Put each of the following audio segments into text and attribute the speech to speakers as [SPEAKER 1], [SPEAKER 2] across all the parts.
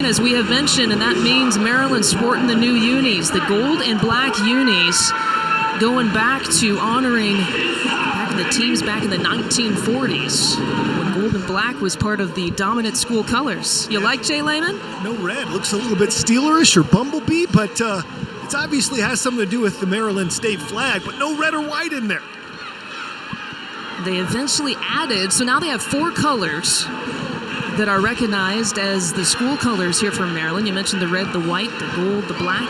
[SPEAKER 1] As we have mentioned, and that means Maryland sporting the new unis, the gold and black unis, going back to honoring the teams back in the 1940s when gold and black was part of the dominant school colors. You like Jay Lehman?
[SPEAKER 2] No red. Looks a little bit Steelerish or Bumblebee, but it obviously has something to do with the Maryland state flag, but no red or white in there.
[SPEAKER 1] They eventually added, so now they have 4 colors that are recognized as the school colors here from Maryland. You mentioned the red, the white, the gold, the black.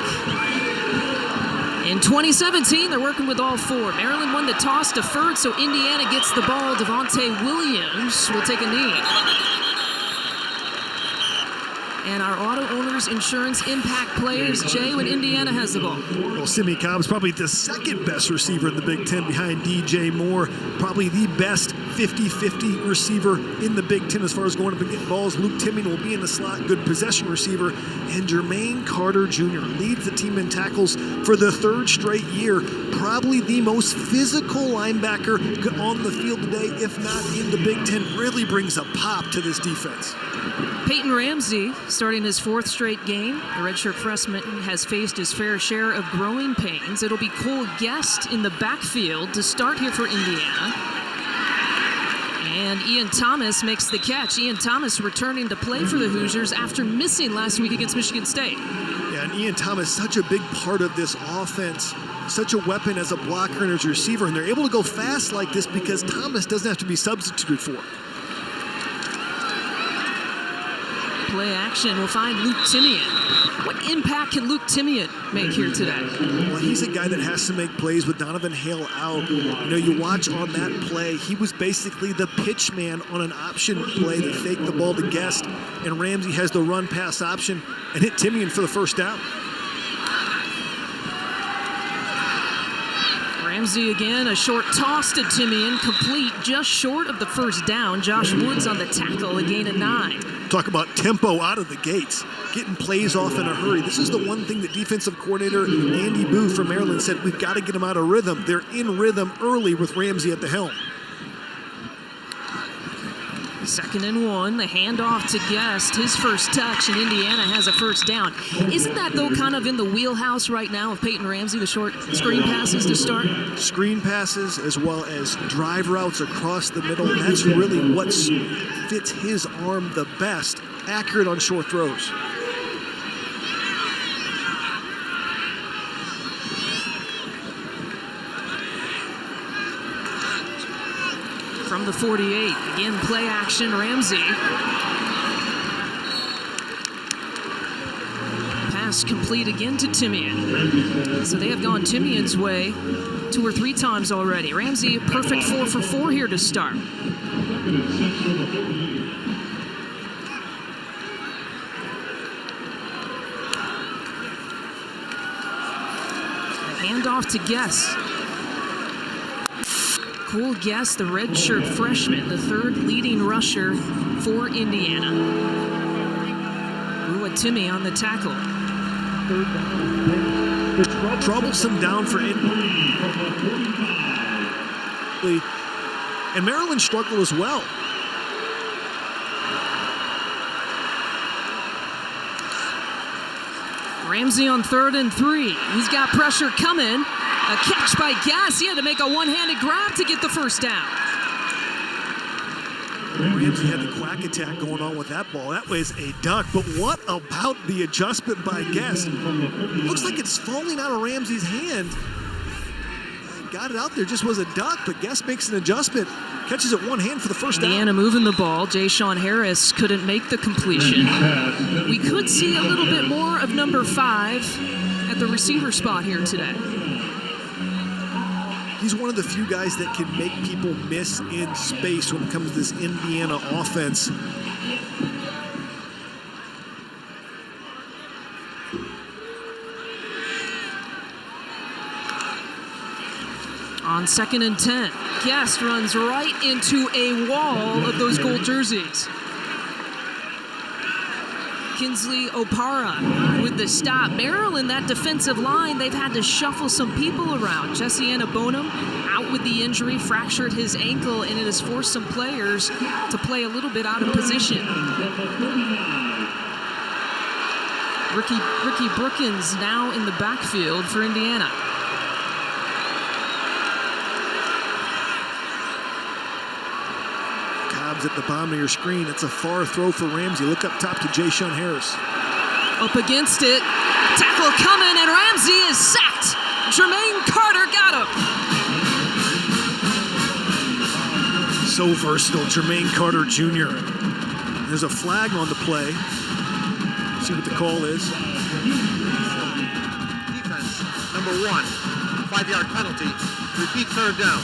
[SPEAKER 1] In 2017, they're working with all 4. Maryland won the toss, deferred, so Indiana gets the ball. Devonte Williams will take a knee. And our auto owners insurance impact players, Jay, when Indiana has the ball.
[SPEAKER 2] Well, Simi Cobb's probably the second best receiver in the Big Ten behind DJ Moore. Probably the best 50-50 receiver in the Big Ten as far as going up and getting balls. Luke Timmy will be in the slot, good possession receiver. And Jermaine Carter Jr. leads the team in tackles for the 3rd straight year. Probably the most physical linebacker on the field today, if not in the Big Ten. Really brings a pop to this defense.
[SPEAKER 1] Peyton Ramsey starting his 4th straight game. The redshirt freshman has faced his fair share of growing pains. It'll be Cole Guest in the backfield to start here for Indiana. And Ian Thomas makes the catch. Ian Thomas returning to play for the Hoosiers after missing last week against Michigan State.
[SPEAKER 2] Yeah, and Ian Thomas, such a big part of this offense. Such a weapon as a blocker and as a receiver. And they're able to go fast like this because Thomas doesn't have to be substituted for.
[SPEAKER 1] Play action will find Luke Timian. What impact can Luke Timian make here today?
[SPEAKER 2] Well, he's a guy that has to make plays with Donovan Hale out. You know, you watch on that play, he was basically the pitch man on an option play that faked the ball to Guest, and Ramsey has the run pass option and hit Timian for the first down.
[SPEAKER 1] Ramsey again, a short toss to Timian, complete just short of the first down. Josh Woods on the tackle, a gain of 9.
[SPEAKER 2] Talk about tempo out of the gates, getting plays off in a hurry. This is the one thing that defensive coordinator Andy Boo from Maryland said, we've got to get them out of rhythm. They're in rhythm early with Ramsey at the helm.
[SPEAKER 1] 2nd and 1, the handoff to Guest, his first touch, and Indiana has a first down. Isn't that, though, kind of in the wheelhouse right now of Peyton Ramsey, the short screen passes to start?
[SPEAKER 2] Screen passes as well as drive routes across the middle, and that's really what fits his arm the best, accurate on short throws.
[SPEAKER 1] From the 48, again play action, Ramsey. Pass complete again to Timian. So they have gone Timian's way 2 or 3 times already. Ramsey, perfect 4 for 4 here to start. The handoff to Guest. Cole Guest, the redshirt freshman, the 3rd leading rusher for Indiana. Timmy on the tackle.
[SPEAKER 2] Troublesome down for Indiana. And Maryland struggled as well.
[SPEAKER 1] Ramsey on 3rd and 3. He's got pressure coming. A catch by Guest. He had to make a one-handed grab to get the first down.
[SPEAKER 2] Ramsey had the quack attack going on with that ball. That was a duck, but what about the adjustment by Guest? Looks like it's falling out of Ramsey's hand. Got it out there, just was a duck, but Guest makes an adjustment. Catches it one hand for the first down.
[SPEAKER 1] Indiana moving the ball. Jay-Sean Harris couldn't make the completion. We could see a little bit more of number 5 at the receiver spot here today.
[SPEAKER 2] He's one of the few guys that can make people miss in space when it comes to this Indiana offense.
[SPEAKER 1] On 2nd and 10, Guest runs right into a wall of those gold jerseys. Kinsley Opara with the stop. Maryland, that defensive line, they've had to shuffle some people around. Jesse Bonham out with the injury, fractured his ankle, and it has forced some players to play a little bit out of position. Ricky Brookins now in the backfield for Indiana.
[SPEAKER 2] Cobb's at the bottom of your screen. It's a far throw for Ramsey. Look up top to Jay-Shun Harris.
[SPEAKER 1] Up against it. Tackle coming, and Ramsey is sacked. Jermaine Carter got him.
[SPEAKER 2] So versatile, Jermaine Carter Jr. There's a flag on the play. See what the call is.
[SPEAKER 3] Defense, number 1, 5-yard penalty. Repeat third down.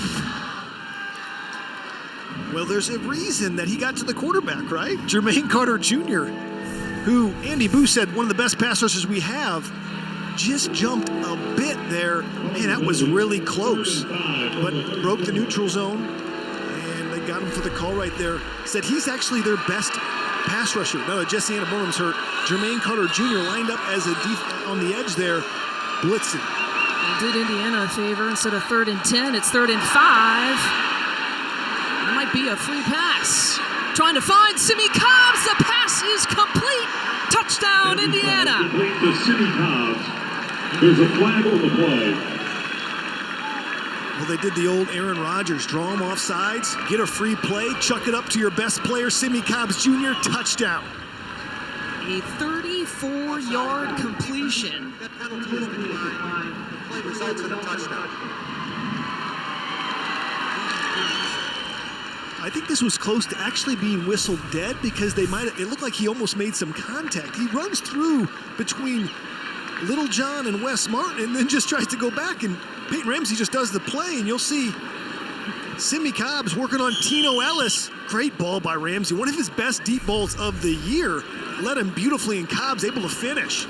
[SPEAKER 2] Well, there's a reason that he got to the quarterback, right? Jermaine Carter Jr., who Andy Boo said one of the best pass rushers we have, just jumped a bit there. Man, that was really close, but broke the neutral zone, and they got him for the call right there. Said he's actually their best pass rusher. Now that Jesse Annabonham's hurt, Jermaine Carter Jr. lined up as a on the edge there, blitzing.
[SPEAKER 1] They did Indiana a favor. Instead of 3rd and 10, it's 3rd and 5. It might be a free pass. Trying to find Simmy Cobbs. The pass is complete. Touchdown, Indiana.
[SPEAKER 4] Complete to Simmy Cobbs. There's a flag on the play.
[SPEAKER 2] Well, they did the old Aaron Rodgers. Draw him off sides, get a free play, chuck it up to your best player, Simmy Cobbs Jr., touchdown.
[SPEAKER 1] A 34-yard completion.
[SPEAKER 3] That penalty is declined. The play results in a touchdown.
[SPEAKER 2] I think this was close to actually being whistled dead because it looked like he almost made some contact. He runs through between Little John and Wes Martin and then just tries to go back, and Peyton Ramsey just does the play, and you'll see Simmy Cobbs working on Tino Ellis. Great ball by Ramsey, one of his best deep balls of the year. Led him beautifully, and Cobbs able to finish.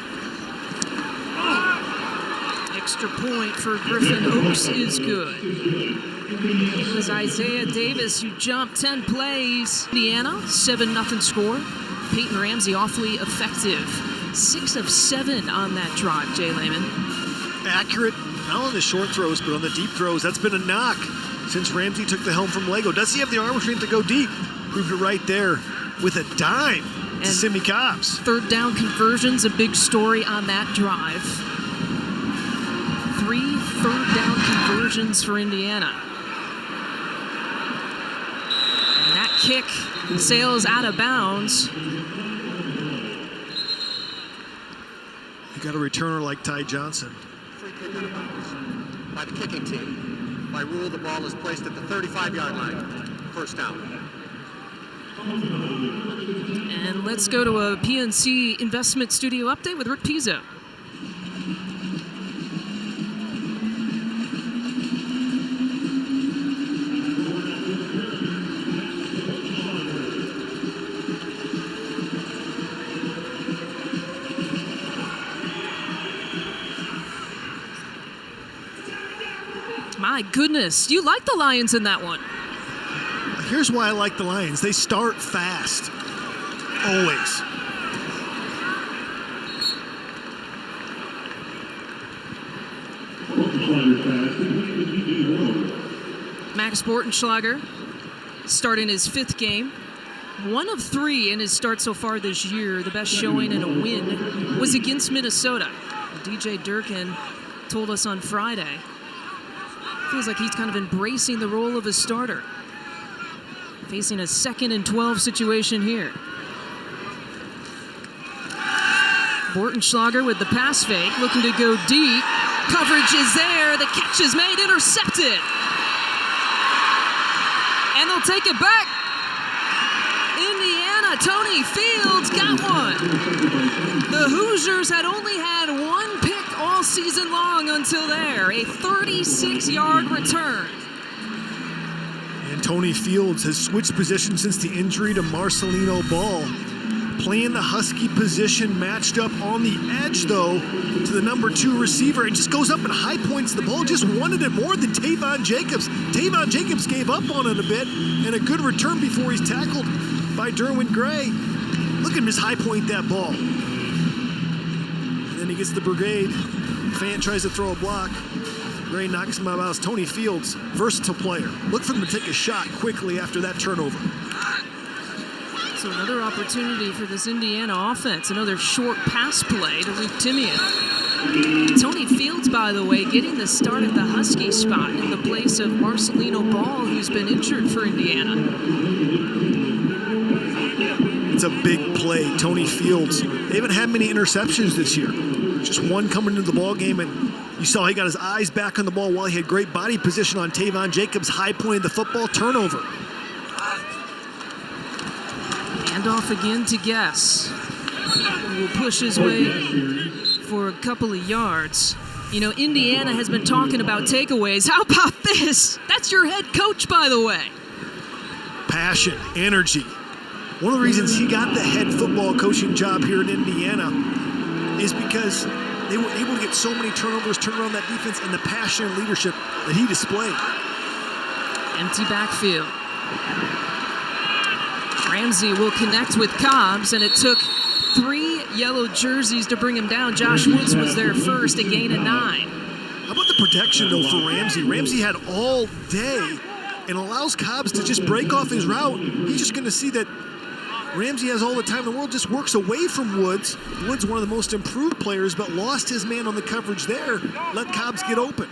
[SPEAKER 1] Extra point for Griffin Oaks is good. It was Isaiah Davis who jumped 10 plays. Indiana, 7-0 score. Peyton Ramsey awfully effective. 6 of 7 on that drive, Jay Lehman.
[SPEAKER 2] Accurate, not on the short throws, but on the deep throws. That's been a knock since Ramsey took the helm from Lego. Does he have the arm strength to go deep? Proved it right there with a dime to Simmy Cobbs.
[SPEAKER 1] 3rd down conversions, a big story on that drive. 3 3rd down conversions for Indiana. And that kick sails out of bounds.
[SPEAKER 2] You got a returner like Ty Johnson.
[SPEAKER 3] Free kick out of bounds by the kicking team. By rule, the ball is placed at the 35-yard line. 1st down.
[SPEAKER 1] And let's go to a PNC Investment Studio update with Rick Pizzo. My goodness, you like the Lions in that one.
[SPEAKER 2] Here's why I like the Lions. They start fast. Always.
[SPEAKER 1] Max Bortenschlager starting his 5th game. 1 of 3 in his start so far this year. The best showing in a win was against Minnesota. DJ Durkin told us on Friday. Feels like he's kind of embracing the role of a starter. Facing a 2nd and 12 situation here. Bortenschlager with the pass fake, looking to go deep. Coverage is there, the catch is made, intercepted. And they'll take it back. Indiana, Tony Fields got one. The Hoosiers had only had 1 pick all season long until there. A 36-yard return.
[SPEAKER 2] And Tony Fields has switched positions since the injury to Marcelino Ball. Playing the Husky position, matched up on the edge, though, to the number 2 receiver, and just goes up and high points the ball. Just wanted it more than Tavon Jacobs. Tavon Jacobs gave up on it a bit, and a good return before he's tackled by Derwin Gray. Look at him just high point that ball. And then he gets the brigade. Fant tries to throw a block. Gray knocks him out of bounds. Tony Fields, versatile player. Look for him to take a shot quickly after that turnover.
[SPEAKER 1] So another opportunity for this Indiana offense. Another short pass play to Luke Timmy. Tony Fields, by the way, getting the start at the Husky spot in the place of Marcelino Ball, who's been injured for Indiana.
[SPEAKER 2] It's a big play. Tony Fields. They haven't had many interceptions this year. Just one coming into the ball game, and you saw he got his eyes back on the ball while he had great body position on Tavon Jacobs, high pointed the football, turnover.
[SPEAKER 1] Handoff again to Guess. He will push his way for a couple of yards. You know, Indiana has been talking about takeaways. How about this? That's your head coach, by the way.
[SPEAKER 2] Passion, energy. One of the reasons he got the head football coaching job here in Indiana is because they were able to get so many turnovers, turn around that defense, and the passion and leadership that he displayed.
[SPEAKER 1] Empty backfield. Ramsey will connect with Cobbs, and it took 3 yellow jerseys to bring him down. Josh Woods was there first, a gain of 9.
[SPEAKER 2] How about the protection, though, for Ramsey? Ramsey had all day and allows Cobbs to just break off his route. He's just going to see that Ramsey has all the time in the world, just works away from Woods. Woods, one of the most improved players, but lost his man on the coverage there. Let Cobbs get open.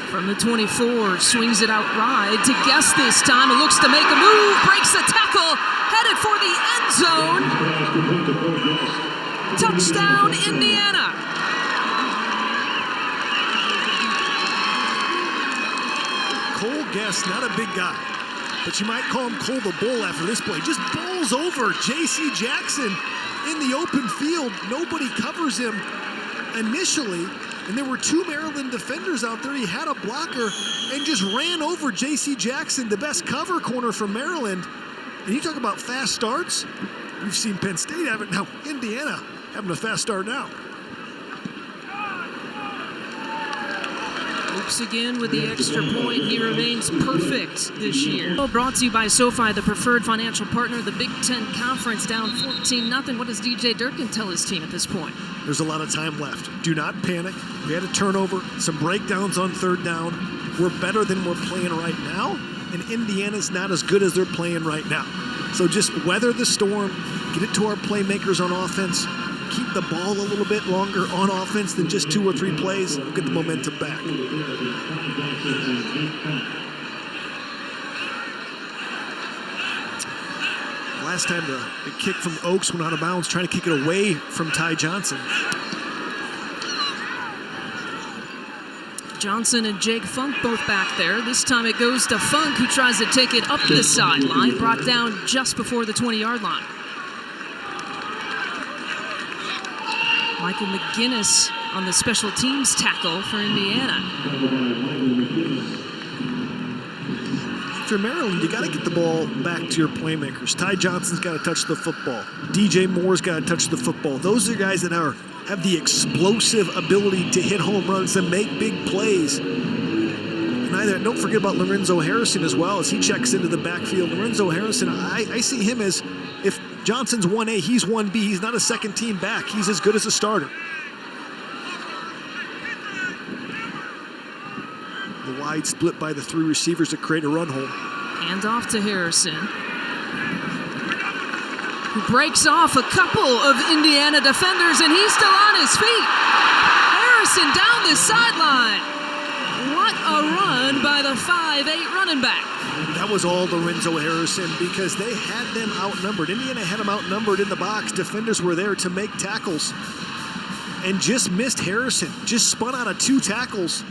[SPEAKER 1] From the 24, swings it out wide to Guess this time. It looks to make a move, breaks a tackle, headed for the end zone. Touchdown, Indiana.
[SPEAKER 2] Cole Guess, not a big guy, but you might call him Cole the Bull after this play. Just bowls over J.C. Jackson in the open field. Nobody covers him initially, and there were 2 Maryland defenders out there. He had a blocker and just ran over J.C. Jackson, the best cover corner from Maryland. And you talk about fast starts. We've seen Penn State have it. Now Indiana having a fast start now.
[SPEAKER 1] Oaks again with the extra point. He remains perfect this year. Brought to you by SoFi, the preferred financial partner. The Big Ten Conference down 14-0. What does DJ Durkin tell his team at this point?
[SPEAKER 2] There's a lot of time left. Do not panic. We had a turnover, some breakdowns on 3rd down. We're better than we're playing right now, and Indiana's not as good as they're playing right now. So just weather the storm, get it to our playmakers on offense, keep the ball a little bit longer on offense than just 2 or 3 plays, we'll get the momentum back. Last time the kick from Oaks went out of bounds, trying to kick it away from Ty Johnson.
[SPEAKER 1] Johnson and Jake Funk both back there. This time it goes to Funk, who tries to take it up the sideline, brought down just before the 20-yard line. Michael McGinnis on the special teams tackle for Indiana.
[SPEAKER 2] If you're Maryland, you got to get the ball back to your playmakers. Ty Johnson's got to touch the football. DJ Moore's got to touch the football. Those are guys that have the explosive ability to hit home runs and make big plays. And don't forget about Lorenzo Harrison as well as he checks into the backfield. Lorenzo Harrison, I see him as, if Johnson's 1A, he's 1B. He's not a second-team back. He's as good as a starter. The wide split by the 3 receivers to create a run hole.
[SPEAKER 1] Hand off to Harrison, who breaks off a couple of Indiana defenders, and he's still on his feet. Harrison down the sideline. What a run by the 5'8" running back.
[SPEAKER 2] That was all Lorenzo Harrison because they had them outnumbered. Indiana had them outnumbered in the box. Defenders were there to make tackles and just missed Harrison. Just spun out of 2 tackles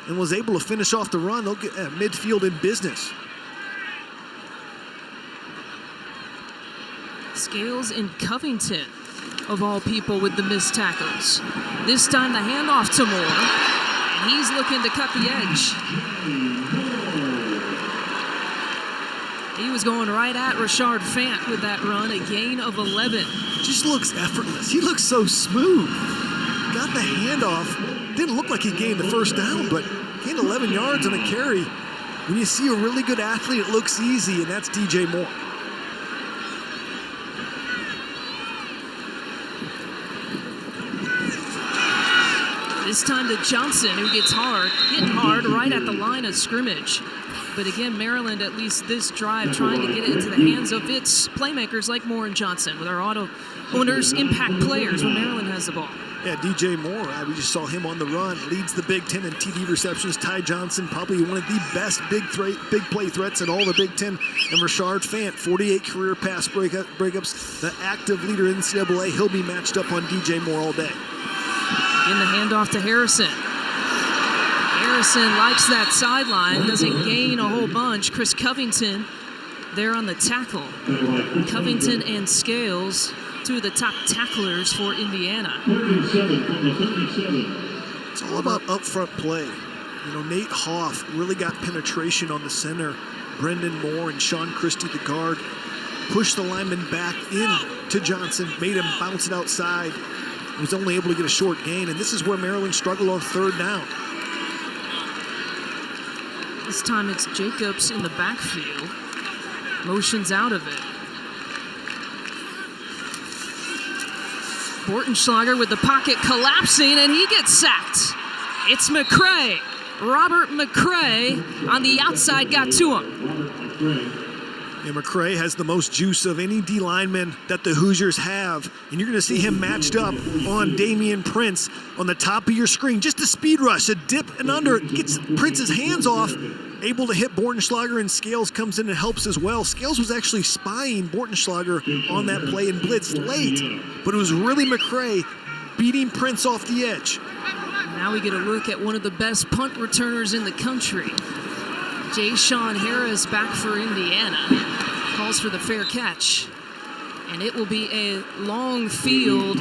[SPEAKER 2] and was able to finish off the run. They'll get midfield in business.
[SPEAKER 1] Scales in Covington, of all people, with the missed tackles. This time the handoff to Moore, and he's looking to cut the edge. He was going right at Rashard Fant with that run, a gain of 11.
[SPEAKER 2] Just looks effortless. He looks so smooth. Got the handoff. Didn't look like he gained the 1st down, but gained 11 yards on a carry. When you see a really good athlete, it looks easy, and that's DJ Moore.
[SPEAKER 1] This time to Johnson, who gets hit hard right at the line of scrimmage. But again, Maryland, at least this drive, trying to get it into the hands of its playmakers like Moore and Johnson, with our auto owners, impact players when Maryland has the ball.
[SPEAKER 2] Yeah, DJ Moore, we just saw him on the run, leads the Big Ten in TD receptions. Ty Johnson, probably one of the best big play threats in all the Big Ten. And Rashard Fant, 48 career pass breakups, the active leader in NCAA. He'll be matched up on DJ Moore all day.
[SPEAKER 1] In the handoff to Harrison. Harrison likes that sideline, doesn't gain a whole bunch. Chris Covington there on the tackle. Covington and Scales, two of the top tacklers for Indiana.
[SPEAKER 4] 37 from the 37.
[SPEAKER 2] It's all about upfront play. You know, Nate Hoff really got penetration on the center. Brendan Moore and Sean Christie, the guard, pushed the lineman back in to Johnson, made him bounce it outside. He was only able to get a short gain, and this is where Maryland struggled on third down.
[SPEAKER 1] This time it's Jacobs in the backfield. Motions out of it. Bortenschlager with the pocket collapsing, and he gets sacked. It's McCray. Robert McCray on the outside got to him.
[SPEAKER 2] Yeah, McCray has the most juice of any D lineman that the Hoosiers have, and you're going to see him matched up on Damian Prince on the top of your screen. Just a speed rush, a dip and under, gets Prince's hands off, able to hit Bortenschlager, and Scales comes in and helps as well. Scales was actually spying Bortenschlager on that play and blitz late, but it was really McCray beating Prince off the edge.
[SPEAKER 1] Now we get a look at one of the best punt returners in the country. Jay Sean Harris back for Indiana. Calls for the fair catch. And it will be a long field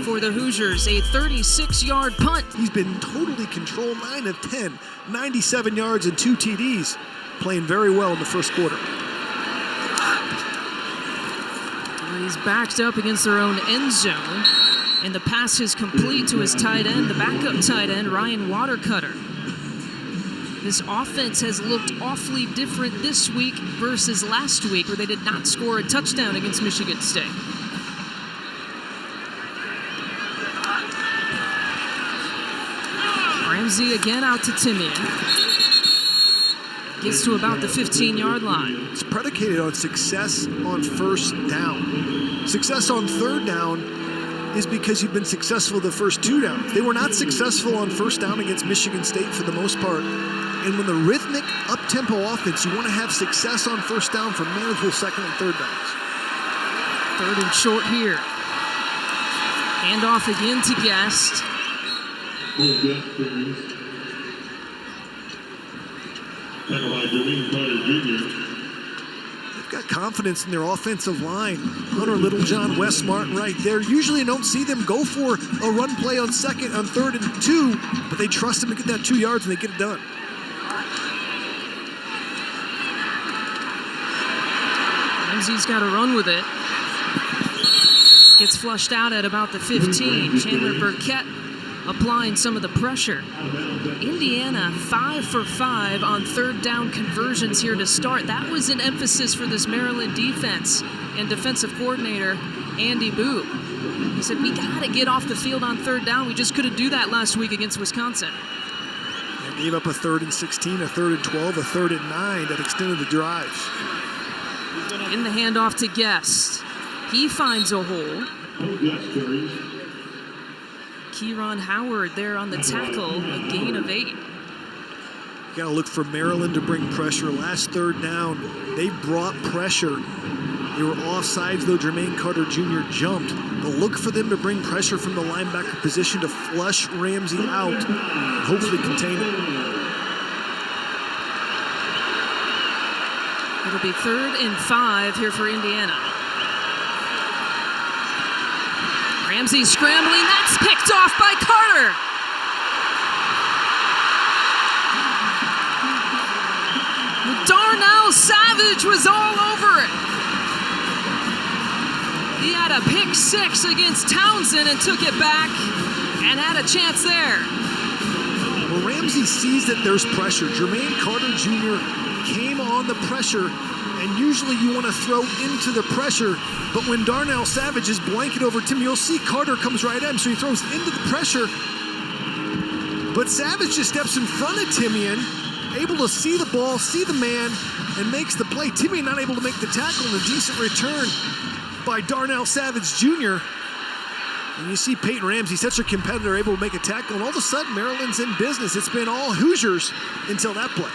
[SPEAKER 1] for the Hoosiers. A 36-yard punt.
[SPEAKER 2] He's been totally controlled, 9 of 10, 97 yards and 2 TDs. Playing very well in the first quarter.
[SPEAKER 1] He's backed up against their own end zone. And the pass is complete to his tight end, the backup tight end, Ryan Watercutter. This offense has looked awfully different this week versus last week, where they did not score a touchdown against Michigan State. Ramsey again out to Timmy. Gets to about the 15-yard line.
[SPEAKER 2] It's predicated on success on first down. Success on third down is because you've been successful the first 2 downs. They were not successful on first down against Michigan State for the most part. And when the rhythmic, up-tempo offense, you want to have success on first down for manageable second and third downs.
[SPEAKER 1] Third and short here. Handoff again to Guest.
[SPEAKER 2] They've got confidence in their offensive line. Hunter Littlejohn, Wes Martin right there. Usually you don't see them go for a run play on third and 2, but they trust him to get that 2 yards and they get it done.
[SPEAKER 1] Ramsey's got to run with it. Gets flushed out at about the 15. Chandler Burkett applying some of the pressure. Indiana 5 for 5 on third down conversions here to start. That was an emphasis for this Maryland defense and defensive coordinator Andy Boo. He said, we got to get off the field on third down. We just couldn't do that last week against Wisconsin.
[SPEAKER 2] They gave up a 3rd and 16, a 3rd and 12, a 3rd and 9 that extended the drives.
[SPEAKER 1] In the handoff to Guest. He finds a hole. Kieron Howard there on the tackle, a gain of 8.
[SPEAKER 2] Got to look for Maryland to bring pressure. Last third down, they brought pressure. They were offsides, though Jermaine Carter Jr. jumped. But look for them to bring pressure from the linebacker position to flush Ramsey out and hopefully contain it.
[SPEAKER 1] It'll be 3rd and 5 here for Indiana. Ramsey scrambling, that's picked off by Carter. Darnell Savage was all over it. He had a pick 6 against Townsend and took it back and had a chance there.
[SPEAKER 2] Well, Ramsey sees that there's pressure. Jermaine Carter Jr. came on the pressure, and usually you want to throw into the pressure, but when Darnell Savage is blanket over Timmy, you'll see Carter comes right at him, so he throws into the pressure, But Savage just steps in front of Timian, able to see the ball, see the man, and makes the play. Timmy not able to make the tackle, and a decent return by Darnell Savage Jr. And you see Peyton Ramsey, such a competitor, able to make a tackle, and all of a sudden Maryland's in business. It's been all Hoosiers until that play.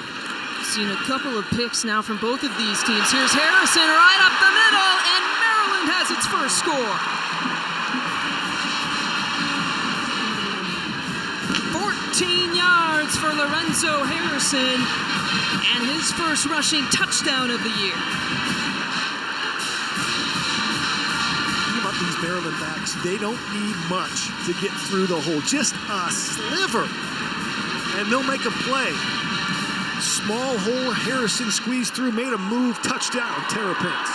[SPEAKER 1] Seen a couple of picks now from both of these teams. Here's Harrison right up the middle, and Maryland has its first score. 14 yards for Lorenzo Harrison, and his first rushing touchdown of the year.
[SPEAKER 2] Think about these Maryland backs. They don't need much to get through the hole. Just a sliver, and they'll make a play. Small hole, Harrison squeezed through, made a move, touchdown, Terrapins.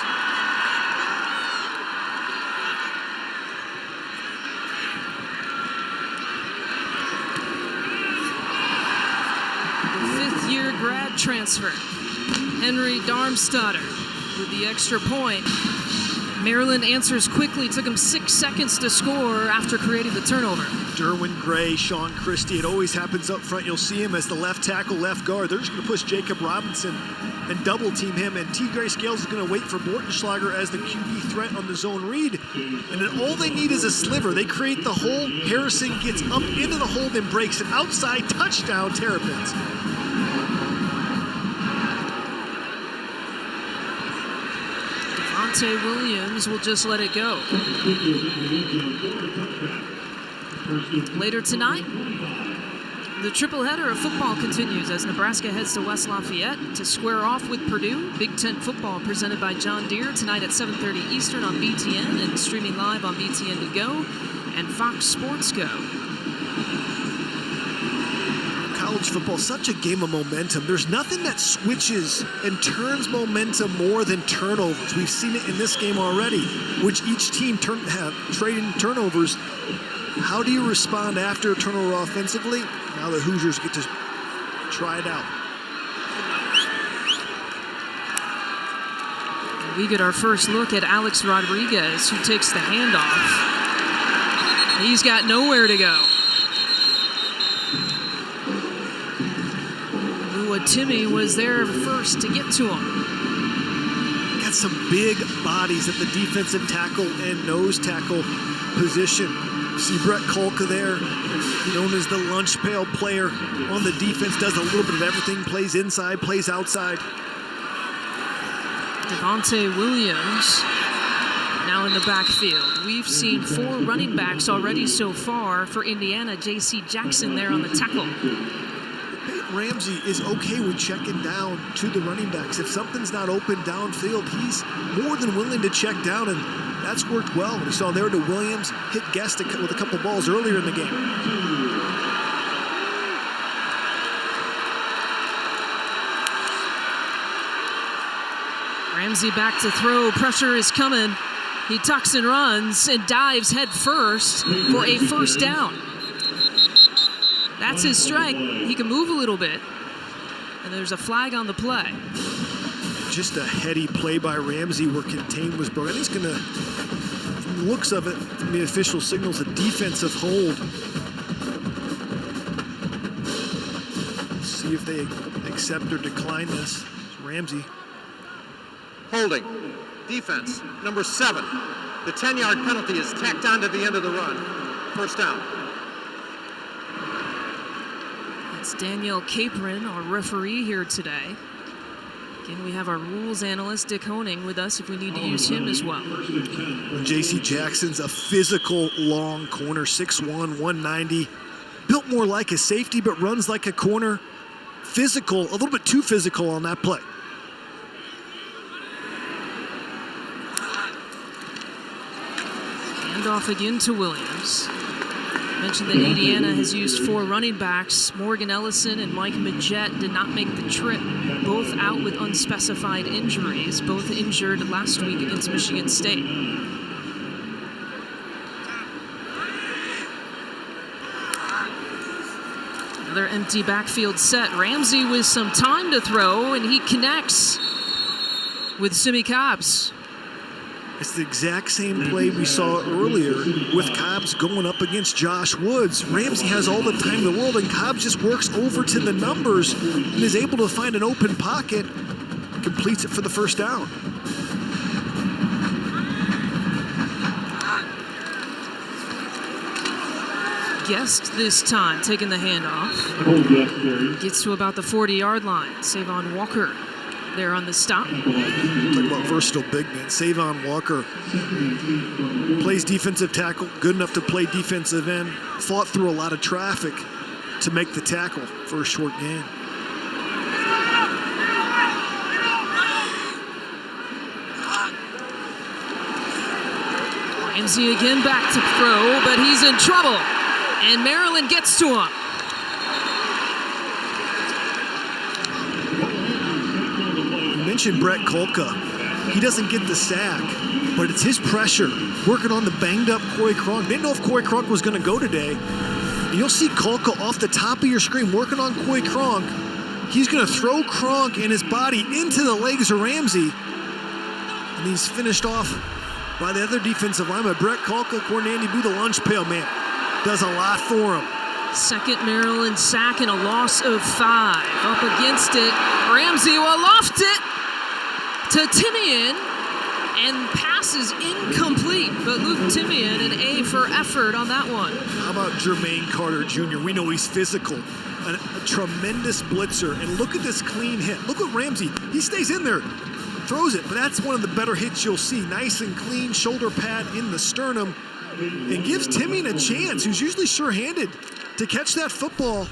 [SPEAKER 1] Fifth-year grad transfer, Henry Darmstadter with the extra point. Maryland answers quickly. Took him 6 seconds to score after creating the turnover.
[SPEAKER 2] Derwin Gray, Sean Christie. It always happens up front. You'll see him as the left tackle, left guard. They're just going to push Jacob Robinson and double team him. And T. Gray Scales is going to wait for Bortenschlager as the QB threat on the zone read. And then all they need is a sliver. They create the hole. Harrison gets up into the hole, then breaks it outside. Touchdown, Terrapins.
[SPEAKER 1] Devonte Williams will just let it go. Later tonight, the triple header of football continues as Nebraska heads to West Lafayette to square off with Purdue. Big Ten football presented by John Deere tonight at 7:30 Eastern on BTN and streaming live on BTN To Go and Fox Sports Go.
[SPEAKER 2] College football, such a game of momentum. There's nothing that switches and turns momentum more than turnovers. We've seen it in this game already, which each team have trading turnovers. How do you respond after a turnover offensively? Now the Hoosiers get to try it out.
[SPEAKER 1] We get our first look at Alex Rodriguez, who takes the handoff. He's got nowhere to go. Timmy was there first to get to him.
[SPEAKER 2] Got some big bodies at the defensive tackle and nose tackle position. See Brett Kolka there, known as the lunch pail player on the defense, does a little bit of everything, plays inside, plays outside.
[SPEAKER 1] Devonte Williams now in the backfield. We've seen 4 running backs already so far for Indiana. J.C. Jackson there on the tackle.
[SPEAKER 2] Ramsey is okay with checking down to the running backs. If something's not open downfield, he's more than willing to check down, and that's worked well. We saw there to Williams hit Guest with a couple balls earlier in the game.
[SPEAKER 1] Ramsey back to throw. Pressure is coming. He tucks and runs and dives head first for a first down. That's his strength. He can move a little bit. And there's a flag on the play.
[SPEAKER 2] Just a heady play by Ramsey where contained was broken. He's going to, from the looks of it, from the official signals, a defensive hold. Let's see if they accept or decline this. It's Ramsey.
[SPEAKER 3] Holding. Defense, number 7. The 10-yard penalty is tacked on to the end of the run. First down.
[SPEAKER 1] It's Danielle Capron, our referee here today. Again, we have our rules analyst, Dick Honing, with us if we need to use him as well.
[SPEAKER 2] J.C. Jackson's a physical long corner, 6'1", 190. Built more like a safety, but runs like a corner. Physical, a little bit too physical on that play.
[SPEAKER 1] Handoff again to Williams. Mentioned that Indiana has used 4 running backs. Morgan Ellison and Mike Majette did not make the trip. Both out with unspecified injuries. Both injured last week against Michigan State. Another empty backfield set. Ramsey with some time to throw, and he connects with Simi Cobbs.
[SPEAKER 2] It's the exact same play we saw earlier with Cobbs going up against Josh Woods. Ramsey has all the time in the world, and Cobbs just works over to the numbers and is able to find an open pocket, completes it for the first down.
[SPEAKER 1] Guest this time taking the handoff. Gets to about the 40-yard line. Savon Walker there on the stop.
[SPEAKER 2] Talk about versatile big man. Savon Walker plays defensive tackle, good enough to play defensive end, fought through a lot of traffic to make the tackle for a short gain.
[SPEAKER 1] Ramsey again back to throw, but he's in trouble. And Maryland gets to him.
[SPEAKER 2] You mentioned Brett Kolka. He doesn't get the sack, but it's his pressure working on the banged-up Corey Cronk. They didn't know if Corey Cronk was going to go today. And you'll see Kolka off the top of your screen working on Corey Cronk. He's going to throw Cronk and his body into the legs of Ramsey. And he's finished off by the other defensive lineman. Brett Kolka, according to Andy Boo, the lunch pail man. Does a lot for him.
[SPEAKER 1] Second Maryland sack and a loss of 5. Up against it. Ramsey will loft it to Timian, and passes incomplete. But Luke Timian, an A for effort on that one.
[SPEAKER 2] How about Jermaine Carter Jr.? We know he's physical. A tremendous blitzer. And look at this clean hit. Look at Ramsey. He stays in there. Throws it, but that's one of the better hits you'll see. Nice and clean, shoulder pad in the sternum. And gives Timmy a chance, who's usually sure-handed, to catch that football.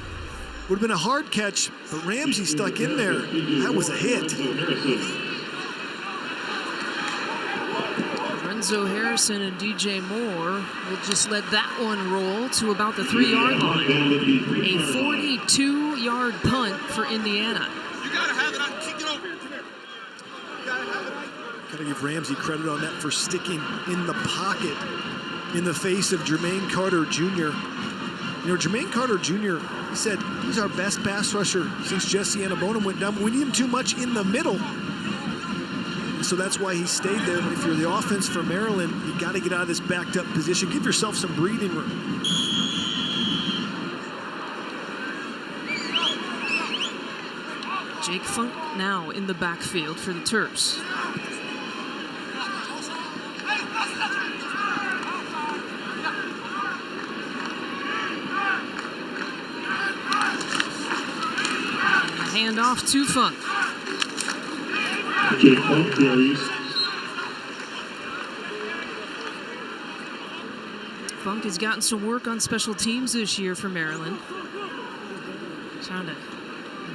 [SPEAKER 2] Would have been a hard catch, but Ramsey stuck in there. That was a hit.
[SPEAKER 1] Renzo Harrison and DJ Moore will just let that one roll to about the 3-yard line. A 42-yard punt for Indiana.
[SPEAKER 5] You gotta have it. I can kick it over here. Come here. You gotta have it.
[SPEAKER 2] Gotta give Ramsey credit on that for sticking in the pocket in the face of Jermaine Carter Jr. You know, Jermaine Carter Jr., he said, he's our best pass rusher since Jesse Annabonum went down, but we need him too much in the middle. So that's why he stayed there. But if you're the offense for Maryland, you got to get out of this backed up position. Give yourself some breathing room.
[SPEAKER 1] Jake Funk now in the backfield for the Terps. Handoff to Funk.
[SPEAKER 4] Jake Funk carries.
[SPEAKER 1] Funk has gotten some work on special teams this year for Maryland. Trying to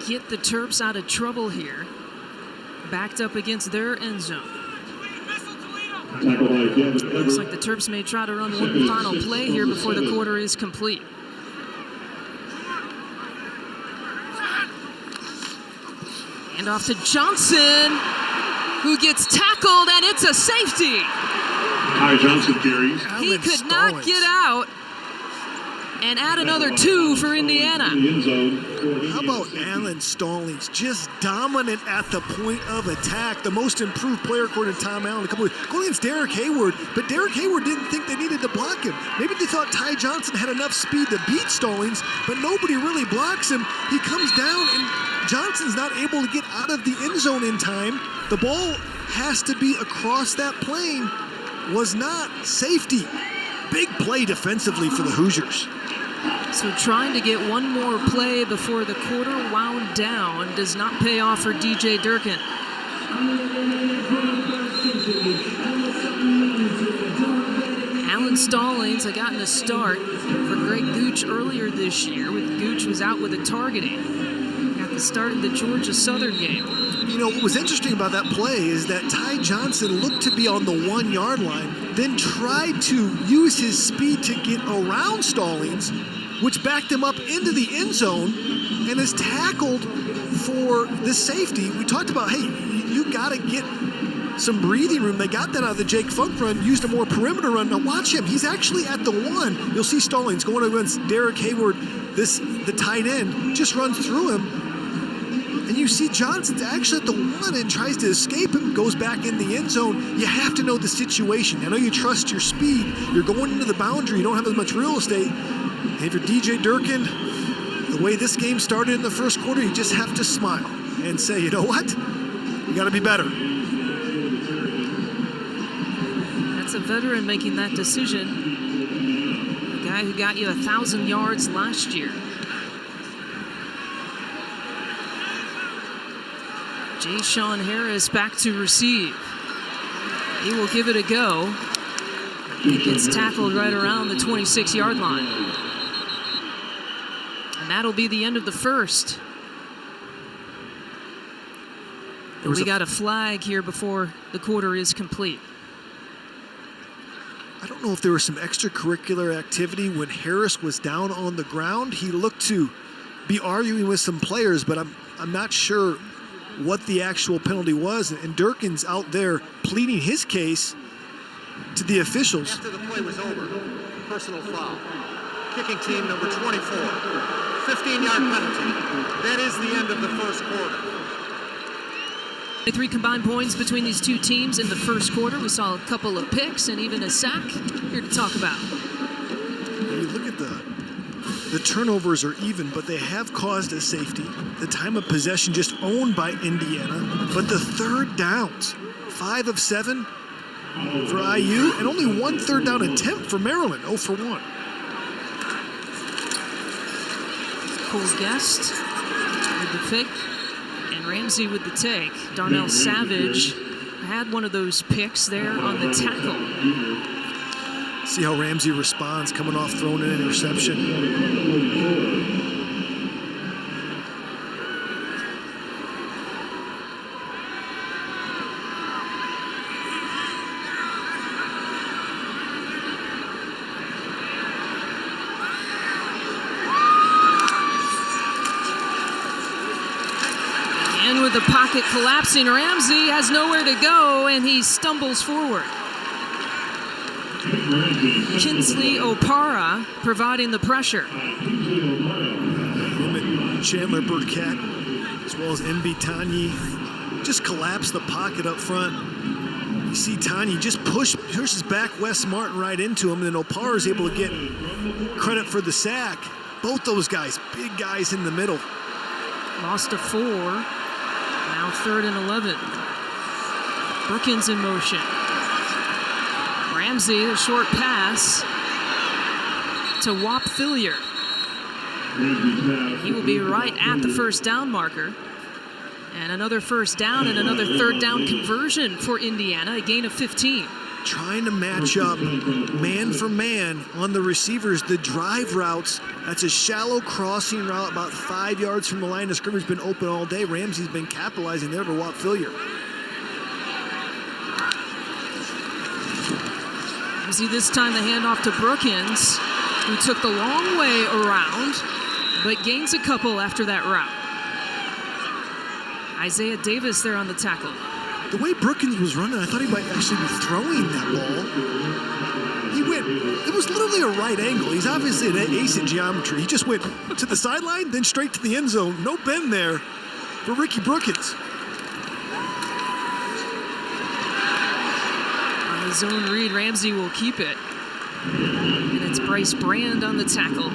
[SPEAKER 1] get the Terps out of trouble here. Backed up against their end zone. Looks like the Terps may try to run one final play here before the quarter is complete. And off to Johnson, who gets tackled, and it's a safety.
[SPEAKER 4] Ty Johnson carries.
[SPEAKER 1] He could not get out, and add another 2 for Indiana.
[SPEAKER 2] How about Alan Stallings? Just dominant at the point of attack. The most improved player according to Tom Allen a couple of weeks. Going against Derek Hayward, but Derek Hayward didn't think they needed to block him. Maybe they thought Ty Johnson had enough speed to beat Stallings, but nobody really blocks him. He comes down, and Johnson's not able to get out of the end zone in time. The ball has to be across that plane. Was not. Safety. Big play defensively for the Hoosiers.
[SPEAKER 1] So trying to get one more play before the quarter wound down does not pay off for DJ Durkin. Alan Stallings had gotten a start for Greg Gooch earlier this year. Gooch was out with a targeting. Got the start of the Georgia Southern game.
[SPEAKER 2] You know, what was interesting about that play is that Ty Johnson looked to be on the 1 yard line, then tried to use his speed to get around Stallings, which backed him up into the end zone and is tackled for the safety. We talked about, hey, you got to get some breathing room. They got that out of the Jake Funk run, used a more perimeter run. Now watch him. He's actually at the 1. You'll see Stallings going against Derek Hayward. The tight end just runs through him. And you see Johnson's actually at the 1 and tries to escape him, goes back in the end zone. You have to know the situation. I know you trust your speed. You're going into the boundary. You don't have as much real estate. And if you're DJ Durkin, the way this game started in the first quarter, you just have to smile and say, you know what? We got to be better.
[SPEAKER 1] That's a veteran making that decision. A guy who got you 1,000 yards last year. Jay-Sean Harris back to receive. He will give it a go. He gets tackled right around the 26-yard line. And that'll be the end of the first. But we got a flag here before the quarter is complete.
[SPEAKER 2] I don't know if there was some extracurricular activity when Harris was down on the ground. He looked to be arguing with some players, but I'm not sure what the actual penalty was. And Durkin's out there pleading his case to the officials.
[SPEAKER 3] After the play was over, personal foul. Kicking team number 24. 15-yard penalty. That is the end of the first quarter.
[SPEAKER 1] 3 combined points between these two teams in the first quarter. We saw a couple of picks and even a sack here to talk about.
[SPEAKER 2] You look at the turnovers are even, but they have caused a safety. The time of possession just owned by Indiana. But the third downs, 5 of 7 for IU, and only 1 third down attempt for Maryland, 0 for 1.
[SPEAKER 1] Cole Guest with the pick, and Ramsey with the take. Darnell Savage had one of those picks there on the tackle.
[SPEAKER 2] See how Ramsey responds, coming off throwing an interception.
[SPEAKER 1] And with the pocket collapsing, Ramsey has nowhere to go, and he stumbles forward. Kinsley Opara providing the pressure.
[SPEAKER 2] Him and Chandler Burkett, as well as MB Tanyi, just collapse the pocket up front. You see Tanyi just pushes back Wes Martin right into him, and then Opara is able to get credit for the sack. Both those guys, big guys in the middle.
[SPEAKER 1] Lost to 4. Now 3rd and 11. Brookins in motion. Ramsey, a short pass to Whop Fillier. He will be right at the first down marker. And another first down and another third down conversion for Indiana, a gain of 15.
[SPEAKER 2] Trying to match up man for man on the receivers, the drive routes. That's a shallow crossing route about 5 yards from the line of scrimmage, been open all day. Ramsey's been capitalizing there to Whop Fillier.
[SPEAKER 1] See this time the handoff to Brookins, who took the long way around, but gains a couple after that route. Isaiah Davis there on the tackle.
[SPEAKER 2] The way Brookins was running, I thought he might actually be throwing that ball. It was literally a right angle. He's obviously an ace in geometry. He just went to the sideline, then straight to the end zone. No bend there for Ricky Brookins.
[SPEAKER 1] Zone read, Ramsey will keep it. And it's Bryce Brand on the tackle.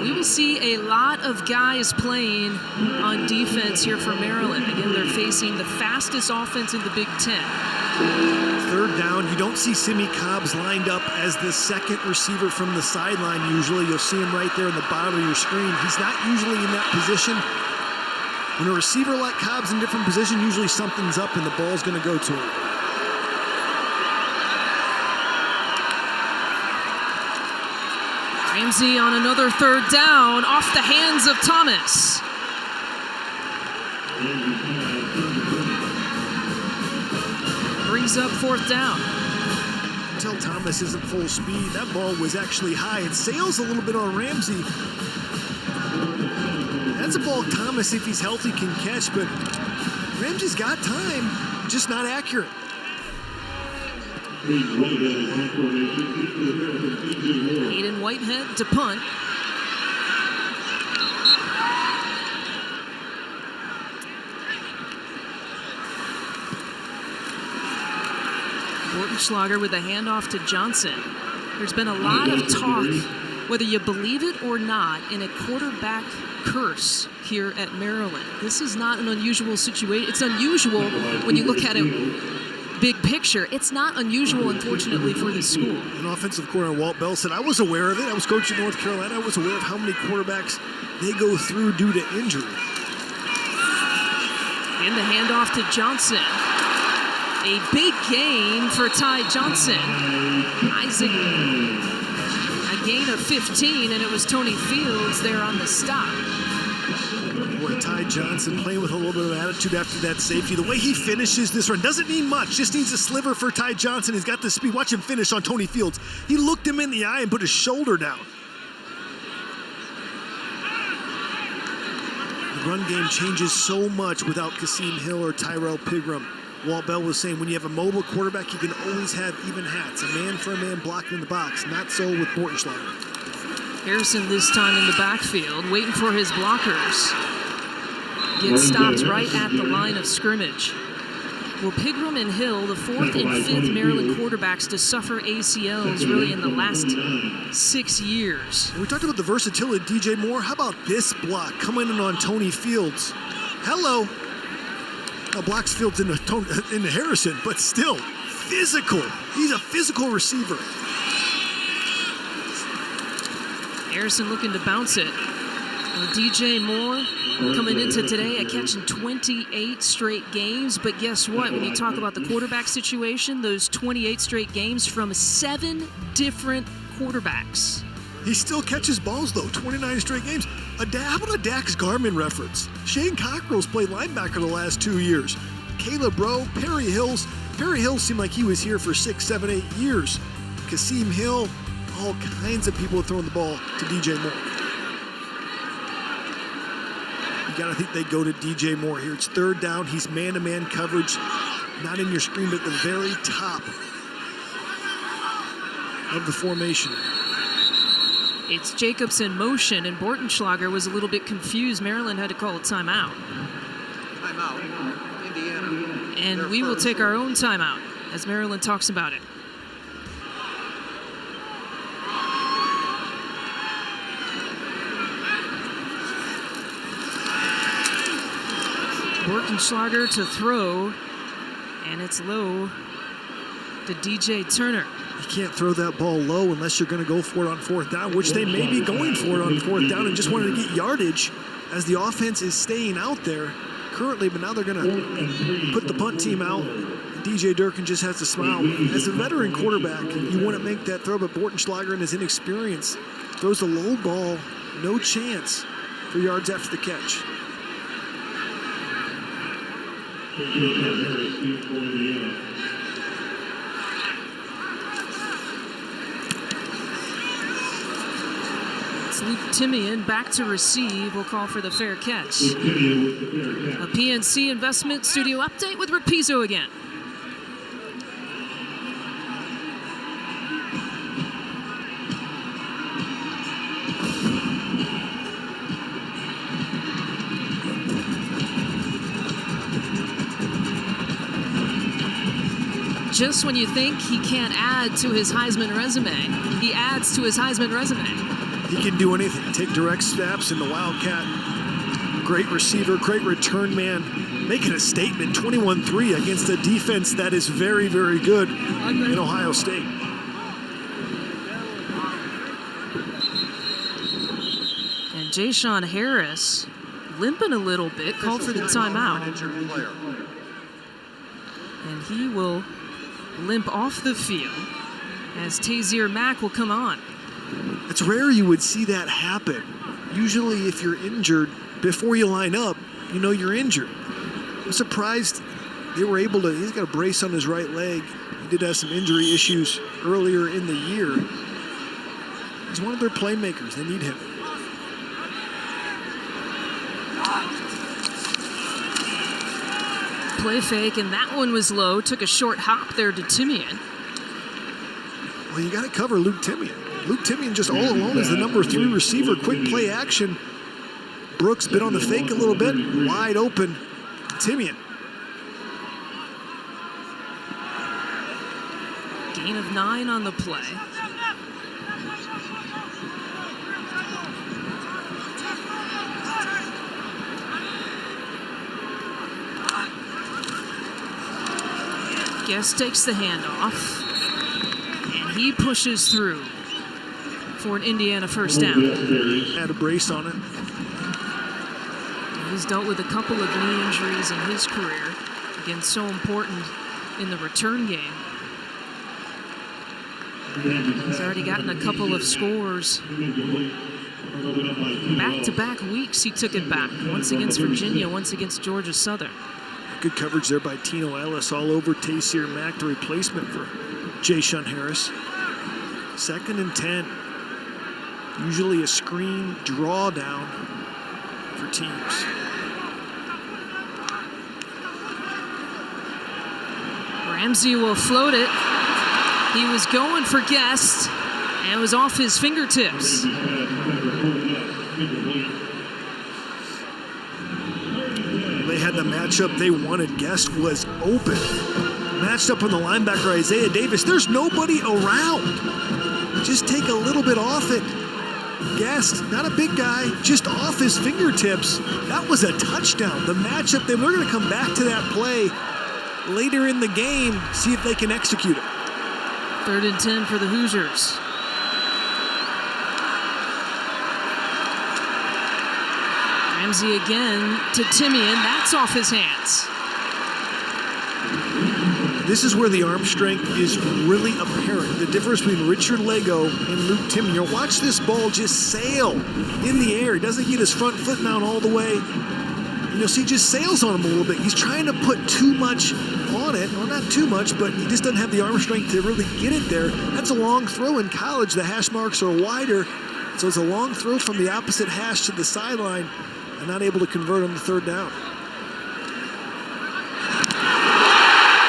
[SPEAKER 1] We will see a lot of guys playing on defense here for Maryland. Again, they're facing the fastest offense in the Big Ten.
[SPEAKER 2] Third down, you don't see Simi Cobbs lined up as the second receiver from the sideline usually. You'll see him right there in the bottom of your screen. He's not usually in that position. When a receiver like Cobb's in a different position, usually something's up and the ball's going to go to him.
[SPEAKER 1] Ramsey on another third down, off the hands of Thomas. Brings up 4th down.
[SPEAKER 2] Until Thomas isn't full speed, that ball was actually high. It sails a little bit on Ramsey. That's a ball Thomas, if he's healthy, can catch, but Ramsey's got time, just not accurate.
[SPEAKER 1] Aiden Whitehead to punt. Bortenschlager with a handoff to Johnson. There's been a lot of talk, whether you believe it or not, in a quarterback curse here at Maryland. This is not an unusual situation. It's unusual when you look at it big picture. It's not unusual, unfortunately, for this school.
[SPEAKER 2] An offensive coordinator, Walt Bell, said, I was aware of it. I was coaching North Carolina. I was aware of how many quarterbacks they go through due to injury.
[SPEAKER 1] In the handoff to Johnson. A big gain for Ty Johnson. Isaac, a gain of 15, and it was Tony Fields there on the stop.
[SPEAKER 2] Boy, Ty Johnson playing with a little bit of attitude after that safety. The way he finishes this run doesn't need much, just needs a sliver for Ty Johnson. He's got the speed. Watch him finish on Tony Fields. He looked him in the eye and put his shoulder down. The run game changes so much without Kasim Hill or Tyrell Pigram. Walt Bell was saying when you have a mobile quarterback, you can always have even hats. A man for a man blocking in the box. Not so with Bortenschlager.
[SPEAKER 1] Harrison this time in the backfield, waiting for his blockers. Gets stopped right at the line of scrimmage. Well, Pigram and Hill, the fourth and fifth Maryland quarterbacks to suffer ACLs really in the last 6 years.
[SPEAKER 2] We talked about the versatility of DJ Moore. How about this block coming in on Tony Fields? Hello. Now blocks Fields into Harrison, but still physical. He's a physical receiver.
[SPEAKER 1] Harrison looking to bounce it. Well, DJ Moore coming into today catching 28 straight games, but guess what? When you talk about the quarterback situation, those 28 straight games from 7 different quarterbacks.
[SPEAKER 2] He still catches balls, though, 29 straight games. How about a Dax Garmin reference? Shane Cockrell's played linebacker the last 2 years. Caleb Rowe, Perry Hills. Perry Hills seemed like he was here for 6, 7, 8 years. Kasim Hill, all kinds of people throwing the ball to DJ Moore. You got to think they go to DJ Moore here. It's third down. He's man-to-man coverage. Not in your screen, but at the very top of the formation.
[SPEAKER 1] It's Jacobs in motion, and Bortenschlager was a little bit confused. Maryland had to call a timeout.
[SPEAKER 3] Timeout, Indiana.
[SPEAKER 1] And we will take our own timeout as Maryland talks about it. Bortenschlager to throw, and it's low to DJ Turner.
[SPEAKER 2] You can't throw that ball low unless you're going to go for it on fourth down, which they may be going for it on fourth down and just wanted to get yardage as the offense is staying out there currently, but now they're going to put the punt team out. DJ Durkin just has to smile. As a veteran quarterback, you want to make that throw, but Bortenschlager in his inexperience throws a low ball, no chance for yards after the catch.
[SPEAKER 1] Luke Timmy in back to receive. We'll call for the fair catch. A PNC Investment Studio update with Rick Pizzo again. Just when you think he can't add to his Heisman resume, he adds to his Heisman resume.
[SPEAKER 2] He can do anything. Take direct snaps in the Wildcat. Great receiver, great return man. Making a statement, 21-3 against a defense that is very, very good in Ohio State.
[SPEAKER 1] And Ja'Shawn Harris limping a little bit, called for the timeout. And he will limp off the field as Tazier Mack will come on.
[SPEAKER 2] It's rare you would see that happen. Usually if you're injured, before you line up, you know you're injured. I'm surprised they were able to, he's got a brace on his right leg. He did have some injury issues earlier in the year. He's one of their playmakers. They need him.
[SPEAKER 1] Play fake, and that one was low. Took a short hop there to Timian.
[SPEAKER 2] Well, you got to cover Luke Timian. Luke Timian just all alone is the number 3 receiver. Quick play action. Brooks been on the fake a little bit. Wide open. Timmy.
[SPEAKER 1] Gain of 9 on the play. Guest takes the handoff, and he pushes through for an Indiana first down.
[SPEAKER 2] Had a brace on it.
[SPEAKER 1] He's dealt with a couple of knee injuries in his career. Again, so important in the return game. He's already gotten a couple of scores. Back-to-back weeks he took it back. Once against Virginia, once against Georgia Southern.
[SPEAKER 2] Good coverage there by Tino Ellis all over Taysir Mack, the replacement for Jay-Shun Harris. 2nd and 10. Usually a screen drawdown for teams.
[SPEAKER 1] Ramsey will float it. He was going for Guest and was off his fingertips.
[SPEAKER 2] They had the matchup they wanted. Guest was open. Matched up on the linebacker, Isaiah Davis. There's nobody around. Just take a little bit off it. Guest, not a big guy, just off his fingertips. That was a touchdown. The matchup, we're going to come back to that play later in the game, see if they can execute it.
[SPEAKER 1] 3rd and 10 for the Hoosiers. Ramsey again to Timmy, and that's off his hands.
[SPEAKER 2] This is where the arm strength is really apparent. The difference between Richard Lego and Luke Timmy. Watch this ball just sail in the air. He doesn't get his front foot down all the way. And you'll see he just sails on him a little bit. He's trying to put too much on it. Well, not too much, but he just doesn't have the arm strength to really get it there. That's a long throw in college. The hash marks are wider. So it's a long throw from the opposite hash to the sideline and not able to convert on the 3rd down.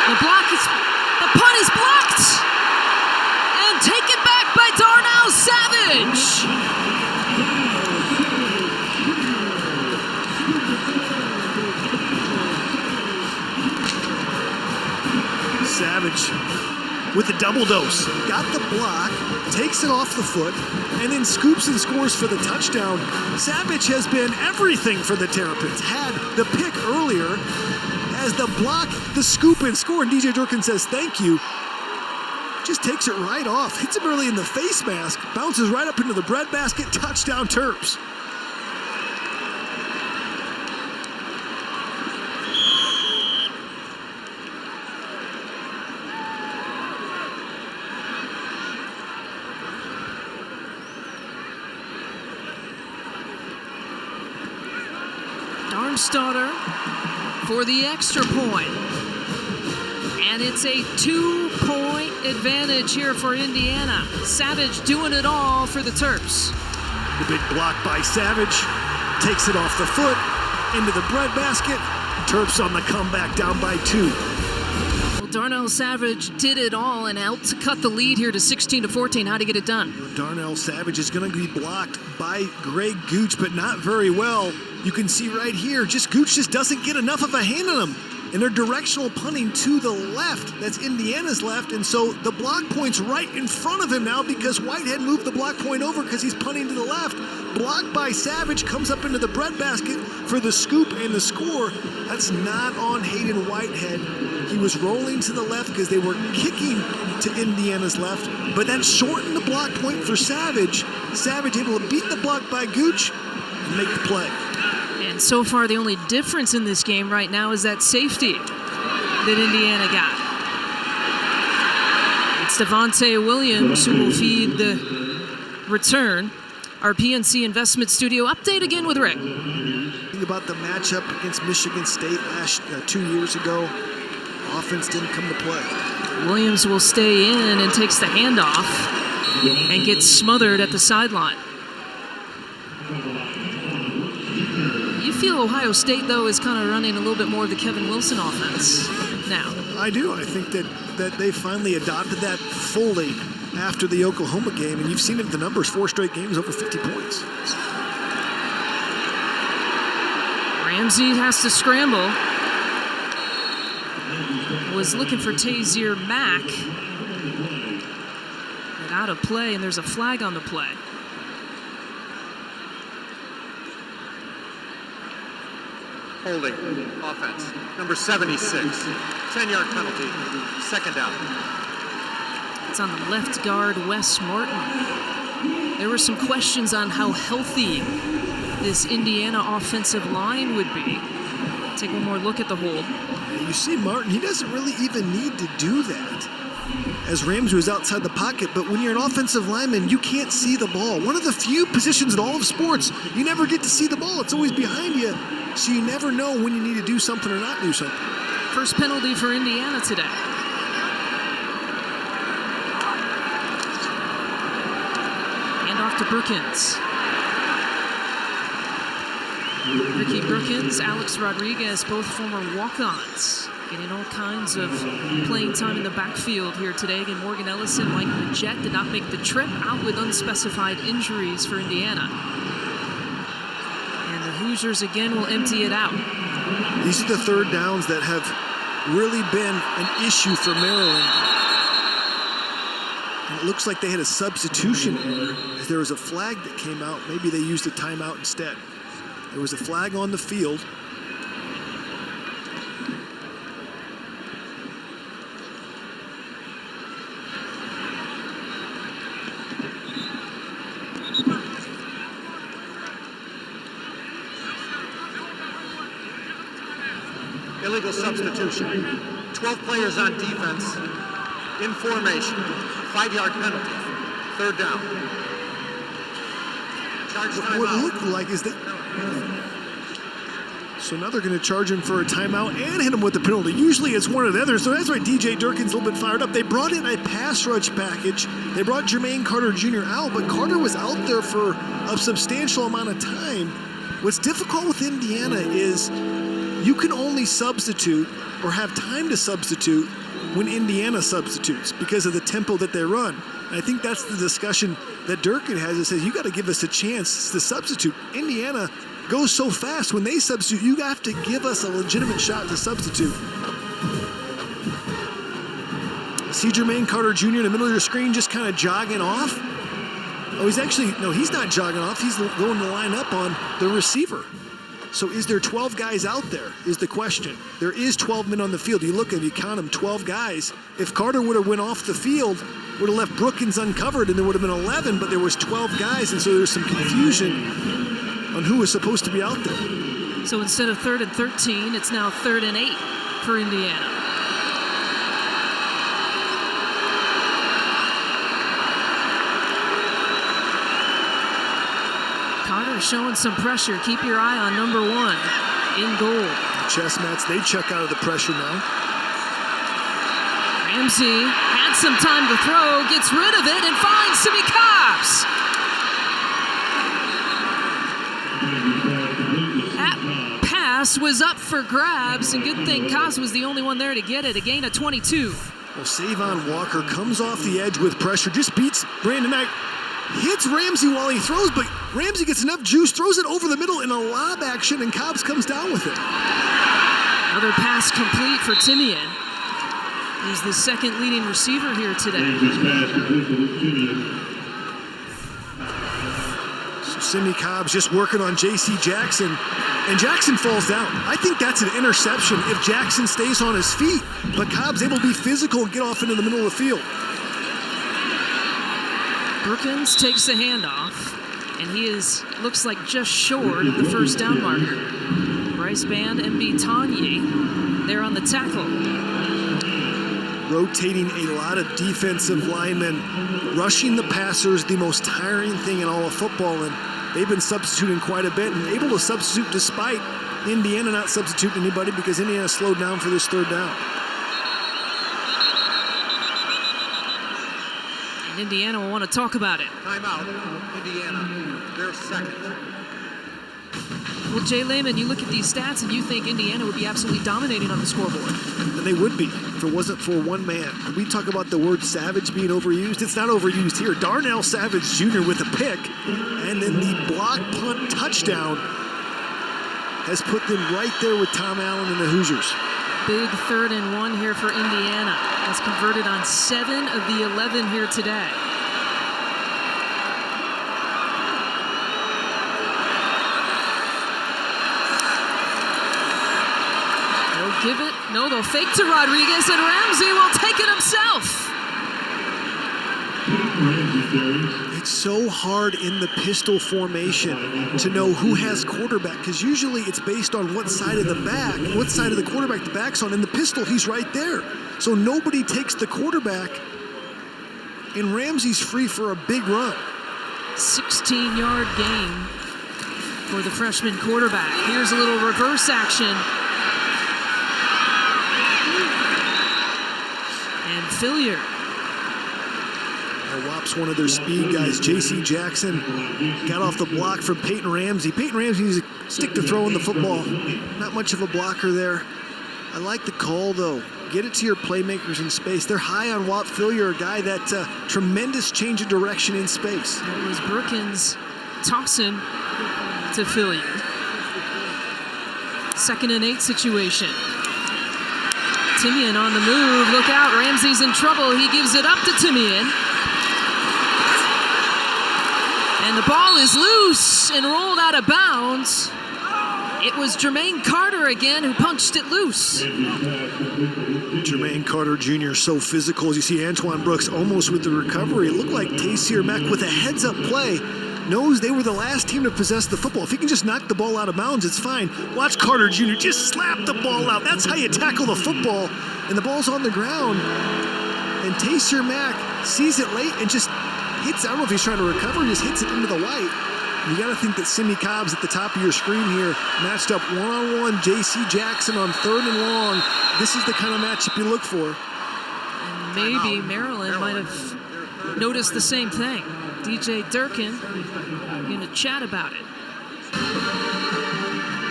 [SPEAKER 1] The punt is blocked and taken back by Darnell Savage.
[SPEAKER 2] Savage with the double dose. Got the block, takes it off the foot, and then scoops and scores for the touchdown. Savage has been everything for the Terrapins. Had the pick earlier, has the block, the scoop and score, and DJ Durkin says thank you. Just takes it right off, hits him early in the face mask, bounces right up into the breadbasket, touchdown Terps.
[SPEAKER 1] Darmstadter for the extra point. And it's a 2-point advantage here for Indiana. Savage doing it all for the Terps.
[SPEAKER 2] The big block by Savage, takes it off the foot, into the breadbasket. Terps on the comeback, down by 2.
[SPEAKER 1] Well, Darnell Savage did it all and helped to cut the lead here to 16-14. How to get it done?
[SPEAKER 2] Darnell Savage is going to be blocked by Greg Gooch, but not very well. You can see right here, Gooch just doesn't get enough of a hand on him. And they're directional punting to the left. That's Indiana's left. And so the block point's right in front of him now because Whitehead moved the block point over because he's punting to the left. Blocked by Savage, comes up into the breadbasket for the scoop and the score. That's not on Hayden Whitehead. He was rolling to the left because they were kicking to Indiana's left. But that shortened the block point for Savage. Savage able to beat the block by Gooch and make the play.
[SPEAKER 1] And so far, the only difference in this game right now is that safety that Indiana got. It's Devonte Williams who will feed the return. Our PNC Investment Studio update again with Rick.
[SPEAKER 2] Think about the matchup against Michigan State 2 years ago. Offense didn't come to play.
[SPEAKER 1] Williams will stay in and takes the handoff and gets smothered at the sideline. You feel Ohio State, though, is kind of running a little bit more of the Kevin Wilson offense now.
[SPEAKER 2] I do. I think that they finally adopted that fully after the Oklahoma game, and you've seen it in the numbers, 4 straight games over 50 points.
[SPEAKER 1] Ramsey has to scramble. Was looking for Tazier Mack. And out of play, and there's a flag on the play.
[SPEAKER 3] Holding. Offense. Number 76. 10-yard penalty. Second down.
[SPEAKER 1] It's on the left guard, Wes Martin. There were some questions on how healthy this Indiana offensive line would be. Take one more look at the hold.
[SPEAKER 2] You see Martin, he doesn't really even need to do that as Ramsey was outside the pocket, but when you're an offensive lineman, you can't see the ball. One of the few positions in all of sports, you never get to see the ball. It's always behind you, so you never know when you need to do something or not do something.
[SPEAKER 1] First penalty for Indiana today. Hand off to Brookins. Ricky Brookins, Alex Rodriguez, both former walk-ons, getting all kinds of playing time in the backfield here today. Again, Morgan Ellison, Mike Majette did not make the trip, out with unspecified injuries for Indiana. And the Hoosiers again will empty it out.
[SPEAKER 2] These are the third downs that have really been an issue for Maryland. And it looks like they had a substitution error. There was a flag that came out. Maybe they used a timeout instead. There was a flag on the field.
[SPEAKER 3] Illegal substitution. 12 players on defense. In formation. 5-yard penalty. Third down. Charge timeout.
[SPEAKER 2] What it looked like is that... So now they're going to charge him for a timeout and hit him with the penalty. Usually it's one or the other, so that's why DJ Durkin's a little bit fired up. They brought in a pass rush package. They brought Jermaine Carter Jr. out, but Carter was out there for a substantial amount of time. What's difficult with Indiana is you can only substitute or have time to substitute when Indiana substitutes because of the tempo that they run. And I think that's the discussion that Durkin has. It says, you got to give us a chance to substitute. Indiana goes so fast. When they substitute, you have to give us a legitimate shot to substitute. See Jermaine Carter Jr. in the middle of your screen just kind of jogging off. Oh, he's actually, no, he's not jogging off. He's going to line up on the receiver. So is there 12 guys out there is the question. There is 12 men on the field. You look and you count them, 12 guys. If Carter would have went off the field, would have left Brookins uncovered, and there would have been 11, but there was 12 guys, and so there's some confusion on who was supposed to be out there.
[SPEAKER 1] So instead of 3rd and 13, it's now 3rd and 8 for Indiana. Carter showing some pressure. Keep your eye on number 1 in goal.
[SPEAKER 2] The chess mats, they check out of the pressure now.
[SPEAKER 1] Ramsey had some time to throw, gets rid of it, and finds Timmy Cobbs. That pass was up for grabs, and good thing Cobbs was the only one there to get it. A gain of 22.
[SPEAKER 2] Well, Savon Walker comes off the edge with pressure, just beats Brandon Knight, hits Ramsey while he throws, but Ramsey gets enough juice, throws it over the middle in a lob action, and Cobbs comes down with it.
[SPEAKER 1] Another pass complete for Timian. He's the second leading receiver here today.
[SPEAKER 2] So Sidney Cobbs just working on J.C. Jackson, and Jackson falls down. I think that's an interception if Jackson stays on his feet, but Cobbs able to be physical and get off into the middle of the field.
[SPEAKER 1] Brookins takes the handoff, and he looks like just short of the first down marker. Bryce Band and B. Tanye there on the tackle.
[SPEAKER 2] Rotating a lot of defensive linemen, rushing the passers, the most tiring thing in all of football, and they've been substituting quite a bit and able to substitute despite Indiana not substituting anybody because Indiana slowed down for this third down.
[SPEAKER 1] And Indiana will want to talk about it.
[SPEAKER 3] Timeout, Indiana, their second.
[SPEAKER 1] Well, Jay Lehman, you look at these stats and you think Indiana would be absolutely dominating on the scoreboard.
[SPEAKER 2] And they would be if it wasn't for one man. We talk about the word savage being overused. It's not overused here. Darnell Savage Jr. with a pick, and then the block punt touchdown has put them right there with Tom Allen and the Hoosiers.
[SPEAKER 1] Big 3rd and 1 here for Indiana. Has converted on 7 of the 11 here today. They'll give it. No, they'll fake to Rodriguez, and Ramsey will take it himself.
[SPEAKER 2] It's so hard in the pistol formation to know who has quarterback, because usually it's based on what side of the quarterback the back's on. In the pistol, he's right there. So nobody takes the quarterback, and Ramsey's free for a big run.
[SPEAKER 1] 16-yard gain for the freshman quarterback. Here's a little reverse action. And Fillier.
[SPEAKER 2] Wap's one of their speed guys. J.C. Jackson got off the block from Peyton Ramsey. Peyton Ramsey needs to stick to throwing the football. Not much of a blocker there. I like the call, though. Get it to your playmakers in space. They're high on Wap Fillier, a guy that tremendous change of direction in space.
[SPEAKER 1] It was Brookins tossing to Fillier. 2nd and 8 situation. Timian on the move. Look out, Ramsey's in trouble. He gives it up to Timian. And the ball is loose and rolled out of bounds. It was Jermaine Carter again who punched it loose.
[SPEAKER 2] Jermaine Carter Jr. so physical. As you see Antoine Brooks almost with the recovery. It looked like Taysir Mack with a heads-up play knows they were the last team to possess the football. If he can just knock the ball out of bounds, it's fine. Watch Carter Jr. just slap the ball out. That's how you tackle the football. And the ball's on the ground. And Taysir Mack sees it late and just hits, I don't know if he's trying to recover, just hits it into the white. You got to think that Simi Cobbs at the top of your screen here, matched up one-on-one, J.C. Jackson on 3rd and long. This is the kind of matchup you look for.
[SPEAKER 1] And maybe Maryland might have noticed the same thing. DJ Durkin going to chat about it.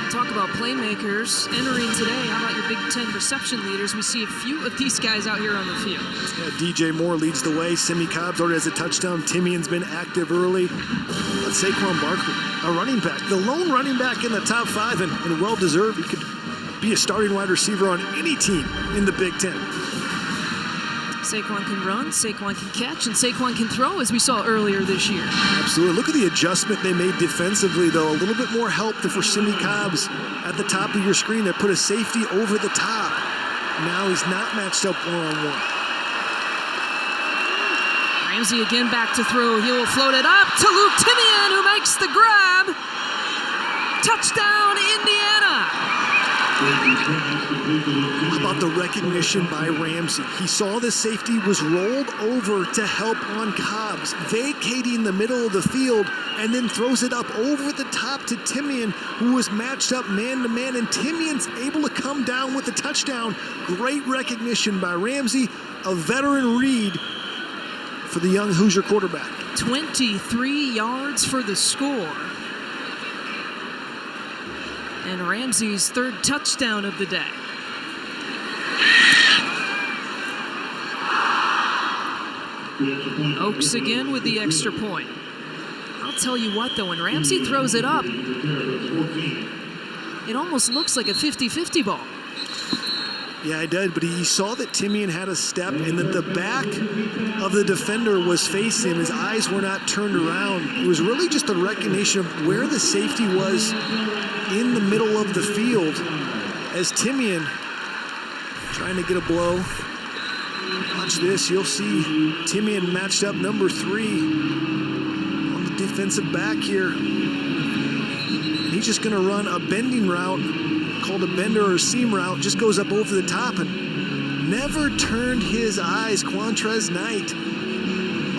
[SPEAKER 1] Talk about playmakers entering today. How about your Big Ten reception leaders? We see a few of these guys out here on the field.
[SPEAKER 2] Yeah, DJ Moore leads the way. Simi Cobbs already has a touchdown. Timian's been active early. That's Saquon Barkley, a running back. The lone running back in the top 5 and well-deserved. He could be a starting wide receiver on any team in the Big Ten.
[SPEAKER 1] Saquon can run, Saquon can catch, and Saquon can throw, as we saw earlier this year.
[SPEAKER 2] Absolutely. Look at the adjustment they made defensively, though. A little bit more help for Simi Cobbs at the top of your screen. They put a safety over the top. Now he's not matched up one-on-one.
[SPEAKER 1] Ramsey again back to throw. He will float it up to Luke Timian, who makes the grab. Touchdown, Indiana.
[SPEAKER 2] How about the recognition by Ramsey? He saw the safety was rolled over to help on Cobbs, vacating the middle of the field, and then throws it up over the top to Timian, who was matched up man-to-man, and Timian's able to come down with the touchdown. Great recognition by Ramsey, a veteran read for the young Hoosier quarterback.
[SPEAKER 1] 23 yards for the score. And Ramsey's 3rd touchdown of the day. Oaks again with the extra point. I'll tell you what, though, when Ramsey throws it up, it almost looks like a 50-50 ball.
[SPEAKER 2] Yeah, I did, but he saw that Timian had a step and that the back of the defender was facing him. His eyes were not turned around. It was really just a recognition of where the safety was in the middle of the field as Timian trying to get a blow. Watch this, you'll see Timian matched up number 3 on the defensive back here. And he's just gonna run a bending route called a bender or seam route, just goes up over the top and never turned his eyes, Quantrez Knight,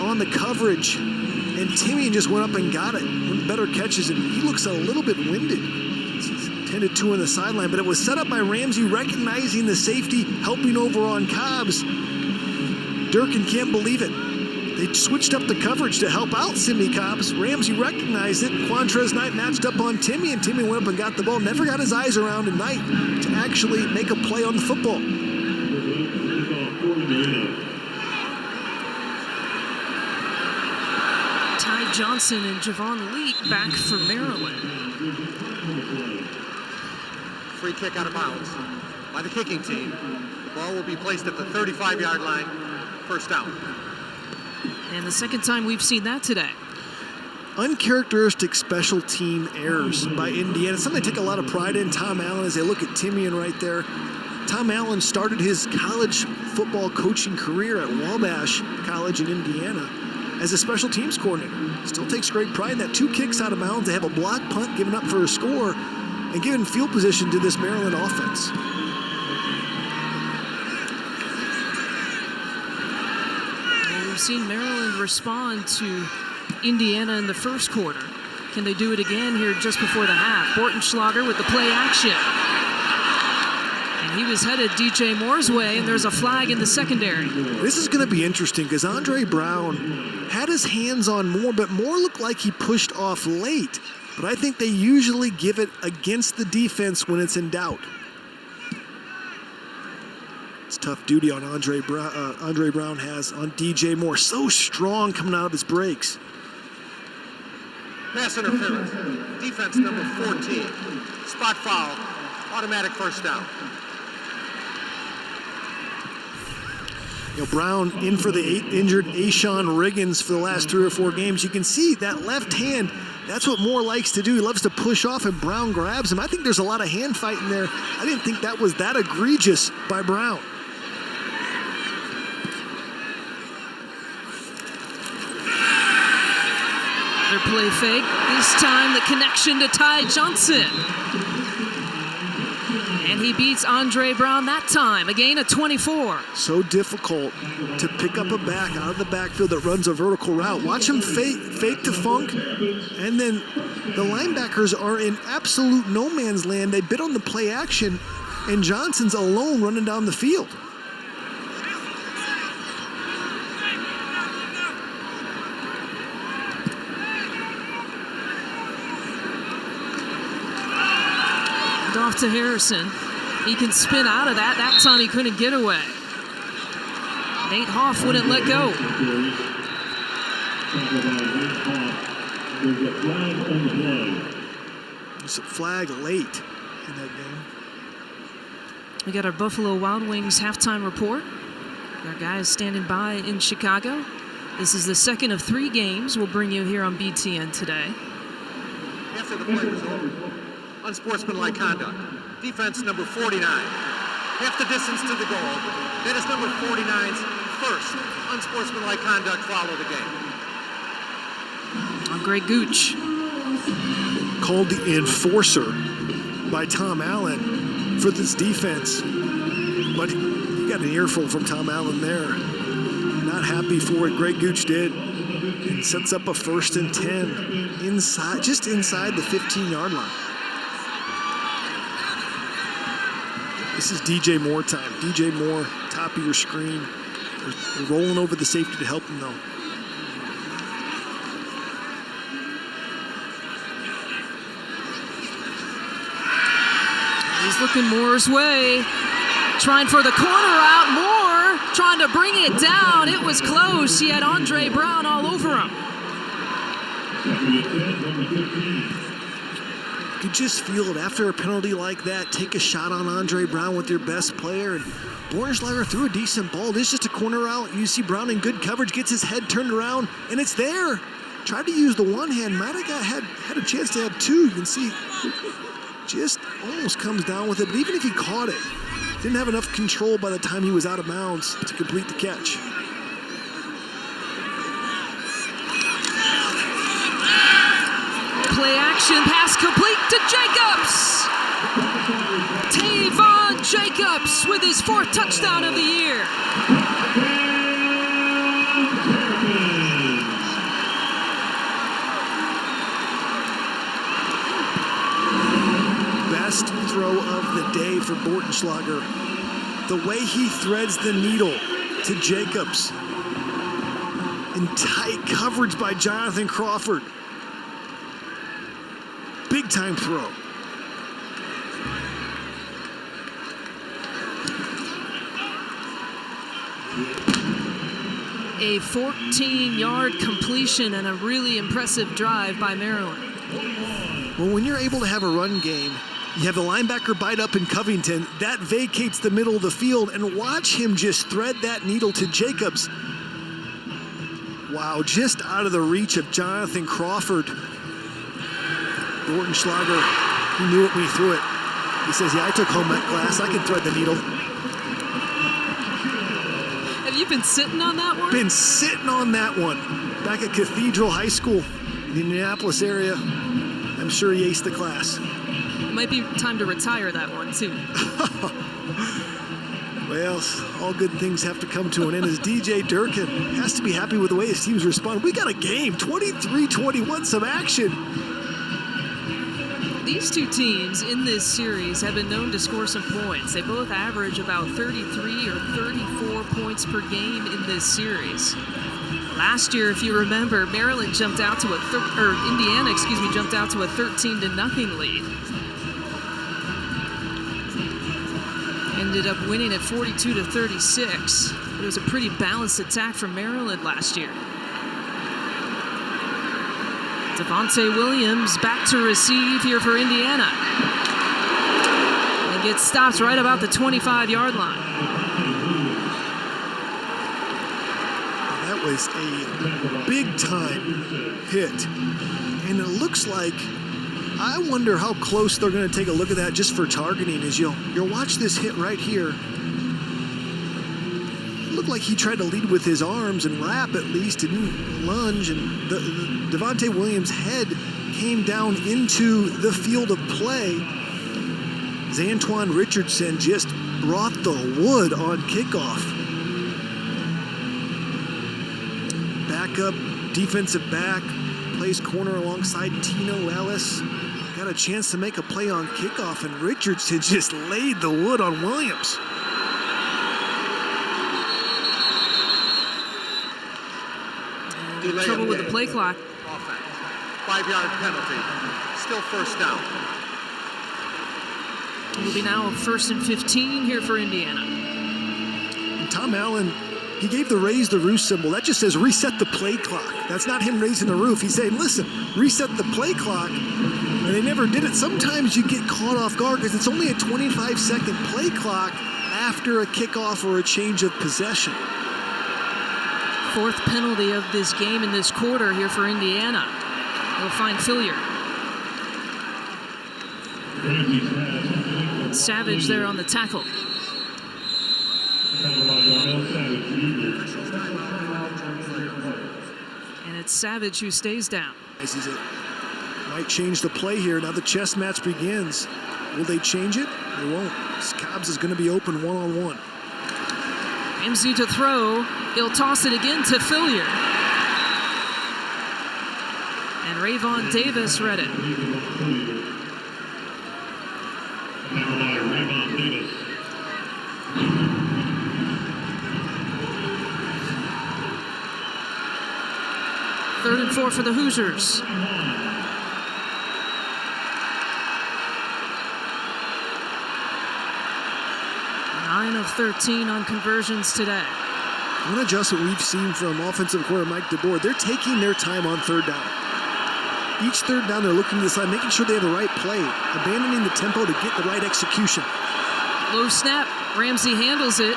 [SPEAKER 2] on the coverage. And Timian just went up and got it. One of the better catches, and he looks a little bit winded. He's tended to on the sideline, but it was set up by Ramsey, recognizing the safety, helping over on Cobbs. Durkin can't believe it. They switched up the coverage to help out Simi Cobbs. Ramsey recognized it. Quantrez Knight matched up on Timmy, and Timmy went up and got the ball. Never got his eyes around at Knight to actually make a play on the football. Ty
[SPEAKER 1] Johnson and Javon Leak back for Maryland.
[SPEAKER 3] free kick out of bounds by the kicking team. The ball will be placed at the 35-yard line, first down.
[SPEAKER 1] And the second time we've seen that today.
[SPEAKER 2] Uncharacteristic special team errors by Indiana. Something they take a lot of pride in. Tom Allen, as they look at Timmy and right there. Tom Allen started his college football coaching career at Wabash College in Indiana as a special teams coordinator. Still takes great pride in that. 2 kicks out of bounds. They have a block punt given up for a score and given field position to this Maryland offense.
[SPEAKER 1] Well, we've seen Maryland respond to Indiana in the first quarter. Can they do it again here just before the half? Bortenschlager with the play action. And he was headed DJ Moore's way, and there's a flag in the secondary.
[SPEAKER 2] This is going to be interesting because Andre Brown had his hands on Moore, but Moore looked like he pushed off late. But I think they usually give it against the defense when it's in doubt. It's tough duty on Andre Brown has on DJ Moore. So strong coming out of his breaks.
[SPEAKER 3] Pass interference. Defense number 14. Spot foul. Automatic first down.
[SPEAKER 2] You know, Brown in for the injured Ashawn Riggins for the last 3 or 4 games. You can see that left hand, that's what Moore likes to do. He loves to push off, and Brown grabs him. I think there's a lot of hand fighting there. I didn't think that was that egregious by Brown.
[SPEAKER 1] Their play fake. This time the connection to Ty Johnson. And he beats Andre Brown that time. A gain of 24.
[SPEAKER 2] So difficult to pick up a back out of the backfield that runs a vertical route. Watch him fake to Funk, and then the linebackers are in absolute no man's land. They bid on the play action, and Johnson's alone running down the field.
[SPEAKER 1] Off to Harrison. He can spin out of that. That time he couldn't get away. Nate Hoff wouldn't let go.
[SPEAKER 2] There's a flag late in that game.
[SPEAKER 1] We got our Buffalo Wild Wings halftime report. Our guys standing by in Chicago. This is the second of 3 games we'll bring you here on BTN today.
[SPEAKER 3] After the play was over. Unsportsmanlike conduct. Defense number 49. Half the distance to the goal. That is number 49's first unsportsmanlike conduct foul of the game.
[SPEAKER 1] Greg Gooch.
[SPEAKER 2] Called the enforcer by Tom Allen for this defense. But you got an earful from Tom Allen there. Not happy for what Greg Gooch did. And sets up a 1st and 10 inside, just inside the 15-yard line. This is DJ Moore time. DJ Moore, top of your screen. They're rolling over the safety to help him, though.
[SPEAKER 1] He's looking Moore's way. Trying for the corner out. Moore trying to bring it down. It was close. He had Andre Brown all over him.
[SPEAKER 2] You could just feel it after a penalty like that. Take a shot on Andre Brown with your best player. And Bortenschlager threw a decent ball. This is just a corner out. You see Brown in good coverage, gets his head turned around, and it's there. Tried to use the one hand. Might have had a chance to have 2. You can see just almost comes down with it. But even if he caught it, didn't have enough control by the time he was out of bounds to complete the catch.
[SPEAKER 1] Play action, pass complete to Jacobs. Tavon Jacobs with his 4th touchdown of the year.
[SPEAKER 2] Best throw of the day for Bortenschlager. The way he threads the needle to Jacobs. In tight coverage by Jonathan Crawford. Big time throw.
[SPEAKER 1] A 14-yard completion and a really impressive drive by Maryland.
[SPEAKER 2] Well, when you're able to have a run game You have the linebacker bite up in Covington. That vacates the middle of the field, and watch him just thread that needle to Jacobs. Wow, just out of the reach of Jonathan Crawford. Dortenschlager, he knew it when he threw it. He says, yeah, I took home that class. I can thread the needle.
[SPEAKER 1] Have you been sitting on that one?
[SPEAKER 2] Been sitting on that one. Back at Cathedral High School in the Indianapolis area. I'm sure he aced the class.
[SPEAKER 1] It might be time to retire that one, too.
[SPEAKER 2] Well, all good things have to come to an end as DJ Durkin has to be happy with the way his teams respond. We got a game, 23-21, some action.
[SPEAKER 1] These two teams in this series have been known to score some points. They both average about 33 or 34 points per game in this series. Last year, if you remember, Maryland jumped out to Indiana, jumped out to a 13-0 lead. Ended up winning at 42-36. But it was a pretty balanced attack from Maryland last year. Devonte Williams back to receive here for Indiana. And gets stopped right about the 25-yard line.
[SPEAKER 2] That was a big-time hit. And it looks like, I wonder how close they're going to take a look at that just for targeting as you'll watch this hit right here. It looked like he tried to lead with his arms and wrap at least, and lunge, and the Devonte Williams' head came down into the field of play. Zantuan Richardson just brought the wood on kickoff. Backup defensive back, plays corner alongside Tino Ellis. Got a chance to make a play on kickoff, and Richardson just laid the wood on Williams.
[SPEAKER 1] Trouble with the play clock.
[SPEAKER 3] Offense. 5-yard penalty. Still first down.
[SPEAKER 1] It'll be now 1st and 15 here for Indiana.
[SPEAKER 2] And Tom Allen, he gave the raise the roost symbol. That just says reset the play clock. That's not him raising the roof. He's saying, listen, reset the play clock. And they never did it. Sometimes you get caught off guard because it's only a 25-second play clock after a kickoff or a change of possession.
[SPEAKER 1] 4th penalty of this game in this quarter here for Indiana. They'll find Fillier. Savage there on the tackle. And it's Savage who stays down.
[SPEAKER 2] Might change the play here. Now the chess match begins. Will they change it? They won't. Cobbs is going to be open one-on-one.
[SPEAKER 1] Ramsey to throw. He'll toss it again to Fillier. And Rayvon Davis read it. Third and 4 for the Hoosiers. 9 of 13 on conversions today.
[SPEAKER 2] I want to adjust what we've seen from offensive coordinator Mike DeBoer. They're taking their time on third down. Each third down, they're looking to the side, making sure they have the right play, abandoning the tempo to get the right execution.
[SPEAKER 1] Low snap. Ramsey handles it.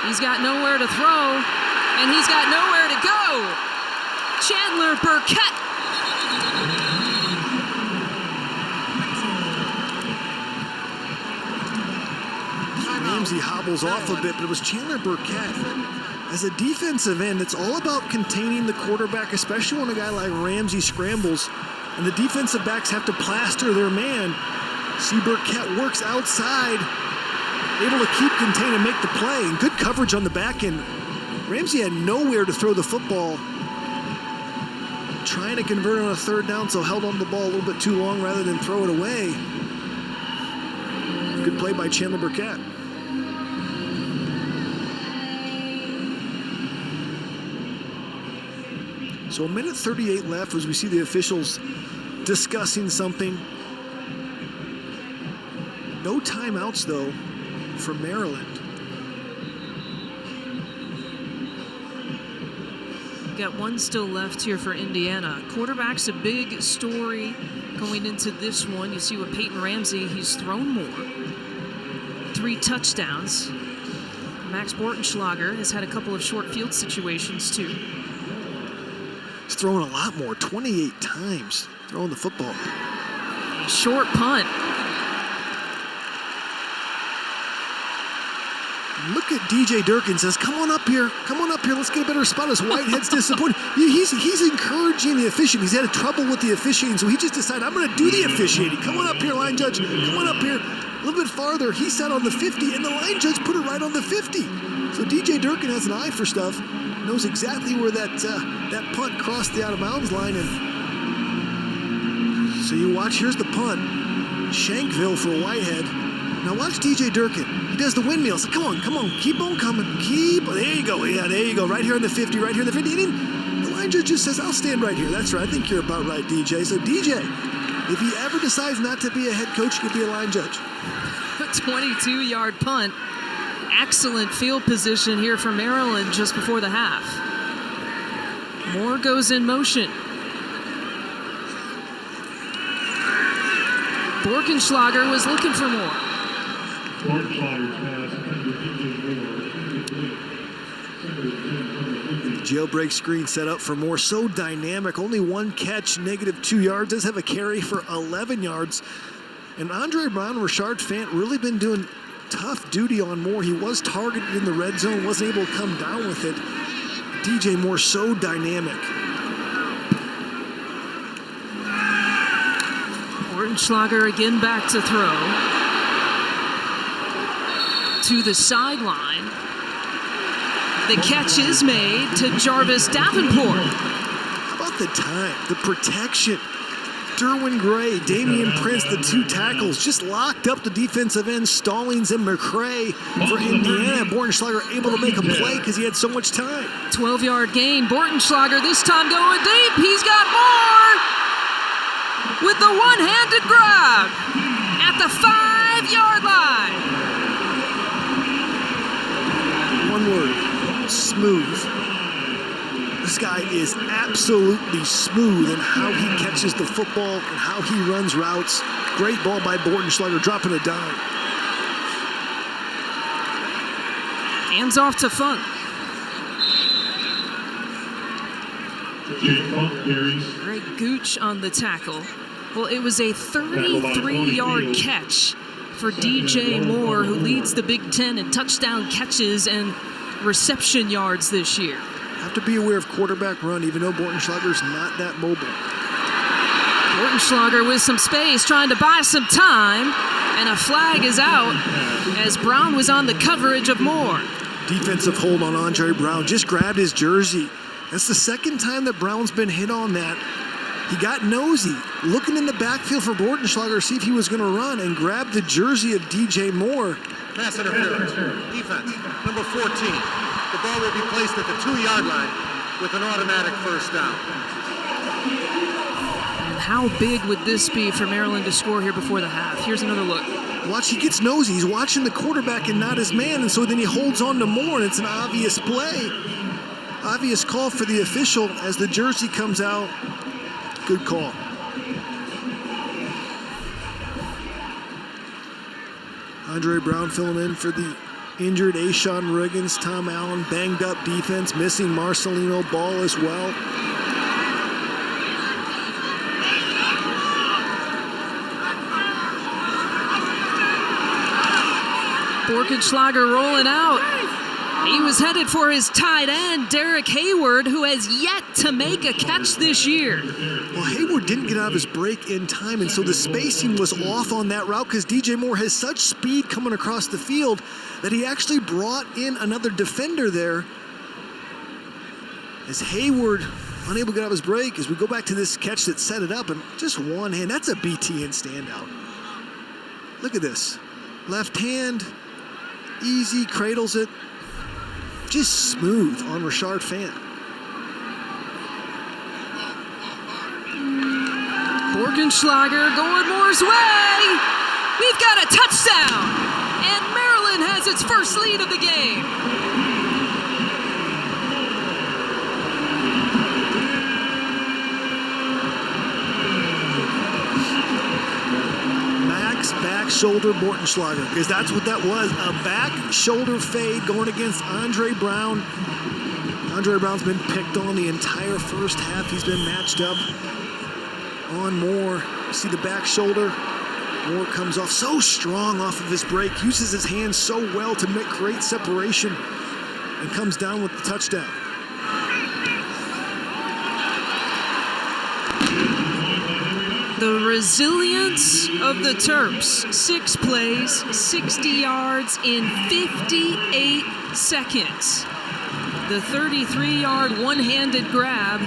[SPEAKER 1] He's got nowhere to throw, and he's got nowhere to go. Chandler Burkett.
[SPEAKER 2] Ramsey hobbles off a bit, but it was Chandler Burkett. As a defensive end, it's all about containing the quarterback, especially when a guy like Ramsey scrambles, and the defensive backs have to plaster their man. See, Burkett works outside, able to keep contained and make the play, and good coverage on the back end. Ramsey had nowhere to throw the football. Trying to convert on a third down, so held on the ball a little bit too long rather than throw it away. Good play by Chandler Burkett. So 1:38 left as we see the officials discussing something. No timeouts, though, for Maryland.
[SPEAKER 1] Got one still left here for Indiana. Quarterback's a big story Going into this one, you see with Peyton Ramsey, he's thrown more. 3 touchdowns. Max Bortenschlager has had a couple of short field situations too.
[SPEAKER 2] He's thrown a lot more, 28 times throwing the football.
[SPEAKER 1] A short punt.
[SPEAKER 2] Look at DJ Durkin, says, come on up here, let's get a better spot. As Whitehead's disappointed. He's encouraging the officiating. He's had trouble with the officiating, so he just decided, I'm going to do the officiating. Come on up here, line judge, come on up here. A little bit farther, he sat on the 50, and the line judge put it right on the 50. So DJ Durkin has an eye for stuff, knows exactly where that punt crossed the out-of-bounds line. And so you watch, here's the punt. Shankville for Whitehead. Now watch DJ Durkin. He does the windmills. Come on, keep on coming. There you go. Yeah, there you go. Right here on the 50, right here on the 50. And the line judge just says, I'll stand right here. That's right. I think you're about right, DJ. So DJ, if he ever decides not to be a head coach, he could be a line judge.
[SPEAKER 1] A 22-yard punt. Excellent field position here for Maryland just before the half. Moore goes in motion. Borkenschlager was looking for more.
[SPEAKER 2] Jailbreak screen set up for Moore. So dynamic. Only 1 catch, -2 yards. Does have a carry for 11 yards. And Andre Brown and Rashard Fant really been doing tough duty on Moore. He was targeted in the red zone, wasn't able to come down with it. DJ Moore so dynamic.
[SPEAKER 1] Bortenschlager again back to throw. To the sideline. The catch is made to Jarvis Davenport.
[SPEAKER 2] How about the time, the protection? Derwin Gray, Damian Prince, the 2 tackles, just locked up the defensive ends, Stallings and McCray for Indiana. Bortenschlager able to make a play because he had so much time.
[SPEAKER 1] 12-yard gain. Bortenschlager this time going deep. He's got more with the one-handed grab at the 5-yard line.
[SPEAKER 2] One word, smooth. This guy is absolutely smooth in how he catches the football and how he runs routes. Great ball by Bortenschlager, dropping a dime.
[SPEAKER 1] Hands off to Funk. Greg Gooch on the tackle. Well, it was a 33-yard catch for DJ Moore, who leads the Big Ten in touchdown catches and reception yards this year.
[SPEAKER 2] Have to be aware of quarterback run, even though Bortenschlager's not that mobile.
[SPEAKER 1] Bortenschlager with some space, trying to buy some time, and a flag is out as Brown was on the coverage of Moore.
[SPEAKER 2] Defensive hold on Andre Brown, just grabbed his jersey. That's the second time that Brown's been hit on that. He got nosy, looking in the backfield for Bortenschlager to see if he was going to run, and grabbed the jersey of DJ Moore.
[SPEAKER 3] Pass interference. Defense, number 14. The ball will be placed at the 2-yard line with an automatic first down.
[SPEAKER 1] And how big would this be for Maryland to score here before the half? Here's another look.
[SPEAKER 2] Watch, he gets nosy. He's watching the quarterback and not his man, and so then he holds on to Moore, and it's an obvious play. Obvious call for the official as the jersey comes out. Good call. Andre Brown filling in for the injured Ashawn Riggins. Tom Allen, banged up defense, missing Marcelino Ball as well.
[SPEAKER 1] Borkenschlager rolling out. He was headed for his tight end, Derek Hayward, who has yet to make a catch this year.
[SPEAKER 2] Well, Hayward didn't get out of his break in time, and so the spacing was off on that route because DJ Moore has such speed coming across the field that he actually brought in another defender there. As Hayward, unable to get out of his break, as we go back to this catch that set it up, and just one hand, that's a BTN standout. Look at this. Left hand, easy, cradles it. Just smooth on Rashard Fant.
[SPEAKER 1] Borkenschlager going Moore's way. We've got a touchdown. And Maryland has its first lead of the game.
[SPEAKER 2] shoulder Bortenschlager, because that's what that was, a back shoulder fade going against Andre Brown. Andre Brown's been picked on the entire first half. He's been matched up on Moore. See the back shoulder. Moore comes off so strong off of his break, uses his hands so well to make great separation, and comes down with the touchdown.
[SPEAKER 1] The resilience of the Terps. 6 plays, 60 yards in 58 seconds. The 33-yard one-handed grab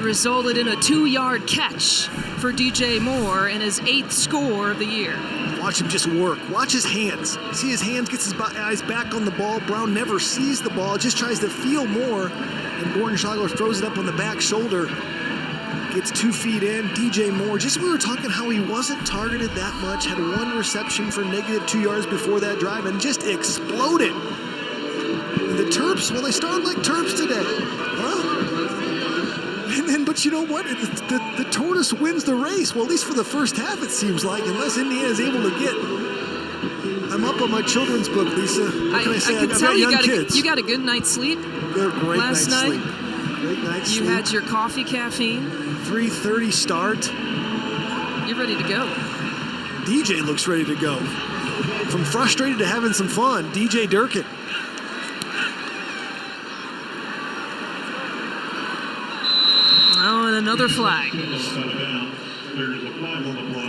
[SPEAKER 1] resulted in a 2-yard catch for DJ Moore and his 8th score of the year.
[SPEAKER 2] Watch him just work. Watch his hands. See his hands, gets his eyes back on the ball. Brown never sees the ball, just tries to feel Moore. And Bortenschlager throws it up on the back shoulder. Gets 2 feet in. DJ Moore, just we were talking how he wasn't targeted that much, had 1 reception for -2 yards before that drive, and just exploded. And the Terps, well, they started like Terps today. And then, but you know what? The tortoise wins the race. Well, at least for the first half, it seems like, unless Indiana is able to get. I'm up on my children's book, Lisa. What can I say?
[SPEAKER 1] I can tell you got a good night's sleep.
[SPEAKER 2] Great
[SPEAKER 1] last
[SPEAKER 2] night's
[SPEAKER 1] night.
[SPEAKER 2] Sleep. Great night's sleep.
[SPEAKER 1] You had your coffee, caffeine.
[SPEAKER 2] 3:30 start.
[SPEAKER 1] You're ready to go.
[SPEAKER 2] DJ looks ready to go. From frustrated to having some fun, DJ Durkin.
[SPEAKER 1] Oh, and another flag.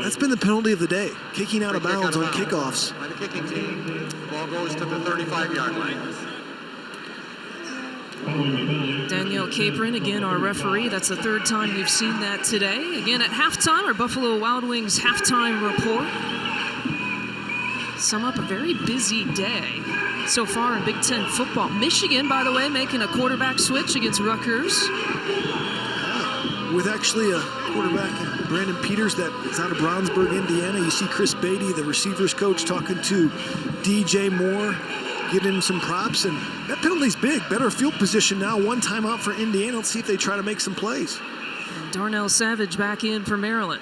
[SPEAKER 2] That's been the penalty of the day. Kicking out of bounds on kickoffs.
[SPEAKER 3] By the kicking team, ball goes to the 35-yard line.
[SPEAKER 1] Danielle Capron, again, our referee. That's the 3rd time we've seen that today. Again, at halftime, our Buffalo Wild Wings halftime report. Sum up a very busy day so far in Big Ten football. Michigan, by the way, making a quarterback switch against Rutgers.
[SPEAKER 2] With actually a quarterback, Brandon Peters, that is out of Brownsburg, Indiana. You see Chris Beatty, the receivers coach, talking to DJ Moore, getting him some props, and that penalty's big. Better field position now, 1 timeout for Indiana. Let's see if they try to make some plays.
[SPEAKER 1] And Darnell Savage back in for Maryland.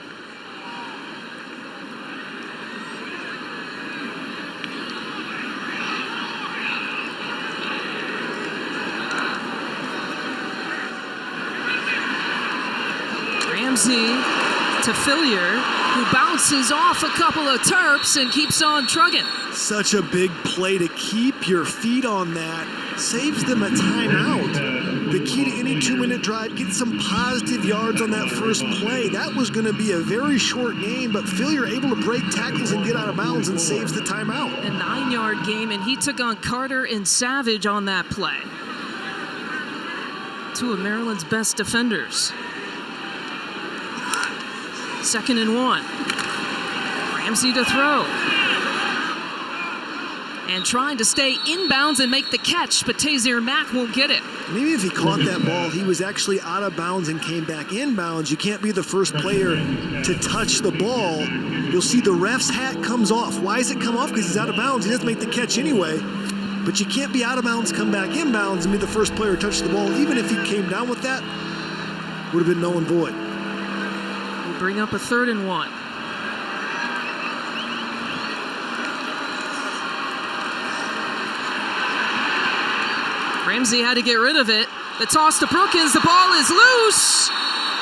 [SPEAKER 1] Ramsey to Fillier, who bounces off a couple of Terps and keeps on trucking.
[SPEAKER 2] Such a big play to keep your feet on that. Saves them a timeout. The key to any 2-minute drive, get some positive yards on that first play. That was going to be a very short game, but Fillier able to break tackles and get out of bounds and saves the timeout.
[SPEAKER 1] A 9-yard game, and he took on Carter and Savage on that play. 2 of Maryland's best defenders. 2nd and 1. Ramsey to throw. And trying to stay inbounds and make the catch, but Tazier Mack won't get it.
[SPEAKER 2] Maybe if he caught that ball, he was actually out of bounds and came back inbounds. You can't be the first player to touch the ball. You'll see the ref's hat comes off. Why does it come off? Because he's out of bounds. He doesn't make the catch anyway. But you can't be out of bounds, come back inbounds, and be the first player to touch the ball. Even if he came down with that, would have been null and void.
[SPEAKER 1] We'll bring up a 3rd and 1. Ramsey had to get rid of it. The toss to Brookins. The ball is loose.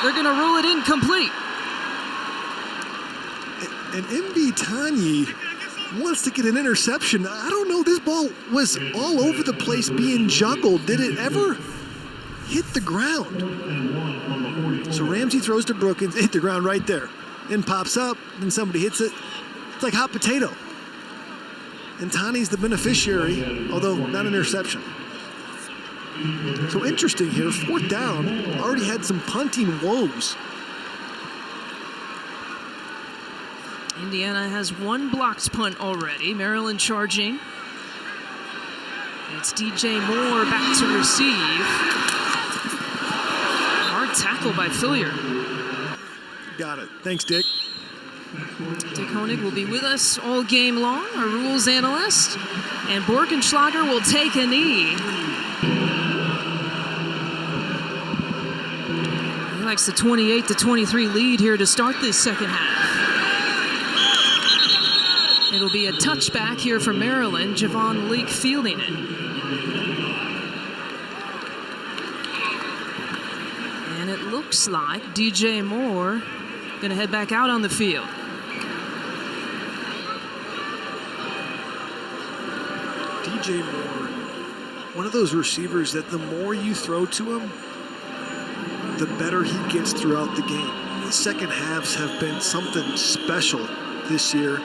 [SPEAKER 1] They're going to rule it incomplete.
[SPEAKER 2] And MB Tanyi wants to get an interception. I don't know. This ball was all over the place being juggled. Did it ever hit the ground? So Ramsey throws to Brookins. Hit the ground right there. Then pops up. Then somebody hits it. It's like hot potato. And Tanyi's the beneficiary, although not an interception. So interesting here, 4th down, already had some punting woes.
[SPEAKER 1] Indiana has 1 blocked punt already. Maryland charging. It's DJ Moore back to receive. Hard tackle by Fillier.
[SPEAKER 2] Got it. Thanks, Dick.
[SPEAKER 1] Dick Honig will be with us all game long, our rules analyst. And Borkenschlager will take a knee. He likes the 28-23 lead here to start this second half. It'll be a touchback here for Maryland. Javon Leake fielding it. And it looks like DJ Moore going to head back out on the field.
[SPEAKER 2] DJ Moore, one of those receivers that the more you throw to him, the better he gets throughout the game. The second halves have been something special this year.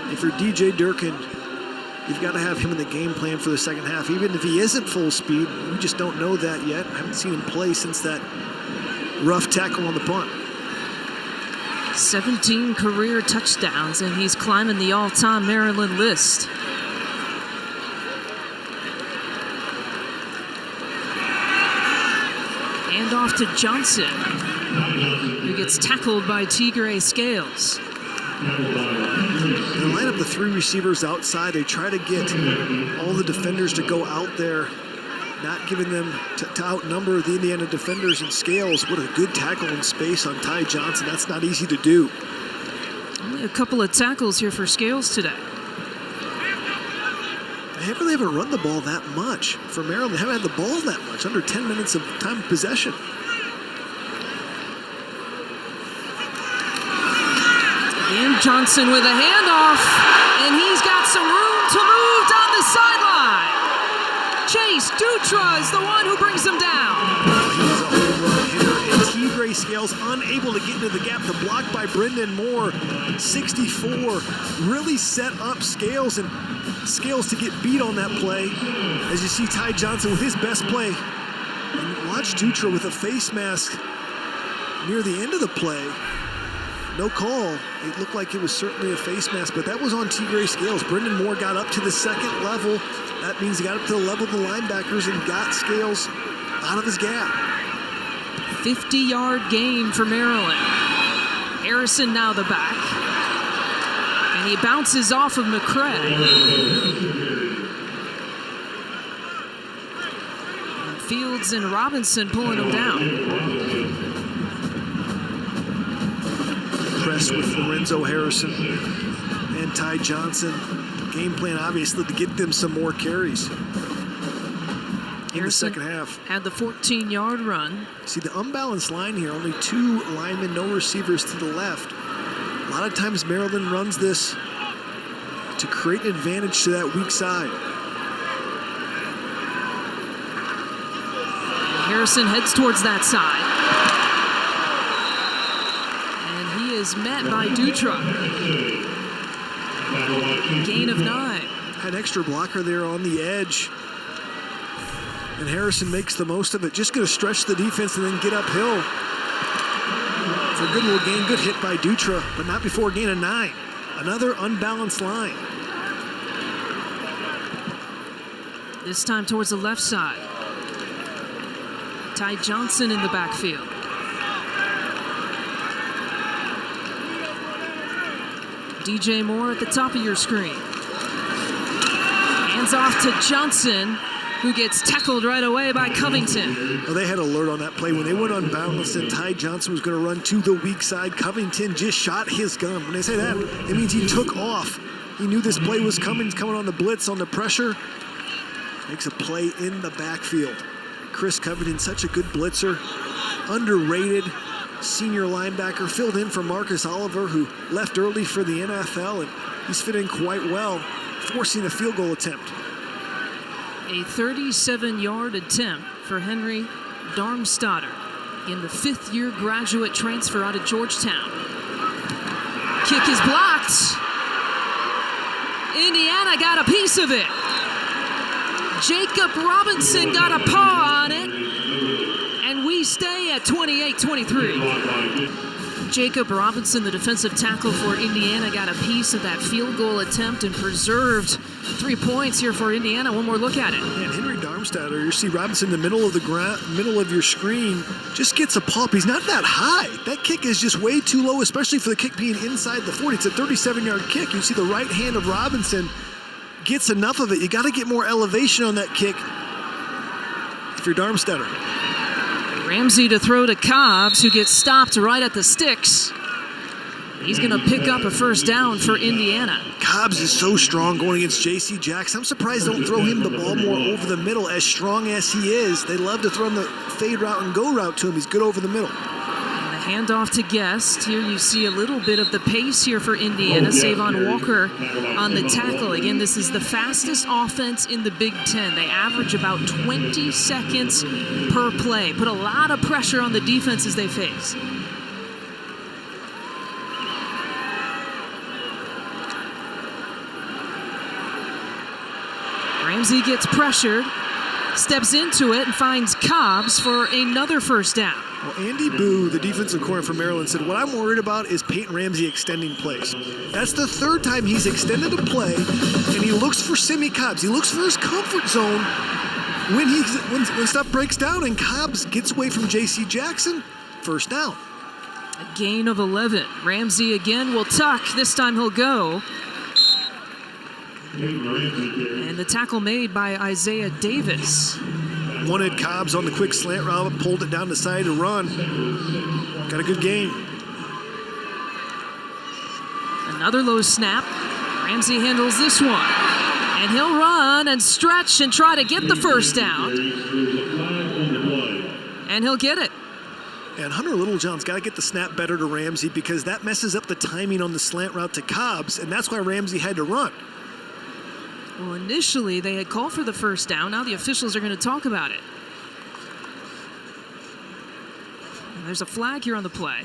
[SPEAKER 2] And for DJ Durkin, you've got to have him in the game plan for the second half. Even if he isn't full speed, we just don't know that yet. I haven't seen him play since that rough tackle on the punt.
[SPEAKER 1] 17 career touchdowns, and he's climbing the all-time Maryland list. Hand off to Johnson, who gets tackled by Tigray Scales.
[SPEAKER 2] They line up the three receivers outside. They try to get all the defenders to go out there, not giving them to outnumber the Indiana defenders. And Scales, what a good tackle in space on Ty Johnson. That's not easy to do.
[SPEAKER 1] Only a couple of tackles here for Scales today.
[SPEAKER 2] They really haven't run the ball that much. For Maryland, they haven't had the ball that much, under 10 minutes of time of possession.
[SPEAKER 1] And Johnson with a handoff, and he's got some room to move down the sideline. Chase Dutra is the one who brings him down.
[SPEAKER 2] He's a home run hitter, and Tigray Scales unable to get into the gap. The block by Brendan Moore, 64, really set up Scales and Scales to get beat on that play. As you see Ty Johnson with his best play. And watch Dutra with a face mask near the end of the play. No call. It looked like it was certainly a face mask, but that was on Tigray Scales. Brendan Moore got up to the second level. That means he got up to the level of the linebackers and got Scales out of his gap.
[SPEAKER 1] 50-yard gain for Maryland. Harrison now the back. And he bounces off of McCray. And Fields and Robinson pulling him down.
[SPEAKER 2] Press with Lorenzo Harrison and Ty Johnson. Game plan, obviously, to get them some more carries in the second half.
[SPEAKER 1] Had the 14-yard run.
[SPEAKER 2] See the unbalanced line here, only two linemen, no receivers to the left. A lot of times Maryland runs this to create an advantage to that weak side.
[SPEAKER 1] Harrison heads towards that side. And he is met by Dutra. Gain of 9.
[SPEAKER 2] Had extra blocker there on the edge. And Harrison makes the most of it. Just going to stretch the defense and then get uphill. For a good little gain, good hit by Dutra, but not before a gain of 9. Another unbalanced line.
[SPEAKER 1] This time towards the left side. Ty Johnson in the backfield. DJ Moore at the top of your screen. Hands off to Johnson, who gets tackled right away by Covington.
[SPEAKER 2] Well, they had alert on that play. When they went unbalanced and Ty Johnson was going to run to the weak side, Covington just shot his gun. When they say that, it means he took off. He knew this play was coming. He's coming on the blitz, on the pressure. Makes a play in the backfield. Chris Covington, such a good blitzer. Underrated senior linebacker, filled in for Marcus Oliver, who left early for the NFL, and he's fit in quite well, forcing a field goal attempt.
[SPEAKER 1] A 37-yard attempt for Henry Darmstadter in the fifth-year graduate transfer out of Georgetown. Kick is blocked. Indiana got a piece of it. Jacob Robinson got a paw on it. And we stay at 28-23. Jacob Robinson, the defensive tackle for Indiana, got a piece of that field goal attempt and preserved 3 points here for Indiana. One more look at it.
[SPEAKER 2] And Henry Darmstadter, you see Robinson in the middle of the middle of your screen, just gets a pop. He's not that high. That kick is just way too low, especially for the kick being inside the 40. It's a 37-yard kick. You see the right hand of Robinson gets enough of it. You got to get more elevation on that kick if you're Darmstadter.
[SPEAKER 1] Ramsey to throw to Cobbs, who gets stopped right at the sticks. He's going to pick up a first down for Indiana.
[SPEAKER 2] Cobbs is so strong going against J.C. Jackson. I'm surprised they don't throw him the ball more over the middle. As strong as he is, they love to throw him the fade route and go route to him. He's good over the middle.
[SPEAKER 1] And the handoff to Guest. Here you see a little bit of the pace here for Indiana. Savon Walker on the tackle. Again, this is the fastest offense in the Big Ten. They average about 20 seconds per play. Put a lot of pressure on the defenses they face. Ramsey gets pressured, steps into it, and finds Cobbs for another first down.
[SPEAKER 2] Well, Andy Boo, the defensive coordinator for Maryland, said, what I'm worried about is Peyton Ramsey extending plays. That's the third time he's extended a play, and he looks for Simi Cobbs. He looks for his comfort zone when stuff breaks down, and Cobbs gets away from J.C. Jackson. First down.
[SPEAKER 1] A gain of 11. Ramsey again will tuck. This time he'll go. And the tackle made by Isaiah Davis.
[SPEAKER 2] Wanted Cobbs on the quick slant route, pulled it down the side to run. Got a good gain.
[SPEAKER 1] Another low snap. Ramsey handles this one. And he'll run and stretch and try to get the first down. And he'll get it.
[SPEAKER 2] And Hunter Littlejohn's got to get the snap better to Ramsey because that messes up the timing on the slant route to Cobbs, and that's why Ramsey had to run.
[SPEAKER 1] Well, initially they had called for the first down. Now the officials are going to talk about it. And there's a flag here on the play.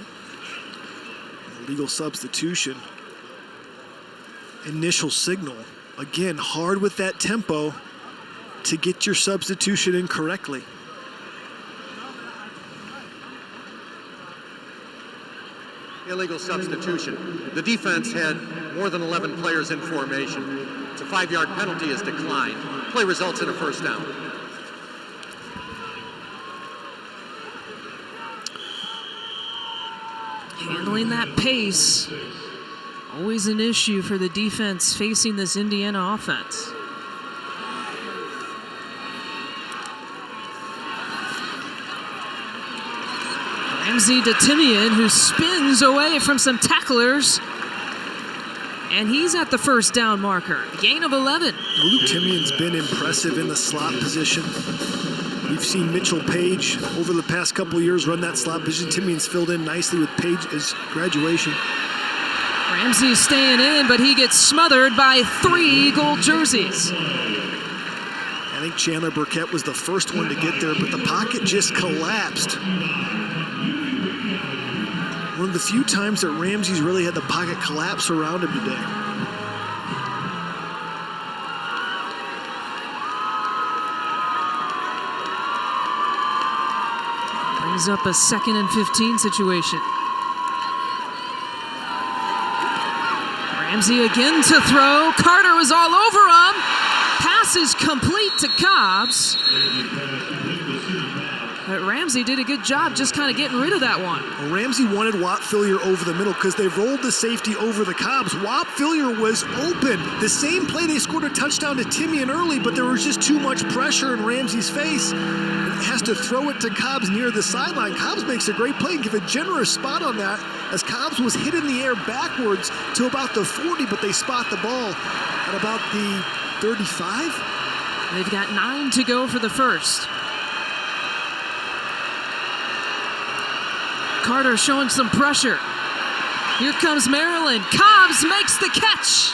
[SPEAKER 2] Illegal substitution. Initial signal. Again, hard with that tempo to get your substitution in correctly.
[SPEAKER 3] Illegal substitution. The defense had more than 11 players in formation. It's a 5-yard penalty is declined. Play results in a first down.
[SPEAKER 1] Handling that pace, always an issue for the defense facing this Indiana offense. Ramsey to Timmy, who spins away from some tacklers. And he's at the first down marker. Gain of 11.
[SPEAKER 2] Luke Timian's been impressive in the slot position. We've seen Mitchell Page over the past couple of years run that slot position. Timian's filled in nicely with Page's graduation.
[SPEAKER 1] Ramsey's staying in, but he gets smothered by 3 gold jerseys.
[SPEAKER 2] I think Chandler Burkett was the first one to get there, but the pocket just collapsed. One of the few times that Ramsey's really had the pocket collapse around him today.
[SPEAKER 1] Brings up a 2nd and 15 situation. Ramsey again to throw. Carter was all over him. Pass is complete to Cobbs. But Ramsey did a good job just kind of getting rid of that one.
[SPEAKER 2] Well, Ramsey wanted Whop Fillier over the middle because they rolled the safety over the Cobbs. Whop Fillier was open. The same play they scored a touchdown to Timmy early, but there was just too much pressure in Ramsey's face. And has to throw it to Cobbs near the sideline. Cobbs makes a great play and give a generous spot on that as Cobbs was hit in the air backwards to about the 40, but they spot the ball at about the 35.
[SPEAKER 1] They've got 9 to go for the first. Carter showing some pressure. Here comes Maryland. Cobbs makes the catch.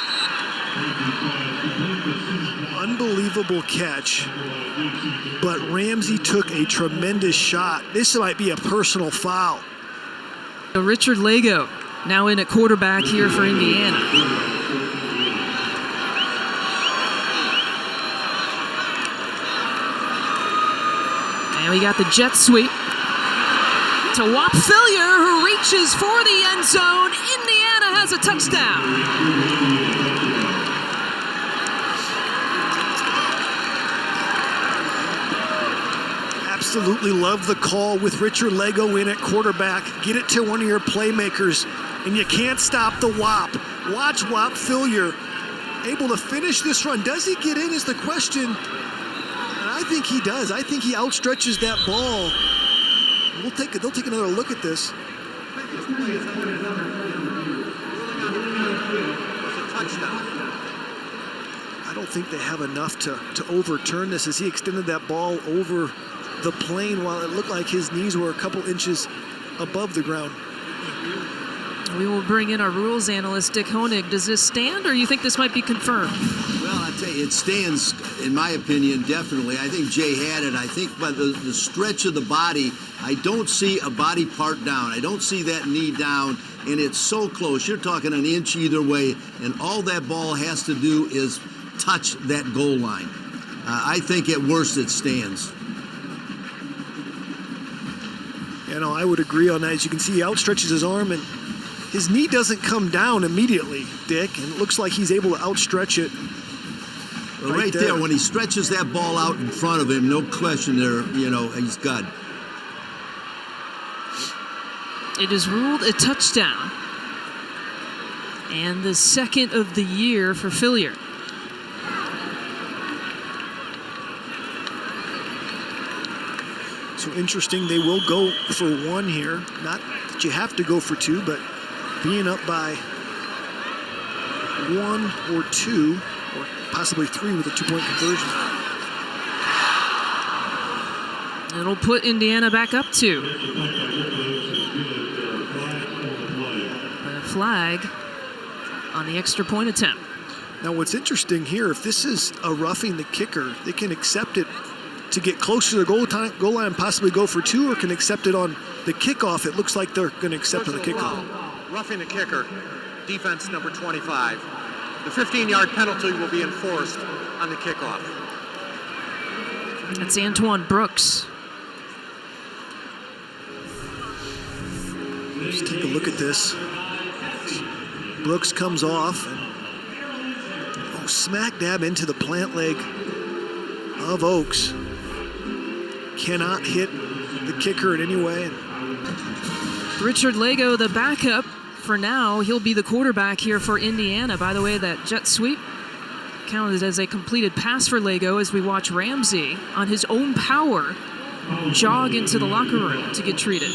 [SPEAKER 2] Unbelievable catch. But Ramsey took a tremendous shot. This might be a personal foul.
[SPEAKER 1] Richard Lago now in at quarterback here for Indiana. And we got the jet sweep to Whop Fillier, who reaches for the end zone. Indiana has a touchdown.
[SPEAKER 2] Absolutely love the call with Richard Lago in at quarterback. Get it to one of your playmakers, and you can't stop the Whop. Watch Whop Fillier able to finish this run. Does he get in is the question, and I think he does. I think he outstretches that ball. They'll take another look at this.
[SPEAKER 3] Darmstadter.
[SPEAKER 2] I don't think they have enough to overturn this as he extended that ball over the plane while it looked like his knees were a couple inches above the ground.
[SPEAKER 1] We will bring in our rules analyst, Dick Honig. Does this stand, or you think this might be confirmed?
[SPEAKER 6] Well, I tell you, it stands, in my opinion, definitely. I think Jay had it. I think by the stretch of the body, I don't see a body part down. I don't see that knee down, and it's so close. You're talking an inch either way, and all that ball has to do is touch that goal line. I think at worst it stands.
[SPEAKER 2] You know, I would agree on that. As you can see, he outstretches his arm, and his knee doesn't come down immediately, Dick, and it looks like he's able to outstretch it.
[SPEAKER 6] Well, right there, when he stretches that ball out in front of him, no question there, you know, he's got.
[SPEAKER 1] It is ruled a touchdown. And the second of the year for Fillier.
[SPEAKER 2] So interesting, they will go for one here. Not that you have to go for two, but being up by one or two, or possibly three with a two-point conversion.
[SPEAKER 1] It'll put Indiana back up two. A flag on the extra point attempt.
[SPEAKER 2] Now what's interesting here, if this is a roughing the kicker, they can accept it to get closer to the goal line and possibly go for two, or can accept it on the kickoff. It looks like they're going to accept on the kickoff.
[SPEAKER 3] Roughing the kicker, defense number 25. The 15-yard penalty will be enforced on the kickoff.
[SPEAKER 1] That's Antoine Brooks.
[SPEAKER 2] Let's take a look at this. Brooks comes off and smack dab into the plant leg of Oaks. Cannot hit the kicker in any way.
[SPEAKER 1] Richard Lago, the backup for now. He'll be the quarterback here for Indiana. By the way, that jet sweep counted as a completed pass for Lago as we watch Ramsey on his own power jog into the locker room to get treated.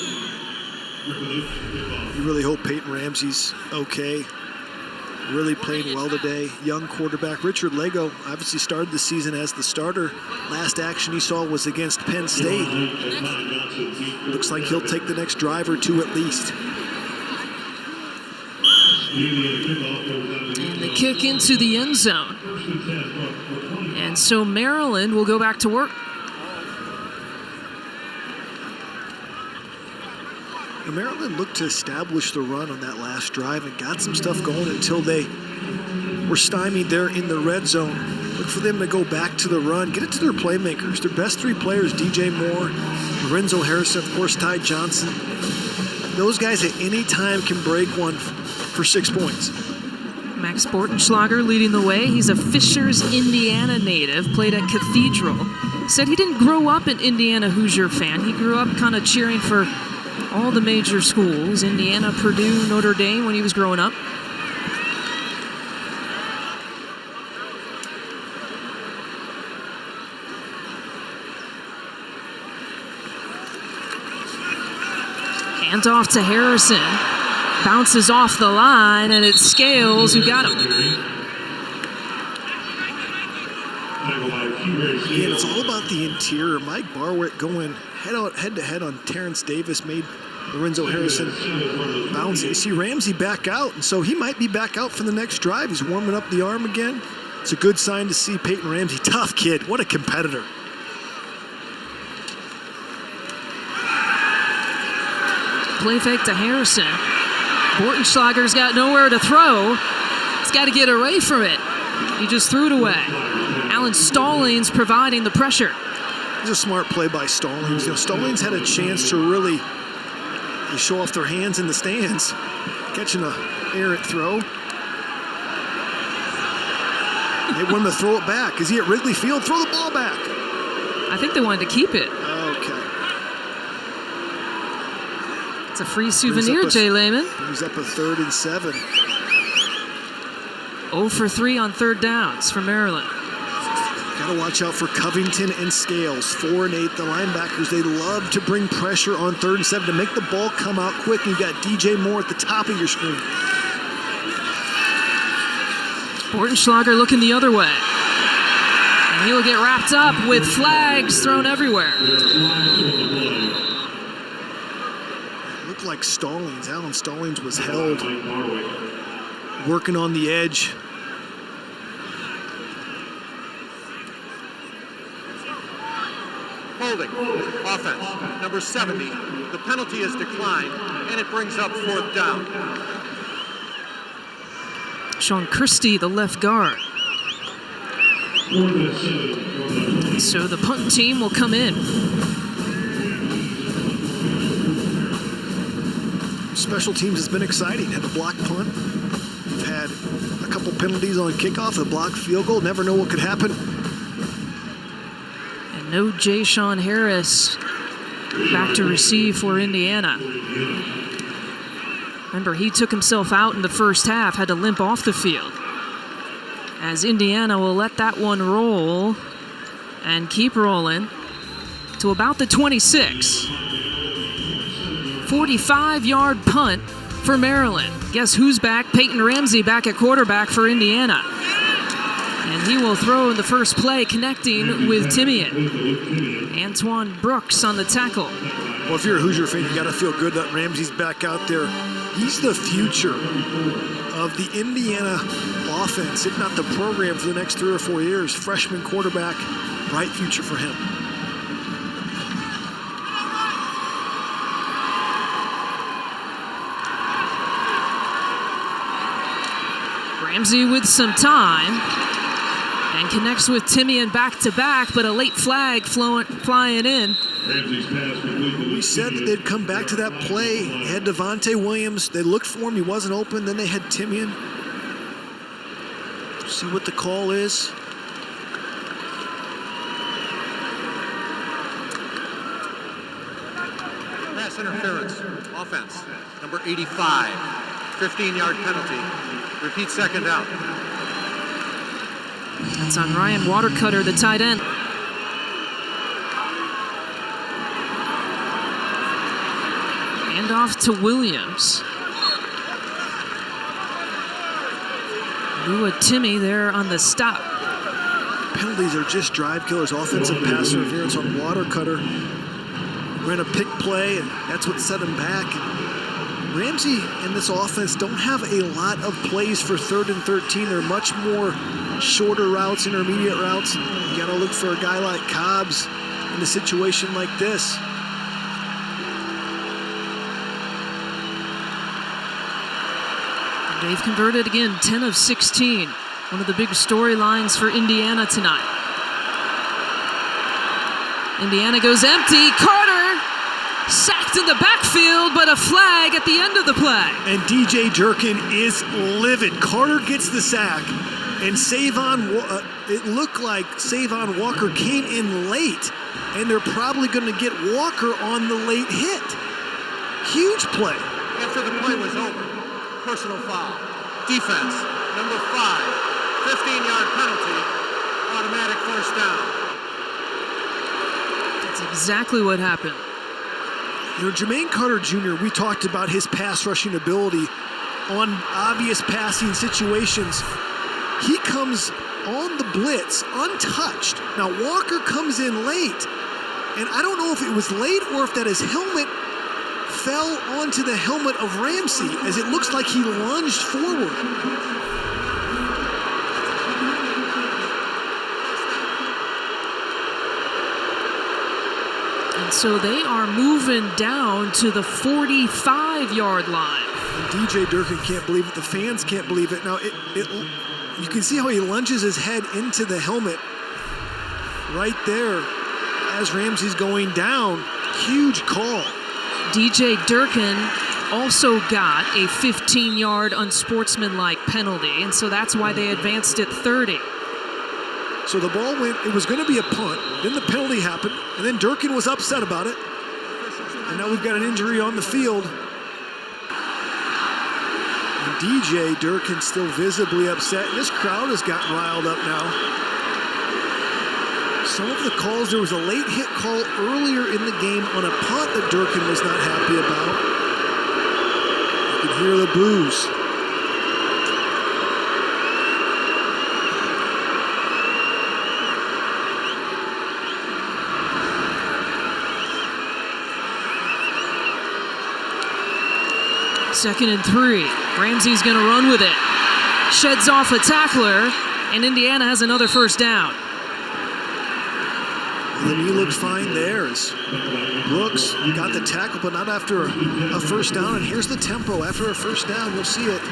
[SPEAKER 2] You really hope Peyton Ramsey's okay. Really playing well today. Young quarterback. Richard Lago obviously started the season as the starter. Last action he saw was against Penn State. Looks like he'll take the next drive or two at least.
[SPEAKER 1] And the kick into the end zone. And so Maryland will go back to work.
[SPEAKER 2] Maryland looked to establish the run on that last drive and got some stuff going until they were stymied there in the red zone. Look for them to go back to the run, get it to their playmakers. Their best three players, DJ Moore, Lorenzo Harrison, of course, Ty Johnson. Those guys at any time can break one for 6 points.
[SPEAKER 1] Max Bortenschlager leading the way. He's a Fishers, Indiana native, played at Cathedral. Said he didn't grow up an Indiana Hoosier fan. He grew up kind of cheering for all the major schools, Indiana, Purdue, Notre Dame, when he was growing up. Hand off to Harrison. Bounces off the line, and it's Scales who got him.
[SPEAKER 2] Again, it's all about the interior. Mike Barwick going head-to-head on Terrence Davis, made Lorenzo Harrison bounce. You see Ramsey back out, and so he might be back out for the next drive. He's warming up the arm again. It's a good sign to see Peyton Ramsey. Tough kid. What a competitor.
[SPEAKER 1] Play fake to Harrison. Bortenschlager's got nowhere to throw. He's got to get away from it. He just threw it away. Alan Stallings providing the pressure.
[SPEAKER 2] It's a smart play by Stallings. You know, Stallings had a chance to really show off their hands in the stands, catching an errant throw. They want him to throw it back. Is he at Wrigley Field? Throw the ball back.
[SPEAKER 1] I think they wanted to keep it.
[SPEAKER 2] Okay.
[SPEAKER 1] It's a free souvenir, Jay Lehman.
[SPEAKER 2] He's up a 3rd and 7.
[SPEAKER 1] 0 for 3 on third downs for Maryland.
[SPEAKER 2] Got to watch out for Covington and Scales, 4 and 8. The linebackers, they love to bring pressure on 3rd and 7 to make the ball come out quick. You've got DJ Moore at the top of your screen.
[SPEAKER 1] Bortenschlager looking the other way. And he will get wrapped up with flags thrown everywhere.
[SPEAKER 2] It looked like Stallings. Alan Stallings was held, working on the edge.
[SPEAKER 3] Holding, offense, number 70. The penalty is declined, and it brings up 4th down.
[SPEAKER 1] Sean Christie, the left guard. So the punt team will come in.
[SPEAKER 2] Special teams has been exciting. Had a block punt. We've had a couple penalties on kickoff, a blocked field goal. Never know what could happen.
[SPEAKER 1] And no Jay Sean Harris back to receive for Indiana. Remember, he took himself out in the first half, had to limp off the field. As Indiana will let that one roll and keep rolling to about the 26. 45-yard punt for Maryland. Guess who's back? Peyton Ramsey back at quarterback for Indiana. And he will throw in the first play, connecting with Timmy. Antoine Brooks on the tackle.
[SPEAKER 2] Well, if you're a Hoosier fan, you got to feel good that Ramsey's back out there. He's the future of the Indiana offense, if not the program, for the next 3 or 4 years. Freshman quarterback, bright future for him.
[SPEAKER 1] Ramsey with some time and connects with Timmy and back-to-back, but a late flag flying in.
[SPEAKER 2] We said that they'd come back to that play. They had Devonte Williams. They looked for him. He wasn't open. Then they had Timmy in. See what the call is.
[SPEAKER 3] Pass interference, offense, number 85. 15-yard penalty. Repeat, 2nd down.
[SPEAKER 1] That's on Ryan Watercutter, the tight end. Hand off to Williams. Lua Timmy there on the stop.
[SPEAKER 2] Penalties are just drive killers. Offensive pass interference on Watercutter. Ran a pick play, and that's what set him back. Ramsey and this offense don't have a lot of plays for 3rd and 13. They're much more shorter routes, intermediate routes. You got to look for a guy like Cobbs in a situation like this.
[SPEAKER 1] They've converted again, 10 of 16. One of the big storylines for Indiana tonight. Indiana goes empty. Carter sacked in the backfield, but a flag at the end of the play.
[SPEAKER 2] And DJ Durkin is livid. Carter gets the sack, and it looked like Savon Walker came in late, and they're probably going to get Walker on the late hit. Huge play.
[SPEAKER 3] After the play was over, personal foul. Defense, number 5. 15-yard penalty. Automatic 1st down.
[SPEAKER 1] That's exactly what happened.
[SPEAKER 2] You know, Jermaine Carter Jr., we talked about his pass rushing ability on obvious passing situations. He comes on the blitz untouched. Now Walker comes in late, and I don't know if it was late or if that his helmet fell onto the helmet of Ramsey, as it looks like he lunged forward.
[SPEAKER 1] And so they are moving down to the 45-yard line.
[SPEAKER 2] And DJ Durkin can't believe it. The fans can't believe it. Now, you can see how he lunges his head into the helmet right there as Ramsey's going down. Huge call.
[SPEAKER 1] DJ Durkin also got a 15-yard unsportsmanlike penalty, and so that's why they advanced it 30.
[SPEAKER 2] So the ball went, it was going to be a punt, then the penalty happened, and then Durkin was upset about it. And now we've got an injury on the field. And DJ Durkin still visibly upset. This crowd has gotten riled up now. Some of the calls, there was a late hit call earlier in the game on a punt that Durkin was not happy about. You can hear the boos.
[SPEAKER 1] 2nd and 3. Ramsey's going to run with it. Sheds off a tackler, and Indiana has another first down.
[SPEAKER 2] And the knee looks fine there as Brooks got the tackle, but not after a first down. And here's the tempo. After a first down, you'll see it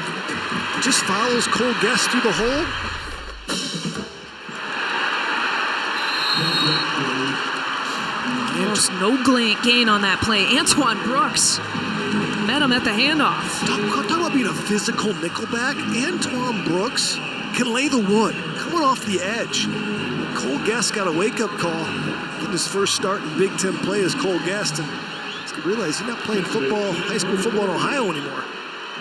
[SPEAKER 2] just follows Cole Guest through the hole.
[SPEAKER 1] Almost no gain on that play. Antoine Brooks met him at the handoff.
[SPEAKER 2] Talk about being a physical nickelback. Antoine Brooks can lay the wood, coming off the edge. Cole Guest got a wake-up call. Getting his first start in Big Ten play as Cole Guest, and he's realized he's not playing football, high school football in Ohio anymore.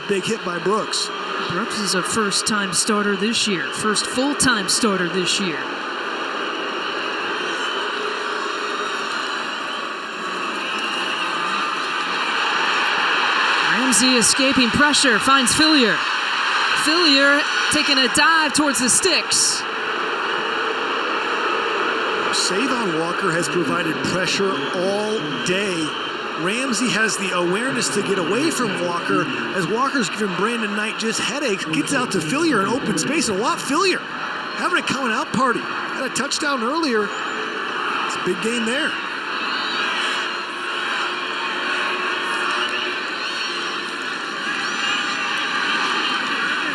[SPEAKER 2] Big hit by Brooks.
[SPEAKER 1] Brooks is a first-time starter this year. First full-time starter this year. Ramsey escaping pressure, finds Fillier. Fillier taking a dive towards the sticks.
[SPEAKER 2] Savon Walker has provided pressure all day. Ramsey has the awareness to get away from Walker as Walker's giving Brandon Knight just headaches. Gets out to Fillier in open space, and Watt Fillier having a coming out party. Had a touchdown earlier. It's a big game there.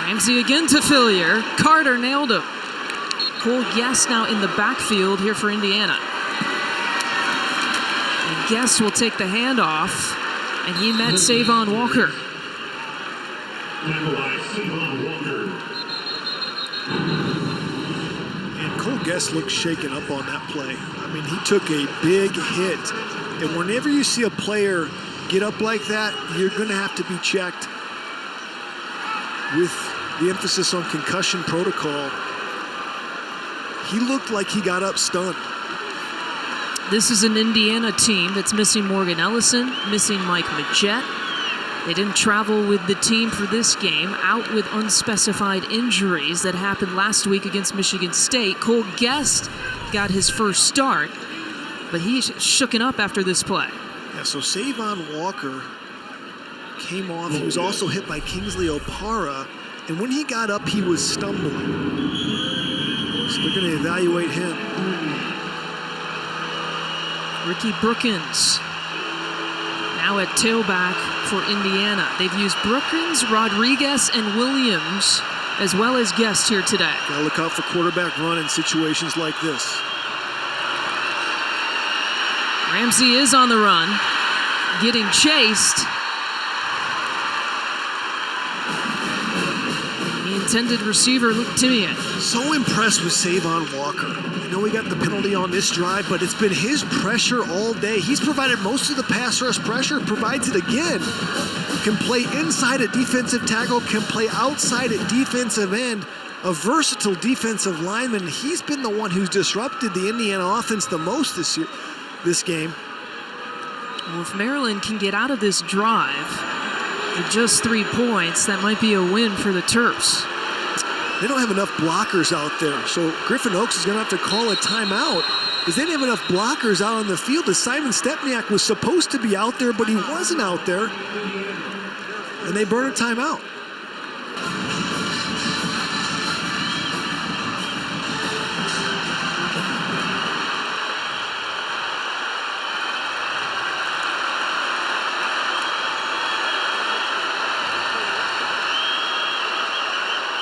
[SPEAKER 1] Ramsey again to Fillier. Carter nailed him. Cole Guest now in the backfield here for Indiana. And Guest will take the handoff, and he met Savon Walker.
[SPEAKER 2] And Cole Guest looked shaken up on that play. I mean, he took a big hit. And whenever you see a player get up like that, you're going to have to be checked with the emphasis on concussion protocol. He looked like he got up stunned.
[SPEAKER 1] This is an Indiana team that's missing Morgan Ellison, missing Mike Majette. They didn't travel with the team for this game, out with unspecified injuries that happened last week against Michigan State. Cole Guest got his first start, but he's shooken up after this play.
[SPEAKER 2] Yeah, so Savon Walker came off. He was also hit by Kingsley Opara, and when he got up, he was stumbling. So they're going to evaluate him.
[SPEAKER 1] Ricky Brookins now at tailback for Indiana. They've used Brookins, Rodriguez, and Williams, as well as Guest here today.
[SPEAKER 2] Got to look out for quarterback run in situations like this.
[SPEAKER 1] Ramsey is on the run, getting chased. The intended receiver, Luke Timmy.
[SPEAKER 2] So impressed with Savon Walker. I know he got the penalty on this drive, but it's been his pressure all day. He's provided most of the pass rush pressure, provides it again. Can play inside at defensive tackle, can play outside at defensive end. A versatile defensive lineman. He's been the one who's disrupted the Indiana offense the most this game.
[SPEAKER 1] Well, if Maryland can get out of this drive with just 3 points, that might be a win for the Terps.
[SPEAKER 2] They don't have enough blockers out there, so Griffin Oaks is going to have to call a timeout because they didn't have enough blockers out on the field. As Simon Stepniak was supposed to be out there, but he wasn't out there, and they burn a timeout.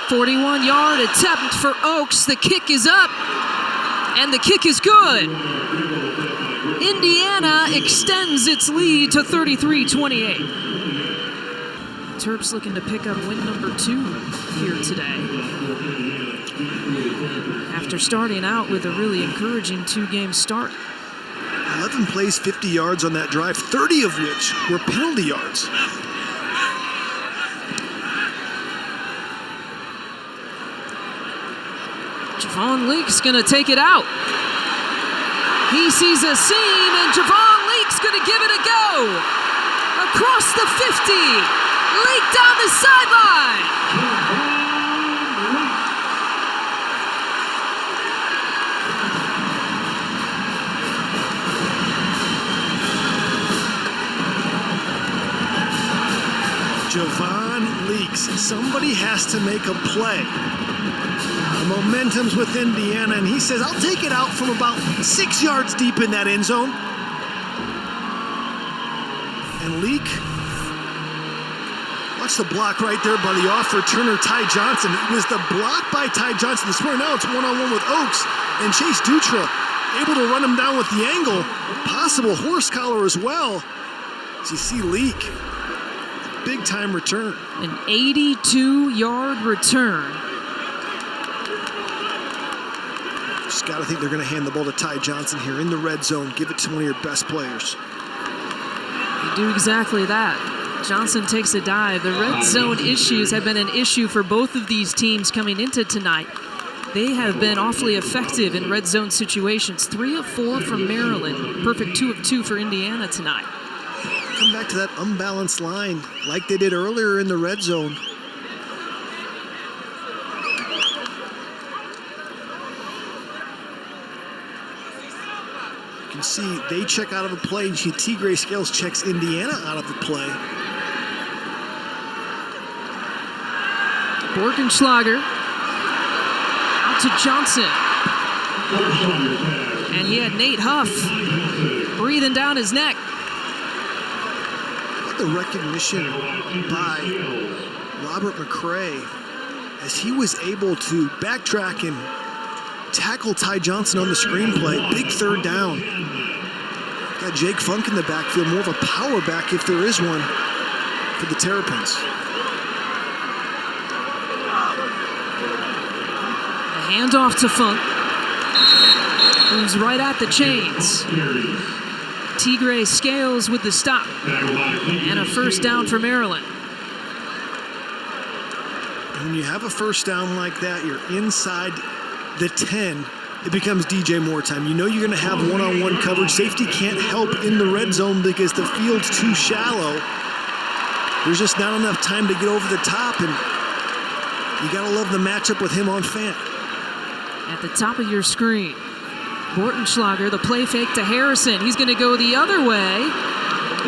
[SPEAKER 1] .41-yard attempt for Oaks. The kick is up, and the kick is good. Indiana extends its lead to 33-28. Terps looking to pick up win number 2 here today, after starting out with a really encouraging 2-game start.
[SPEAKER 2] 11 plays, 50 yards on that drive, 30 of which were penalty yards.
[SPEAKER 1] Javon Leake's going to take it out. He sees a seam, and Javon Leake's going to give it a go. Across the 50. Leake down the sideline.
[SPEAKER 2] Javon Leaks. Somebody has to make a play. The momentum's with Indiana, and he says, I'll take it out from about 6 yards deep in that end zone. And Leak, watch the block right there by the off returner, Ty Johnson. It was the block by Ty Johnson. This morning, now it's one-on-one with Oaks, and Chase Dutra able to run him down with the angle. Possible horse collar as well. As you see Leak, big time return.
[SPEAKER 1] An 82-yard return.
[SPEAKER 2] Just got to think they're going to hand the ball to Ty Johnson here in the red zone. Give it to one of your best players.
[SPEAKER 1] You do exactly that. Johnson takes a dive. The red zone issues have been an issue for both of these teams coming into tonight. They have been awfully effective in red zone situations. 3 of 4 from Maryland. Perfect 2 of 2 for Indiana tonight.
[SPEAKER 2] Come back to that unbalanced line like they did earlier in the red zone. You can see they check out of a play, and T. Scales checks Indiana out of the play.
[SPEAKER 1] Borgenschlager out to Johnson. And he had Nate Huff breathing down his neck.
[SPEAKER 2] The recognition by Robert McCray as he was able to backtrack and tackle Ty Johnson on the screenplay. Big third down. Got Jake Funk in the backfield, more of a power back if there is one for the Terrapins.
[SPEAKER 1] A handoff to Funk, who's right at the chains. T. Scales with the stop. And a first down for Maryland.
[SPEAKER 2] When you have a first down like that, you're inside the 10. It becomes DJ Moore time. You know you're going to have one-on-one coverage. Safety can't help in the red zone because the field's too shallow. There's just not enough time to get over the top, and you got to love the matchup with him on Fant.
[SPEAKER 1] At the top of your screen, Bortenschlager, the play fake to Harrison. He's going to go the other way,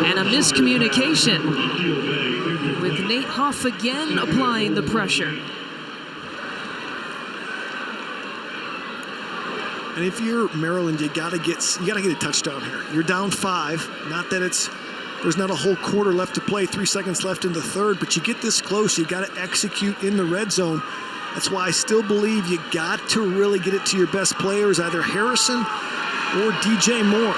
[SPEAKER 1] and a miscommunication with Nate Huff again applying the pressure.
[SPEAKER 2] And if you're Maryland, you gotta get a touchdown here. You're down 5. Not that there's not a whole quarter left to play, 3 seconds left in the third, but you get this close, you gotta execute in the red zone. That's why I still believe you got to really get it to your best players, either Harrison or DJ Moore.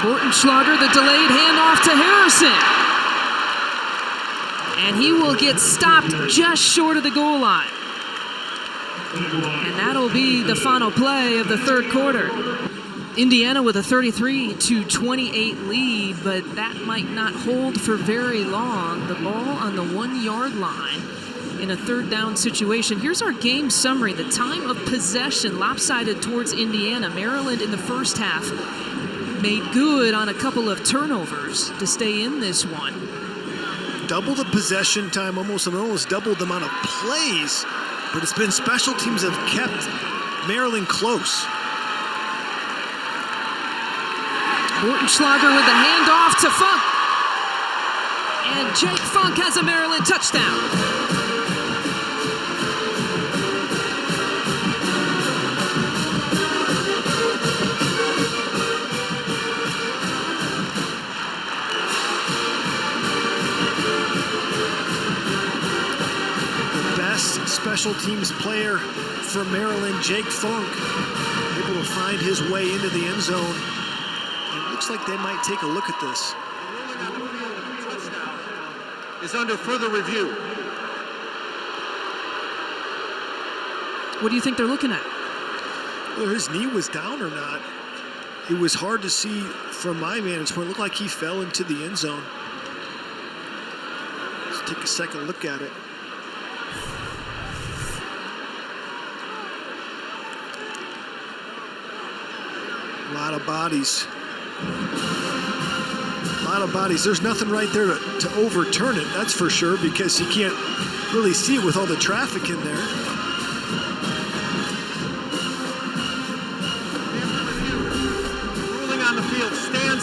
[SPEAKER 1] Bortenschlager, the delayed handoff to Harrison. And he will get stopped just short of the goal line. And that'll be the final play of the third quarter. Indiana with a 33-28 lead, but that might not hold for very long. The ball on the 1-yard line in a third down situation. Here's our game summary. The time of possession lopsided towards Indiana. Maryland in the first half made good on a couple of turnovers to stay in this one.
[SPEAKER 2] Double the possession time, almost doubled the amount of plays, but it's been special teams have kept Maryland close.
[SPEAKER 1] Bortenschlager with the handoff to Funk. And Jake Funk has a Maryland touchdown.
[SPEAKER 2] Special teams player for Maryland, Jake Funk, able to find his way into the end zone. And it looks like they might take a look at this.
[SPEAKER 3] Is under further review.
[SPEAKER 1] What do you think they're looking at?
[SPEAKER 2] Whether his knee was down or not, it was hard to see from my vantage point. It looked like he fell into the end zone. Let's take a second look at it. A lot of bodies. A lot of bodies. There's nothing right there to overturn it, that's for sure, because you can't really see it with all the traffic in there.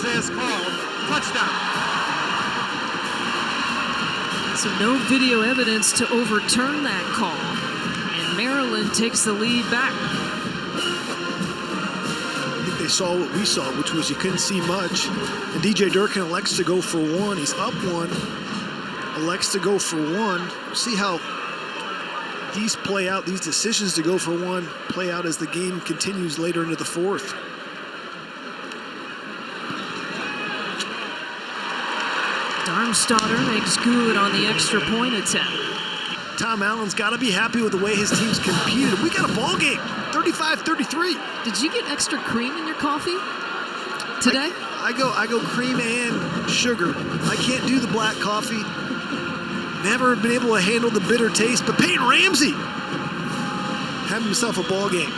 [SPEAKER 3] as called. Touchdown.
[SPEAKER 1] So no video evidence to overturn that call. And Maryland takes the lead back.
[SPEAKER 2] I think they saw what we saw, which was you couldn't see much. And DJ Durkin elects to go for one. He's up one. Elects to go for one. See how these play out, these decisions to go for one play out as the game continues later into the fourth.
[SPEAKER 1] Darmstadter makes good on the extra point attempt.
[SPEAKER 2] Tom Allen's got to be happy with the way his team's competed. We got a ball game, 35-33.
[SPEAKER 1] Did you get extra cream in your coffee today?
[SPEAKER 2] I go cream and sugar. I can't do the black coffee. Never been able to handle the bitter taste, but Peyton Ramsey having himself a ball game.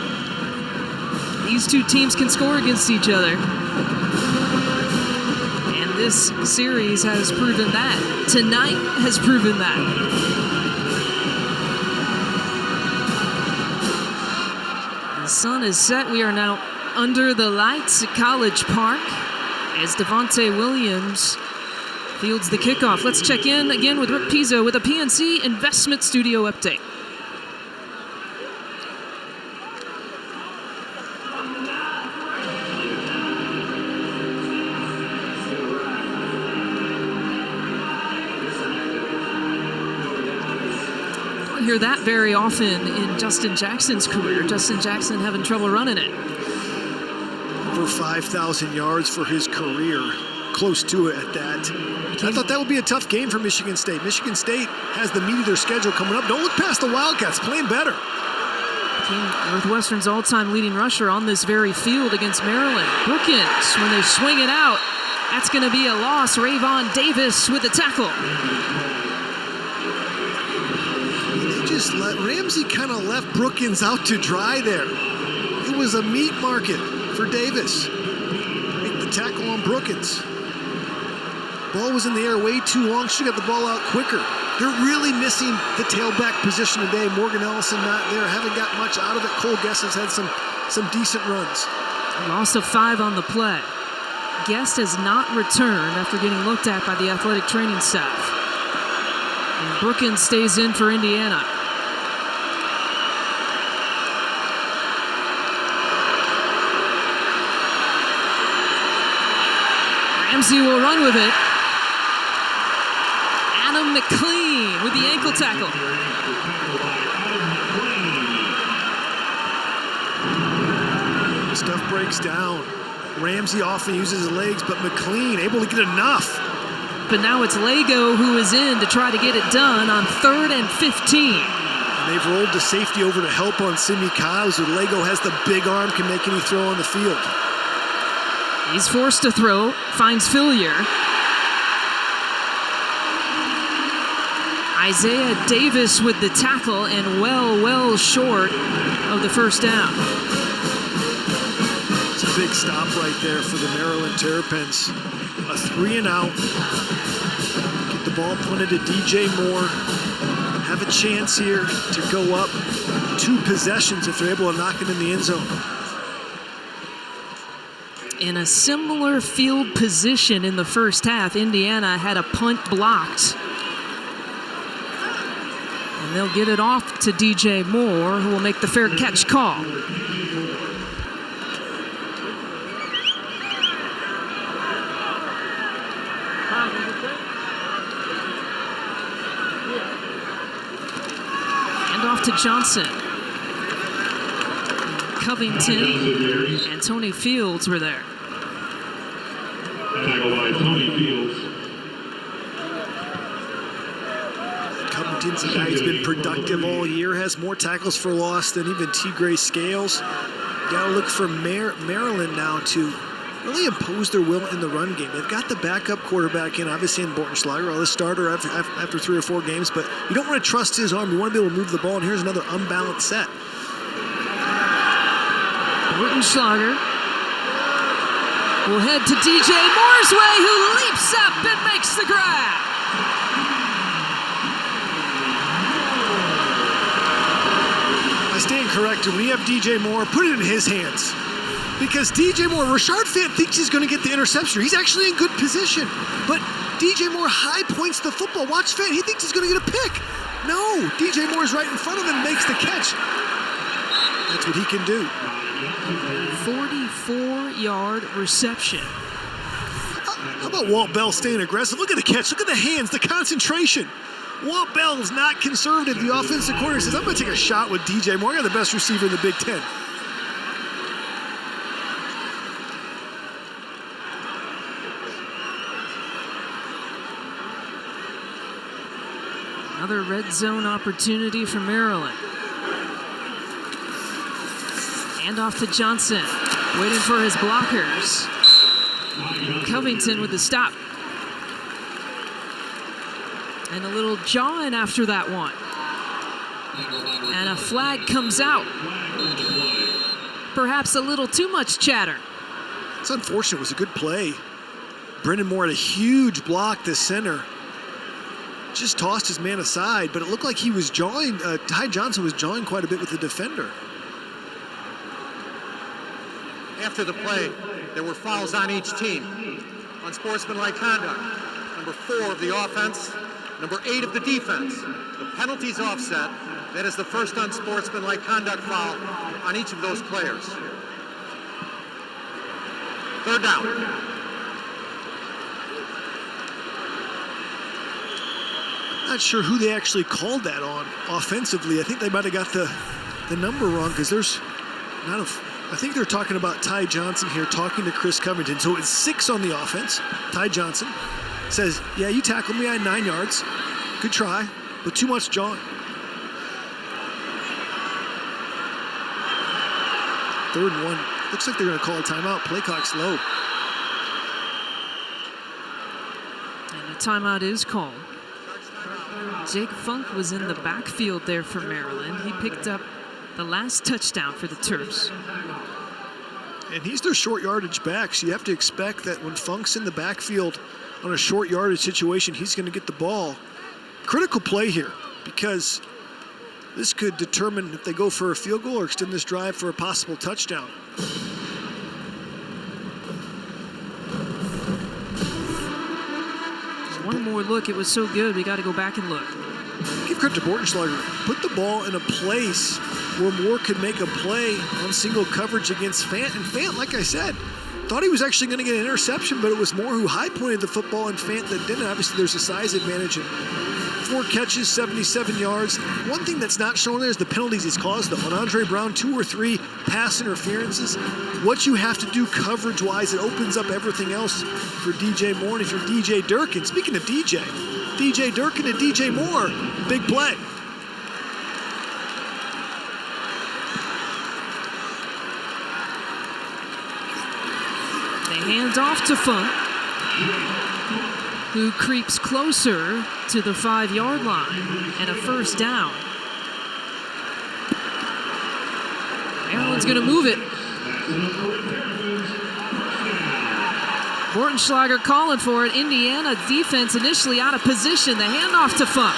[SPEAKER 1] These two teams can score against each other. And this series has proven that. Tonight has proven that. The sun is set. We are now under the lights at College Park as Devonte Williams fields the kickoff. Let's check in again with Rick Pizzo with a PNC Investment Studio update. Don't hear that very often in Justin Jackson's career. Justin Jackson having trouble running it.
[SPEAKER 2] Over 5,000 yards for his career. Close to it at that. I thought that would be a tough game for Michigan State. Michigan State has the meat of their schedule coming up. Don't look past the Wildcats, playing better.
[SPEAKER 1] Northwestern's all-time leading rusher on this very field against Maryland. Brookins, when they swing it out, that's going to be a loss. Rayvon Davis with the tackle.
[SPEAKER 2] They just let Ramsey kind of left Brookins out to dry there. It was a meat market for Davis. Make the tackle on Brookins. Ball was in the air way too long. Should have got the ball out quicker. They're really missing the tailback position today. Morgan Ellison not there. Haven't got much out of it. Cole Guest has had some decent runs.
[SPEAKER 1] Loss of 5 on the play. Guest has not returned after getting looked at by the athletic training staff. And Brookins stays in for Indiana. Ramsey will run with it. Adam McLean with the ankle tackle.
[SPEAKER 2] Stuff breaks down. Ramsey often uses his legs, but McLean able to get enough.
[SPEAKER 1] But now it's Lego who is in to try to get it done on 3rd and 15.
[SPEAKER 2] And they've rolled the safety over to help on Simi Kyles, who Lego has the big arm, can make any throw on the field.
[SPEAKER 1] He's forced to throw, finds Fillier. Isaiah Davis with the tackle and well short of the first down.
[SPEAKER 2] It's a big stop right there for the Maryland Terrapins. A 3-and-out. Get the ball punted to DJ Moore. Have a chance here to go up 2 possessions if they're able to knock it in the end zone.
[SPEAKER 1] In a similar field position in the first half, Indiana had a punt blocked. And they'll get it off to DJ Moore, who will make the fair catch call. And off to Johnson. Covington and Tony Fields were there.
[SPEAKER 4] Tackle by Tony Fields.
[SPEAKER 2] Covington's a guy who's been productive all year, has more tackles for loss than even T. Gray Scales. Got to look for Maryland now to really impose their will in the run game. They've got the backup quarterback in, obviously, in Bortenschlager, or the starter after 3 or 4 games, but you don't want to trust his arm. You want to be able to move the ball, and here's another unbalanced set.
[SPEAKER 1] Bortenschlager will head to DJ Moore's way, who leaps up and makes the grab.
[SPEAKER 2] I stand corrected. When you have DJ Moore, put it in his hands. because DJ Moore, Rashard Fant thinks he's going to get the interception. He's actually in good position, but DJ Moore high points the football. Watch Fant, he thinks he's going to get a pick. No, DJ Moore's right in front of him, makes the catch. That's what he can do.
[SPEAKER 1] 44-yard reception.
[SPEAKER 2] How about Walt Bell staying aggressive? Look at the catch, look at the hands, the concentration. Walt Bell is not conservative. The offensive coordinator says, I'm going to take a shot with DJ Moore. I got the best receiver in the Big Ten.
[SPEAKER 1] Another red zone opportunity for Maryland. Hand off to Johnson, waiting for his blockers. Covington with the stop. And a little jawing after that one. And a flag comes out. Perhaps a little too much chatter.
[SPEAKER 2] It's unfortunate. It was a good play. Brendan Moore had a huge block this center. Just tossed his man aside, but it looked like he was jawing. Ty Johnson was jawing quite a bit with the defender.
[SPEAKER 3] After the play, there were fouls on each team. Unsportsmanlike conduct. Number 4 of the offense, number 8 of the defense. The penalty's offset. That is the first unsportsmanlike conduct foul on each of those players. Third down.
[SPEAKER 2] Not sure who they actually called that on offensively. I think they might have got the number wrong because there's not a. I think they're talking about Ty Johnson here talking to Chris Covington. So it's 6 on the offense. Ty Johnson says, yeah, you tackled me. I had 9 yards. Good try, but too much jawing. Third and 1. Looks like they're going to call a timeout. Play clock's low.
[SPEAKER 1] And a timeout is called. Jake Funk was in the backfield there for Maryland. He picked up the last touchdown for the Terps.
[SPEAKER 2] And he's their short yardage back, so you have to expect that when Funk's in the backfield on a short yardage situation, he's going to get the ball. Critical play here, because this could determine if they go for a field goal or extend this drive for a possible touchdown.
[SPEAKER 1] One more look. It was so good. We got to go back and look.
[SPEAKER 2] Give credit to Bortenschlager. Put the ball in a place where Moore could make a play on single coverage against Fant. And Fant, like I said, thought he was actually going to get an interception, but it was Moore who high-pointed the football, and Fant that didn't. Obviously, there's a size advantage. And 4 catches, 77 yards. One thing that's not shown there is the penalties he's caused, though. On Andre Brown, 2 or 3 pass interferences. What you have to do coverage-wise, it opens up everything else for DJ Moore. And if you're DJ Durkin, speaking of DJ Durkin and DJ Moore, big play.
[SPEAKER 1] They hand off to Funk, who creeps closer to the 5-yard line, and a first down. Maryland's going to move it. Bortenschlager calling for it. Indiana defense initially out of position. The handoff to Funk,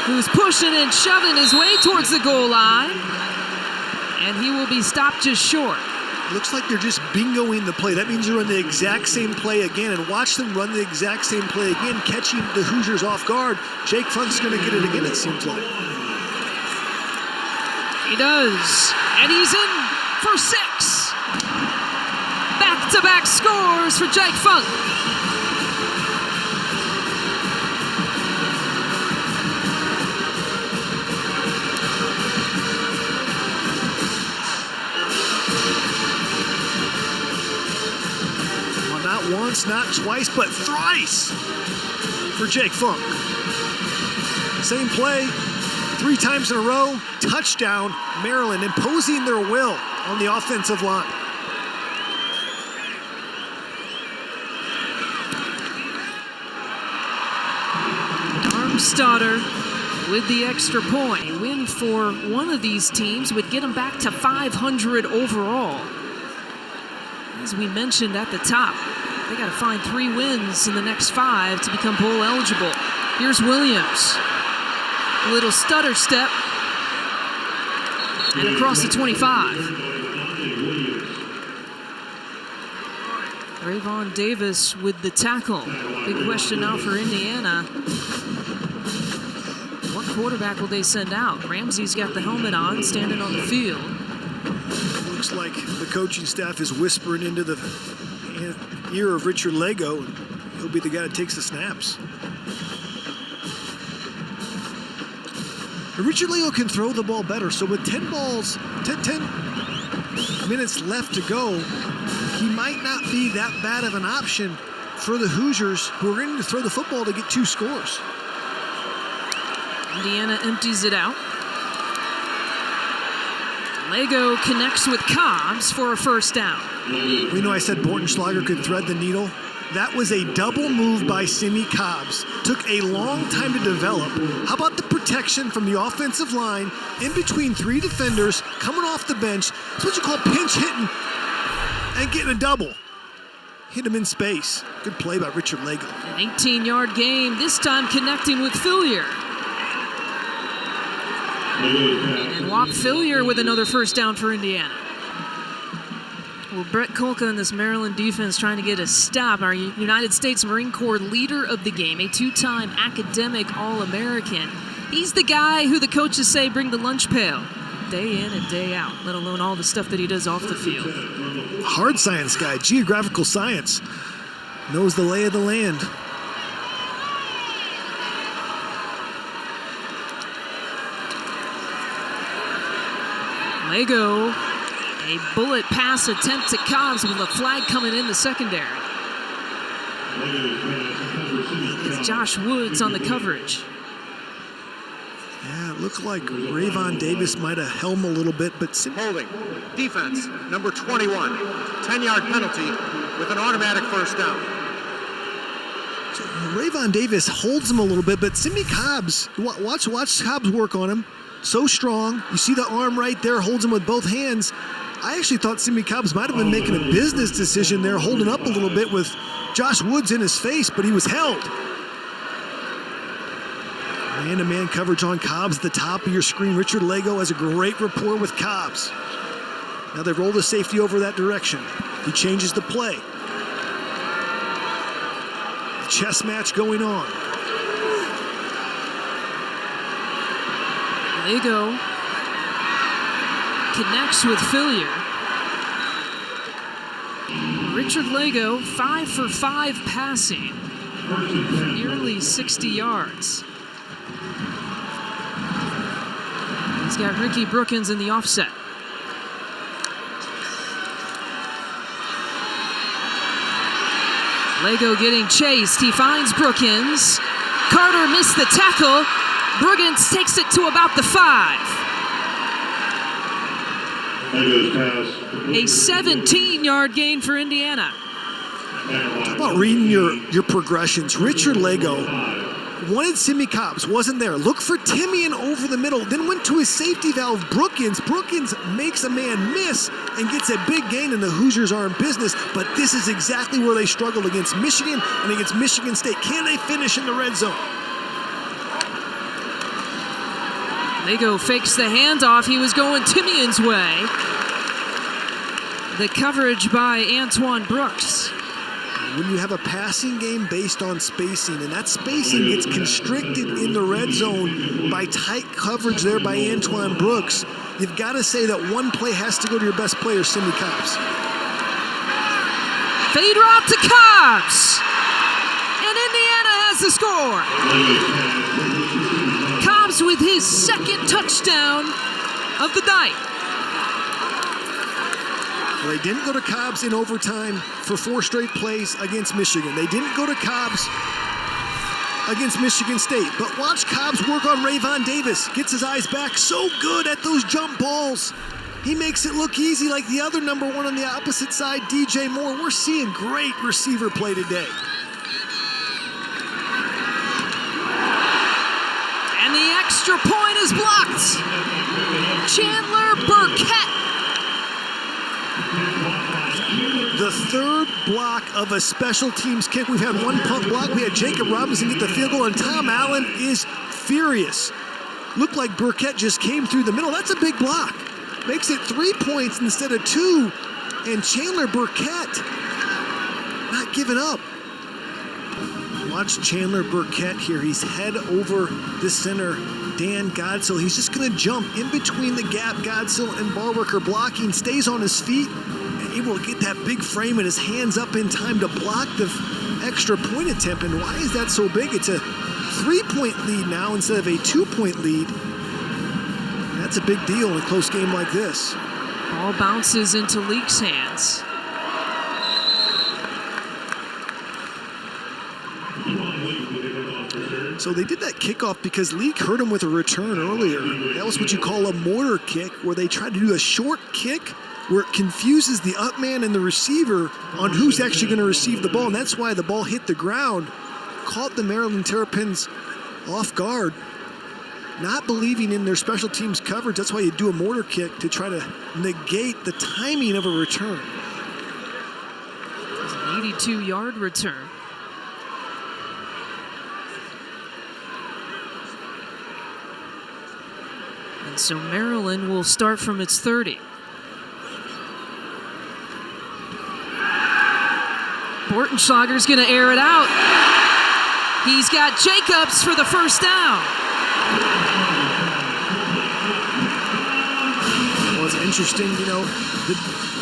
[SPEAKER 1] who's pushing and shoving his way towards the goal line, and he will be stopped just short.
[SPEAKER 2] Looks like they're just bingoing the play. That means they're running the exact same play again, and watch them run the exact same play again, catching the Hoosiers off guard. Jake Funk's going to get it again, it seems like.
[SPEAKER 1] He does, and he's in for 6. Back-to-back scores for Jake Funk.
[SPEAKER 2] Not once, not twice, but thrice for Jake Funk. Same play, 3 times in a row, touchdown, Maryland imposing their will on the offensive line.
[SPEAKER 1] Darmstadter with the extra point. A win for one of these teams would get them back to 500 overall. As we mentioned at the top, they got to find 3 wins in the next 5 to become bowl eligible. Here's Williams. A little stutter step. And across the 25. Rayvon Davis with the tackle. Big question now for Indiana. What quarterback will they send out? Ramsey's got the helmet on, standing on the field.
[SPEAKER 2] Looks like the coaching staff is whispering into the ear of Richard Lego. He'll be the guy that takes the snaps. And Richard Lego can throw the ball better. So with 10 minutes left to go, he might not be that bad of an option for the Hoosiers, who are going to throw the football to get 2 scores.
[SPEAKER 1] Indiana empties it out. Lego connects with Cobbs for a first down.
[SPEAKER 2] We know I said Bortenschlager could thread the needle. That was a double move by Timmy Cobbs. Took a long time to develop. How about the protection from the offensive line in between 3 defenders coming off the bench? It's what you call pinch hitting and getting a double. Hit him in space. Good play by Richard Lego.
[SPEAKER 1] An 18-yard gain, this time connecting with Fillier. And Whop Fillier with another first down for Indiana. Well, Brett Kolka and this Maryland defense trying to get a stop. Our United States Marine Corps leader of the game, a 2-time academic All-American. He's the guy who the coaches say bring the lunch pail day in and day out, let alone all the stuff that he does off the field.
[SPEAKER 2] Hard science guy, geographical science. Knows the lay of the land.
[SPEAKER 1] Lego, a bullet pass attempt to Cobbs with a flag coming in the secondary. It's Josh Woods on the coverage.
[SPEAKER 2] Yeah, it looked like Rayvon Davis might have helmed a little bit, but
[SPEAKER 3] Holding. Defense, number 21. 10-yard penalty with an automatic first down.
[SPEAKER 2] Rayvon Davis holds him a little bit, but Timmy Cobbs, watch Cobbs work on him. So strong. You see the arm right there, holds him with both hands. I actually thought Timmy Cobbs might have been making a business decision there, holding up a little bit with Josh Woods in his face, but he was held. Man-to-man coverage on Cobbs at the top of your screen. Richard Lego has a great rapport with Cobbs. Now they roll the safety over that direction. He changes the play. Chess match going on.
[SPEAKER 1] Lego connects with Fillier. Richard Lego, 5 for 5 passing, nearly 60 yards. He's got Ricky Brookins in the offset. Lego getting chased. He finds Brookins. Carter missed the tackle. Brookins takes it to about the 5. A 17-yard gain for Indiana.
[SPEAKER 2] Talk about reading your progressions. Richard Lego wanted Timmy Cobbs, wasn't there. Look for Timmy and over the middle, then went to his safety valve, Brookins. Brookins makes a man miss and gets a big gain, and the Hoosiers are in business, but this is exactly where they struggled against Michigan and against Michigan State. Can they finish in the red zone?
[SPEAKER 1] Lego fakes the handoff. He was going Timian's way. The coverage by Antoine Brooks.
[SPEAKER 2] When you have a passing game based on spacing, and that spacing gets constricted in the red zone by tight coverage there by Antoine Brooks, you've got to say that one play has to go to your best player, Timmy Cobbs.
[SPEAKER 1] Fade route to Cobbs. And Indiana has the score. Cobbs with his second touchdown of the night.
[SPEAKER 2] Well, they didn't go to Cobbs in overtime for 4 straight plays against Michigan. They didn't go to Cobbs against Michigan State. But watch Cobbs work on Rayvon Davis. Gets his eyes back. So good at those jump balls. He makes it look easy like the other number 1 on the opposite side, DJ Moore. We're seeing great receiver play today.
[SPEAKER 1] And the extra point is blocked. Chandler Burkett.
[SPEAKER 2] The third block of a special teams kick. We've had one punt block. We had Jacob Robinson get the field goal, and Tom Allen is furious. Looked like Burkett just came through the middle. That's a big block. Makes it 3 points instead of 2. And Chandler Burkett not giving up. Watch Chandler Burkett here. He's head over the center. Dan Godsill, he's just going to jump in between the gap. Godsill and Barwick are blocking, stays on his feet, and able to get that big frame and his hands up in time to block the extra point attempt. And why is that so big? It's a 3-point lead now instead of a 2-point lead. That's a big deal in a close game like this.
[SPEAKER 1] Ball bounces into Leake's hands.
[SPEAKER 2] So they did that kickoff because Leake hurt him with a return earlier. That was what you call a mortar kick, where they tried to do a short kick where it confuses the up man and the receiver on who's actually going to receive the ball. And that's why the ball hit the ground, caught the Maryland Terrapins off guard. Not believing in their special teams coverage, that's why you do a mortar kick to try to negate the timing of a return.
[SPEAKER 1] It's an 82-yard return. And so Maryland will start from its 30. Bortenschlager's going to air it out. He's got Jacobs for the first down.
[SPEAKER 2] Well, it's interesting, you know,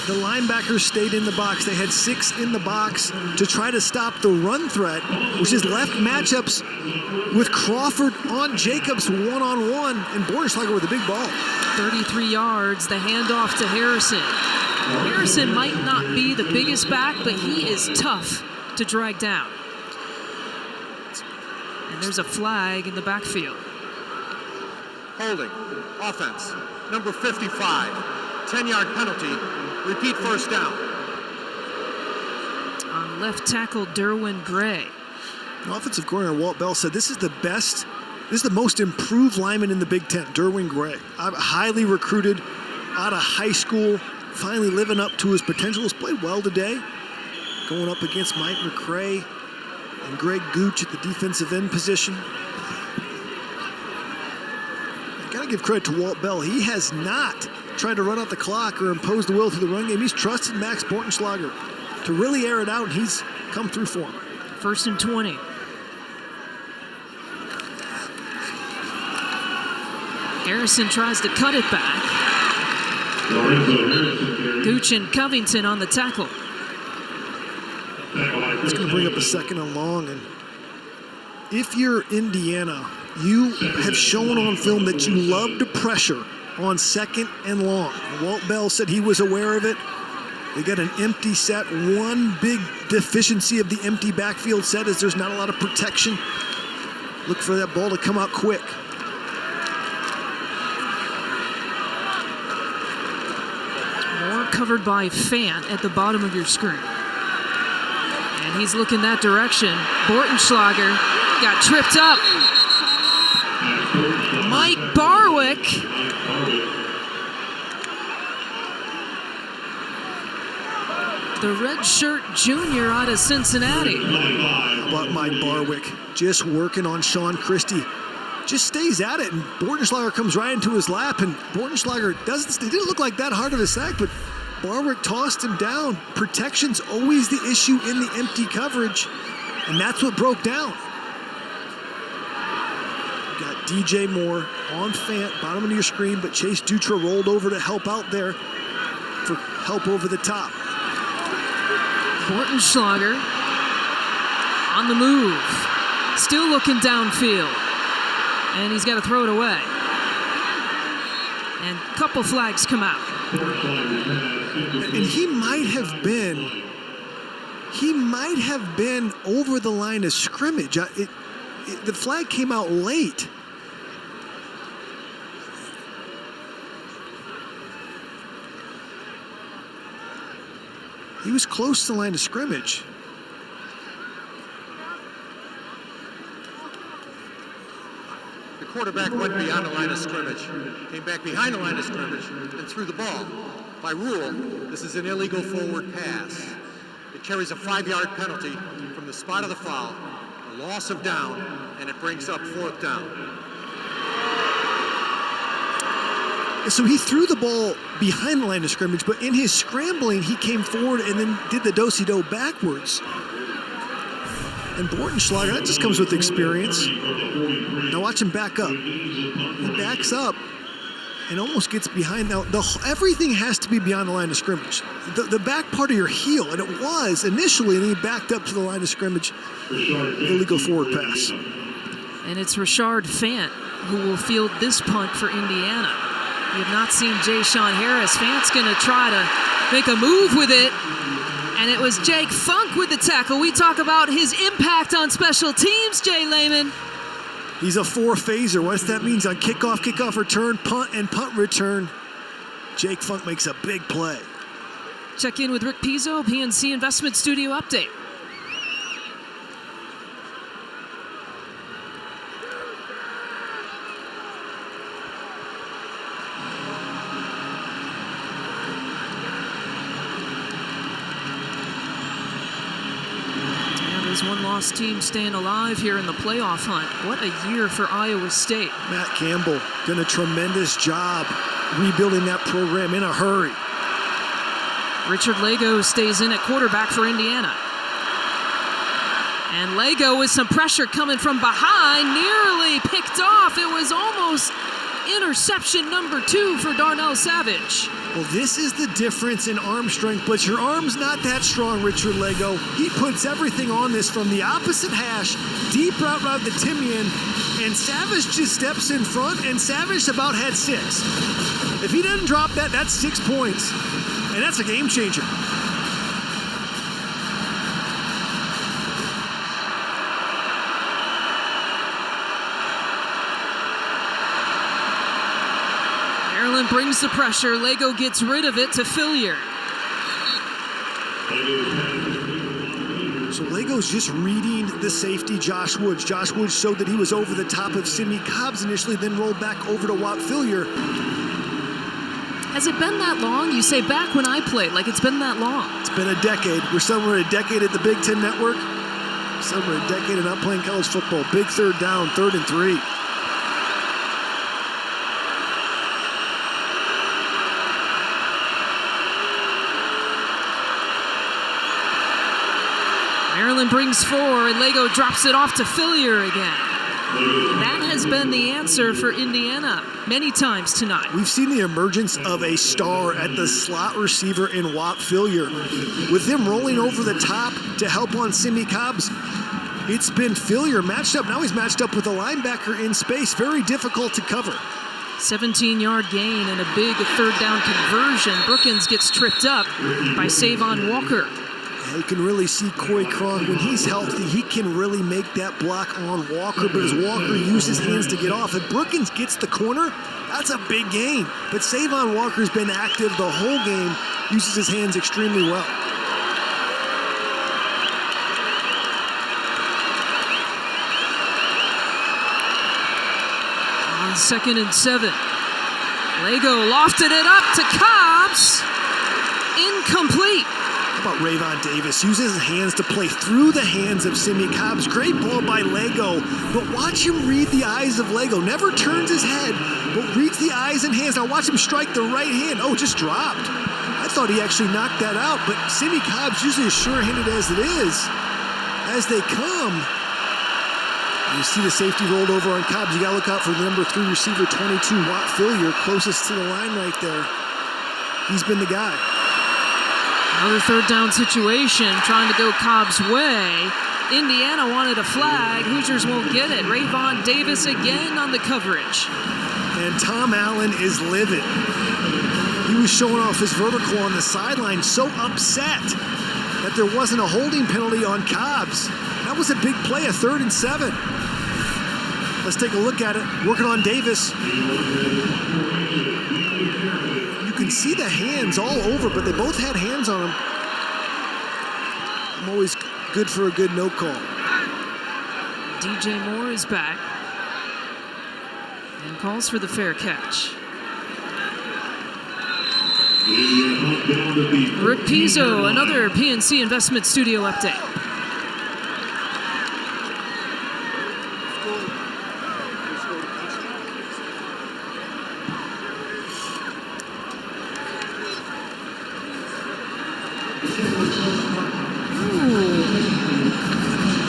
[SPEAKER 2] the linebackers stayed in the box. They had 6 in the box to try to stop the run threat, which has left matchups with Crawford on Jacobs one-on-one, and Bortenschlager with a big ball.
[SPEAKER 1] 33 yards, the handoff to Harrison. Harrison might not be the biggest back, but he is tough to drag down. And there's a flag in the backfield.
[SPEAKER 3] Holding. Offense. Number 55. 10-yard penalty. Repeat first down.
[SPEAKER 1] On left tackle, Derwin Gray.
[SPEAKER 2] Offensive coordinator Walt Bell said this is the most improved lineman in the Big Ten, Derwin Gray. Highly recruited out of high school, finally living up to his potential. Has played well today, going up against Mike McCray and Greg Gooch at the defensive end position. I gotta give credit to Walt Bell. He has not tried to run out the clock or impose the will through the run game. He's trusted Max Bortenschlager to really air it out, and he's come through for him.
[SPEAKER 1] 1st and 20. Harrison tries to cut it back. Gooch and Covington on the tackle.
[SPEAKER 2] It's going to bring up a 2nd and long. And if you're Indiana, you have shown on film that you love to pressure on 2nd and long. Walt Bell said he was aware of it. They got an empty set. One big deficiency of the empty backfield set is there's not a lot of protection. Look for that ball to come out quick.
[SPEAKER 1] More covered by Fant at the bottom of your screen. And he's looking that direction. Bortenschlager got tripped up. Mike Barwick. The redshirt junior out of Cincinnati.
[SPEAKER 2] How about Mike Barwick just working on Sean Christie? Just stays at it, and Bortenschlager comes right into his lap, and Bortenschlager it didn't look like that hard of a sack, but Barwick tossed him down. Protection's always the issue in the empty coverage, and that's what broke down. You got DJ Moore on Fant, bottom of your screen, but Chase Dutra rolled over to help out there for help over the top.
[SPEAKER 1] Bortenschlager on the move, still looking downfield, and he's got to throw it away. And a couple flags come out.
[SPEAKER 2] And he might have been over the line of scrimmage. The flag came out late. He was close to the line of scrimmage.
[SPEAKER 3] The quarterback went beyond the line of scrimmage, came back behind the line of scrimmage, and threw the ball. By rule, this is an illegal forward pass. It carries a 5-yard penalty from the spot of the foul, a loss of down, and it brings up 4th down.
[SPEAKER 2] So he threw the ball behind the line of scrimmage, but in his scrambling, he came forward and then did the do-si-do backwards. And Bortenschlager, that just comes with experience. Now watch him back up. He backs up and almost gets behind. Now, everything has to be beyond the line of scrimmage. The back part of your heel, and it was initially, and then he backed up to the line of scrimmage. Illegal forward pass.
[SPEAKER 1] And it's Rashard Fant who will field this punt for Indiana. We have not seen Jay Sean Harris. Fant's going to try to make a move with it. And it was Jake Funk with the tackle. We talk about his impact on special teams, Jay Lehman.
[SPEAKER 2] He's a four-phaser. What that means on kickoff return, punt, and punt return. Jake Funk makes a big play.
[SPEAKER 1] Check in with Rick Pizzo, PNC Investment Studio Update. One lost team staying alive here in the playoff hunt. What a year for Iowa State.
[SPEAKER 2] Matt Campbell done a tremendous job rebuilding that program in a hurry.
[SPEAKER 1] Richard Lago stays in at quarterback for Indiana. And Lago with some pressure coming from behind, nearly picked off. It was almost interception number 2 for Darnell Savage.
[SPEAKER 2] Well, this is the difference in arm strength, but your arm's not that strong, Richard Lago. He puts everything on this from the opposite hash, deep route to Timmy, and Savage just steps in front, and Savage about had 6. If he doesn't drop that, that's 6 points, and that's a game changer.
[SPEAKER 1] Brings the pressure. Lago gets rid of it to Fillier.
[SPEAKER 2] So Lago's just reading the safety, Josh Woods. Josh Woods showed that he was over the top of Simi Cobbs initially, then rolled back over to Watt Fillier.
[SPEAKER 1] Has it been that long? You say back when I played, like it's been that long.
[SPEAKER 2] It's been a decade. We're somewhere a decade at the Big Ten Network. Somewhere a decade of not playing college football. Big third down, 3rd and 3.
[SPEAKER 1] Maryland brings 4, and Lago drops it off to Fillier again. That has been the answer for Indiana many times tonight.
[SPEAKER 2] We've seen the emergence of a star at the slot receiver in Watt Fillier. With him rolling over the top to help on Simi Cobbs, it's been Fillier matched up. Now he's matched up with a linebacker in space. Very difficult to cover.
[SPEAKER 1] 17-yard gain and a big 3rd down conversion. Brookins gets tripped up by Savon Walker.
[SPEAKER 2] You can really see Corey Cron, when he's healthy, he can really make that block on Walker, but as Walker uses his hands to get off, if Brookins gets the corner, that's a big gain. But Savon Walker's been active the whole game, uses his hands extremely well.
[SPEAKER 1] On 2nd and 7, Lago lofted it up to Cobbs. Incomplete.
[SPEAKER 2] How about Rayvon Davis? Uses his hands to play through the hands of Simi Cobbs. Great ball by Lago, but watch him read the eyes of Lago. Never turns his head, but reads the eyes and hands. Now watch him strike the right hand. Oh, just dropped. I thought he actually knocked that out, but Simi Cobbs, usually as sure-handed as it is, as they come, you see the safety rolled over on Cobbs. You got to look out for the number 3 receiver, 22, Watt Fillier, closest to the line right there. He's been the guy.
[SPEAKER 1] Another 3rd down situation, trying to go Cobb's way. Indiana wanted a flag. Hoosiers won't get it. Rayvon Davis again on the coverage.
[SPEAKER 2] And Tom Allen is livid. He was showing off his vertical on the sideline, so upset that there wasn't a holding penalty on Cobbs. That was a big play, a 3rd and 7. Let's take a look at it. Working on Davis. You can see the hands all over, but they both had hands on them. I'm always good for a good no call.
[SPEAKER 1] DJ Moore is back and calls for the fair catch. Rick Pizzo, another PNC Investment Studio update.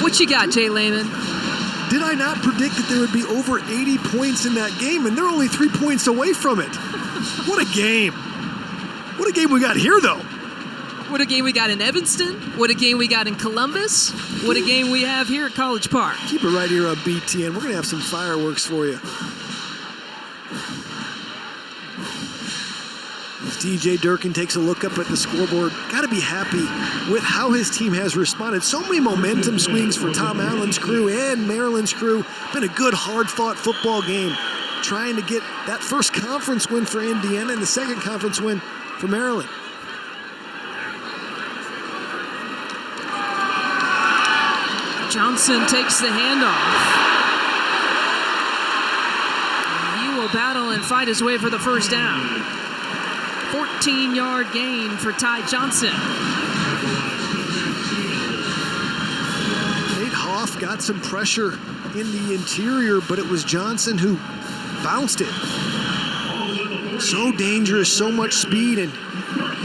[SPEAKER 1] What you got, Jay Lehman?
[SPEAKER 2] Did I not predict that there would be over 80 points in that game? And they're only 3 points away from it. What a game. What a game we got here, though.
[SPEAKER 1] What a game we got in Evanston. What a game we got in Columbus. What a game we have here at College Park.
[SPEAKER 2] Keep it right here on BTN. We're going to have some fireworks for you. As DJ Durkin takes a look up at the scoreboard, got to be happy with how his team has responded. So many momentum swings for Tom Allen's crew and Maryland's crew. Been a good, hard-fought football game. Trying to get that first conference win for Indiana and the second conference win for Maryland.
[SPEAKER 1] Johnson takes the handoff. He will battle and fight his way for the first down. 14-yard gain for Ty Johnson.
[SPEAKER 2] Nate Hoff got some pressure in the interior, but it was Johnson who bounced it. So dangerous, so much speed, and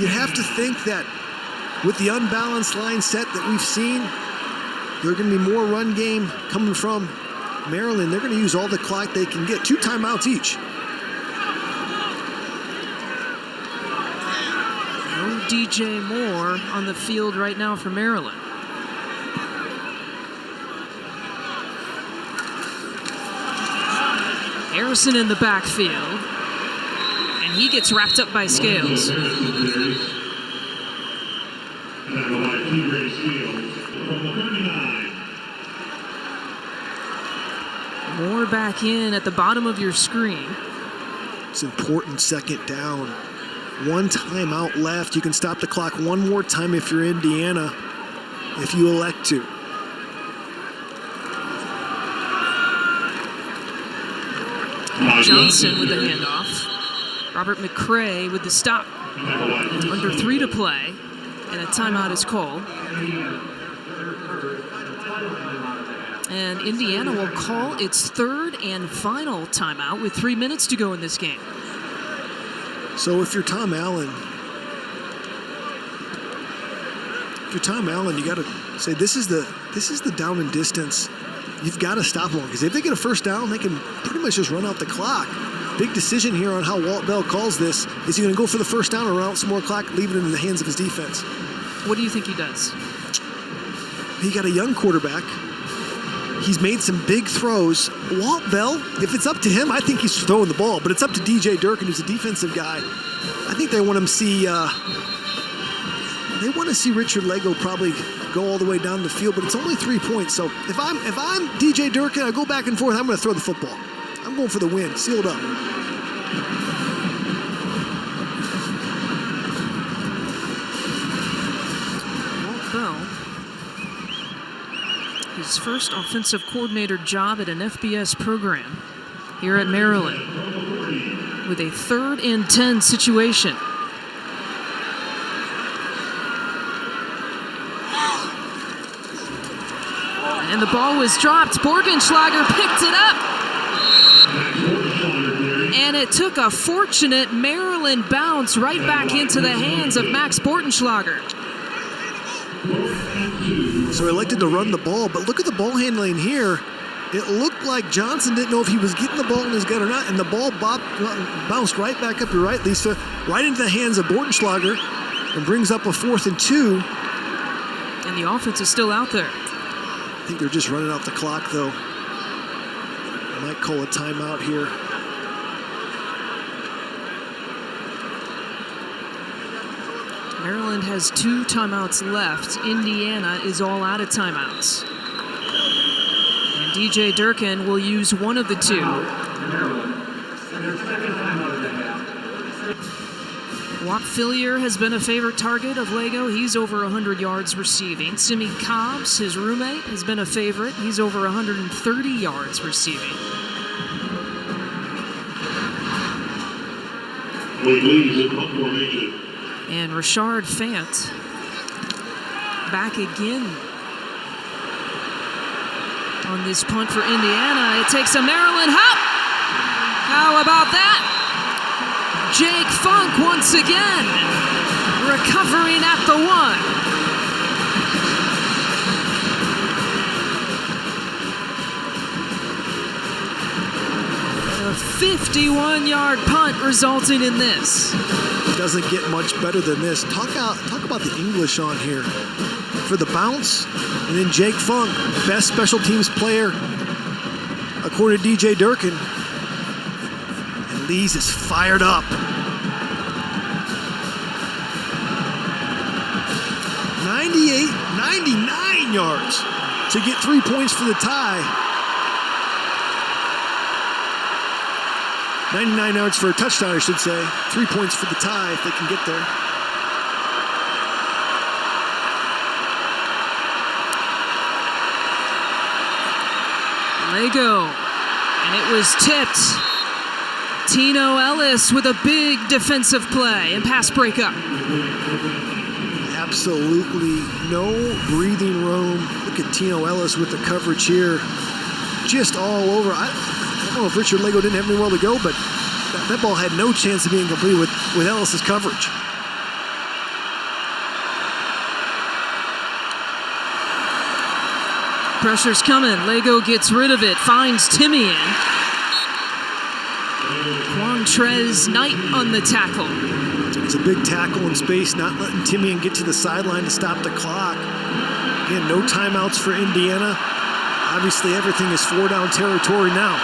[SPEAKER 2] you have to think that with the unbalanced line set that we've seen, there's going to be more run game coming from Maryland. They're going to use all the clock they can get. 2 timeouts each.
[SPEAKER 1] No DJ Moore on the field right now for Maryland. Harrison in the backfield. And he gets wrapped up by Scales. Moore back in at the bottom of your screen.
[SPEAKER 2] It's important second down. 1 timeout left. You can stop the clock one more time if you're Indiana, if you elect to.
[SPEAKER 1] Johnson with the handoff. Robert McCray with the stop. Under 3 to play, and a timeout is called. And Indiana will call its 3rd and final timeout with 3 minutes to go in this game.
[SPEAKER 2] So if you're Tom Allen, you got to say this is the down and distance. You've got to stop them, because if they get a first down, they can pretty much just run out the clock. Big decision here on how Walt Bell calls this. Is he going to go for the first down or run out some more clock, leave it in the hands of his defense?
[SPEAKER 1] What do you think he does?
[SPEAKER 2] He got a young quarterback. He's made some big throws. Walt Bell, if it's up to him, I think he's throwing the ball. But it's up to DJ Durkin, who's a defensive guy. I think they want him see. They want to see Richard Lego probably go all the way down the field. But it's only 3 points. So if I'm DJ Durkin, I go back and forth. I'm going to throw the football. I'm going for the win. Sealed up.
[SPEAKER 1] Walt Bell. His first offensive coordinator job at an FBS program here at Maryland with a 3rd and 10 situation. And the ball was dropped. Borgenschlager picked it up. And it took a fortunate Maryland bounce right back into the hands of Max Bortenschlager.
[SPEAKER 2] So elected to run the ball, but look at the ball handling here. It looked like Johnson didn't know if he was getting the ball in his gut or not, and the ball bounced right back up, you're right, Lisa, right into the hands of Bortenschlager, and brings up a 4th and 2.
[SPEAKER 1] And the offense is still out there.
[SPEAKER 2] I think they're just running out the clock, though. Might call a timeout here.
[SPEAKER 1] Maryland has 2 timeouts left. Indiana is all out of timeouts. And DJ Durkin will use one of the 2. Wap Fillier has been a favorite target of Lego. He's over 100 yards receiving. Simi Cobbs, his roommate, has been a favorite. He's over 130 yards receiving. And Rashard Fant back again on this punt for Indiana. It takes a Maryland hop. How about that? Jake Funk once again recovering at the 1. A 51-yard punt resulting in this.
[SPEAKER 2] It doesn't get much better than this. Talk about the English on here. For the bounce, and then Jake Funk, best special teams player, according to DJ Durkin. And Lees is fired up. 99 yards to get 3 points for the tie. 99 yards for a touchdown, I should say. 3 points for the tie if they can get there.
[SPEAKER 1] Lego, and it was tipped. Tino Ellis with a big defensive play and pass breakup.
[SPEAKER 2] Absolutely no breathing room. Look at Tino Ellis with the coverage here. Just all over. I don't know if Richard Lego didn't have anywhere to go, but that ball had no chance of being complete with Ellis's coverage.
[SPEAKER 1] Pressure's coming. Lego gets rid of it. Finds Timmy in. Quantrez Knight on the tackle.
[SPEAKER 2] It's a big tackle in space, not letting Timmy get to the sideline to stop the clock. Again, no timeouts for Indiana. Obviously, everything is 4-down territory now.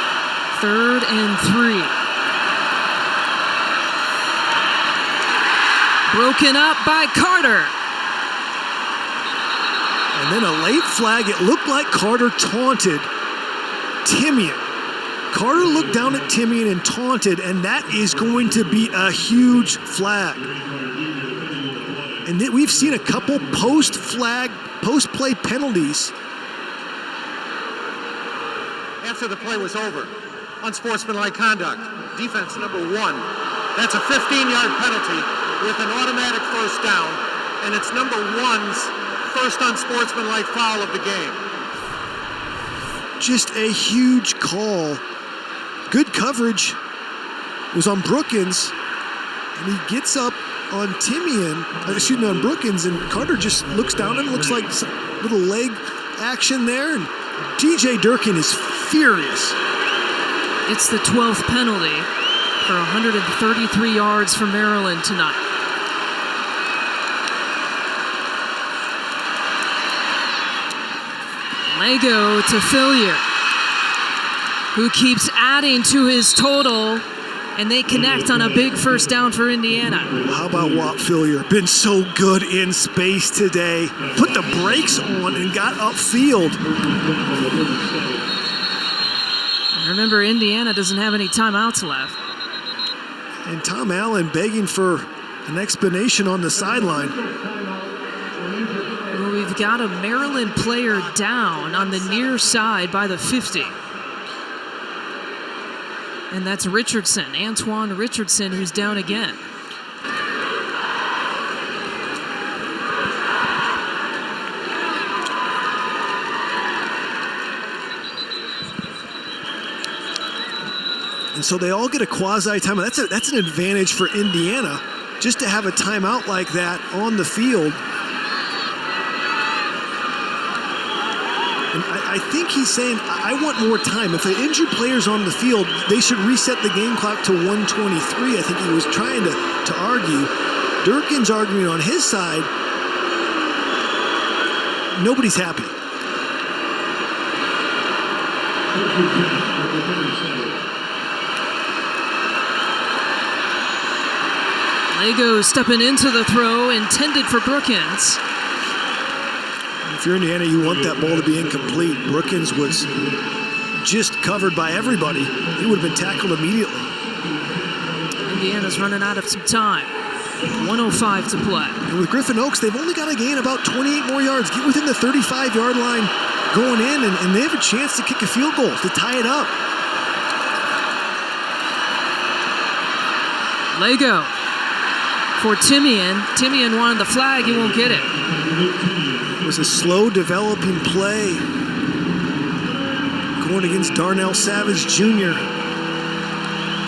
[SPEAKER 1] 3rd and 3. Broken up by Carter.
[SPEAKER 2] And then a late flag. It looked like Carter taunted Timian. Carter looked down at Timian and taunted, and that is going to be a huge flag. And we've seen a couple post-play penalties.
[SPEAKER 3] After the play was over, unsportsmanlike conduct, defense number 1. That's a 15-yard penalty with an automatic first down, and it's number 1's first unsportsmanlike foul of the game.
[SPEAKER 2] Just a huge call. Good coverage. It was on Brookins, and he gets up on on Brookins, and Carter just looks down and looks like some little leg action there, and DJ Durkin is furious.
[SPEAKER 1] It's the 12th penalty for 133 yards for Maryland tonight. Lego to Fillier, who keeps adding to his total, and they connect on a big first down for Indiana.
[SPEAKER 2] How about Walt Fillier? Been so good in space today. Put the brakes on and got upfield.
[SPEAKER 1] Remember, Indiana doesn't have any timeouts left.
[SPEAKER 2] And Tom Allen begging for an explanation on the sideline.
[SPEAKER 1] Well, we've got a Maryland player down on the near side by the 50. And that's Richardson, Antoine Richardson, who's down again.
[SPEAKER 2] And so they all get a quasi timeout. That's an advantage for Indiana, just to have a timeout like that on the field. And I think he's saying, I want more time. If the injured player's on the field, they should reset the game clock to 1:23. I think he was trying to argue. Durkin's arguing on his side. Nobody's happy.
[SPEAKER 1] Lego stepping into the throw, intended for Brookins.
[SPEAKER 2] If you're Indiana, you want that ball to be incomplete. Brookins was just covered by everybody. He would have been tackled immediately.
[SPEAKER 1] Indiana's running out of some time. 1:05 to play.
[SPEAKER 2] And with Griffin Oaks, they've only got to gain about 28 more yards. Get within the 35-yard line going in, and they have a chance to kick a field goal to tie it up.
[SPEAKER 1] Lego for Timian. Timian wanted the flag. He won't get it.
[SPEAKER 2] It was a slow developing play going against Darnell Savage Jr.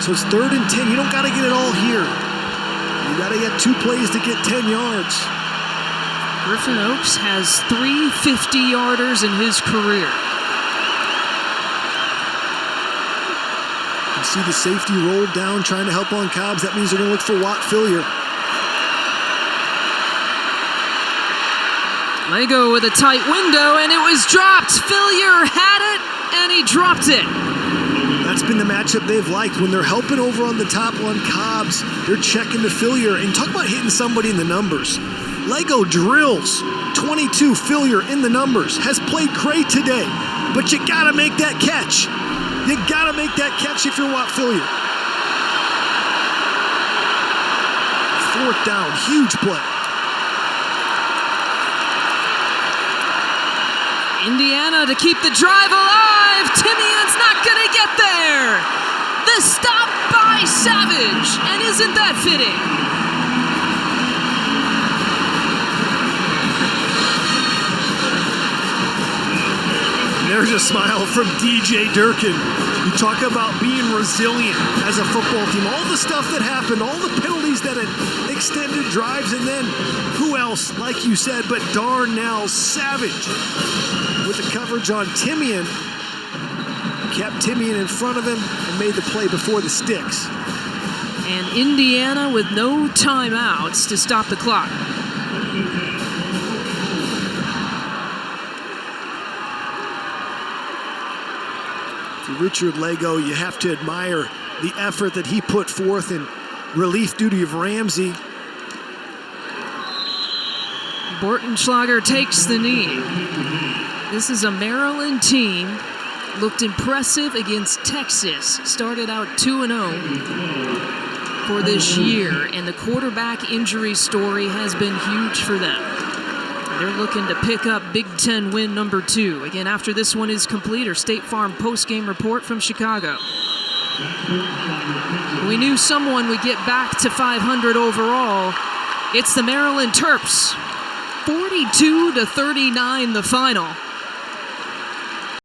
[SPEAKER 2] So it's 3rd and 10. You don't got to get it all here. You got to get 2 plays to get 10 yards.
[SPEAKER 1] Griffin Oaks has 3 50-yarders in his career.
[SPEAKER 2] You see the safety rolled down, trying to help on Cobbs. That means they're going to look for Watt Fillier.
[SPEAKER 1] Lego with a tight window, and it was dropped. Fillier had it, and he dropped it.
[SPEAKER 2] That's been the matchup they've liked. When they're helping over on the top on Cobbs, they're checking the Fillier. And talk about hitting somebody in the numbers. Lego drills 22 Fillier in the numbers. Has played great today, but you got to make that catch. You got to make that catch if you're Watt Fillier. 4th down, huge play.
[SPEAKER 1] Indiana to keep the drive alive. Timmy's not going to get there. The stop by Savage. And isn't that fitting?
[SPEAKER 2] There's a smile from DJ Durkin. You talk about being resilient as a football team. All the stuff that happened, all the penalties that had extended drives, and then who else, like you said, but Darnell Savage with the coverage on Timian. Kept Timian in front of him and made the play before the sticks.
[SPEAKER 1] And Indiana with no timeouts to stop the clock.
[SPEAKER 2] For Richard Lego, you have to admire the effort that he put forth in relief duty of Ramsey.
[SPEAKER 1] Bortenschlager takes the knee. This is a Maryland team. Looked impressive against Texas. Started out 2-0 for this year. And the quarterback injury story has been huge for them. They're looking to pick up Big Ten win number 2. Again, after this one is complete, our State Farm postgame report from Chicago. We knew someone would get back to 500 overall. It's the Maryland Terps. 42-39 the final.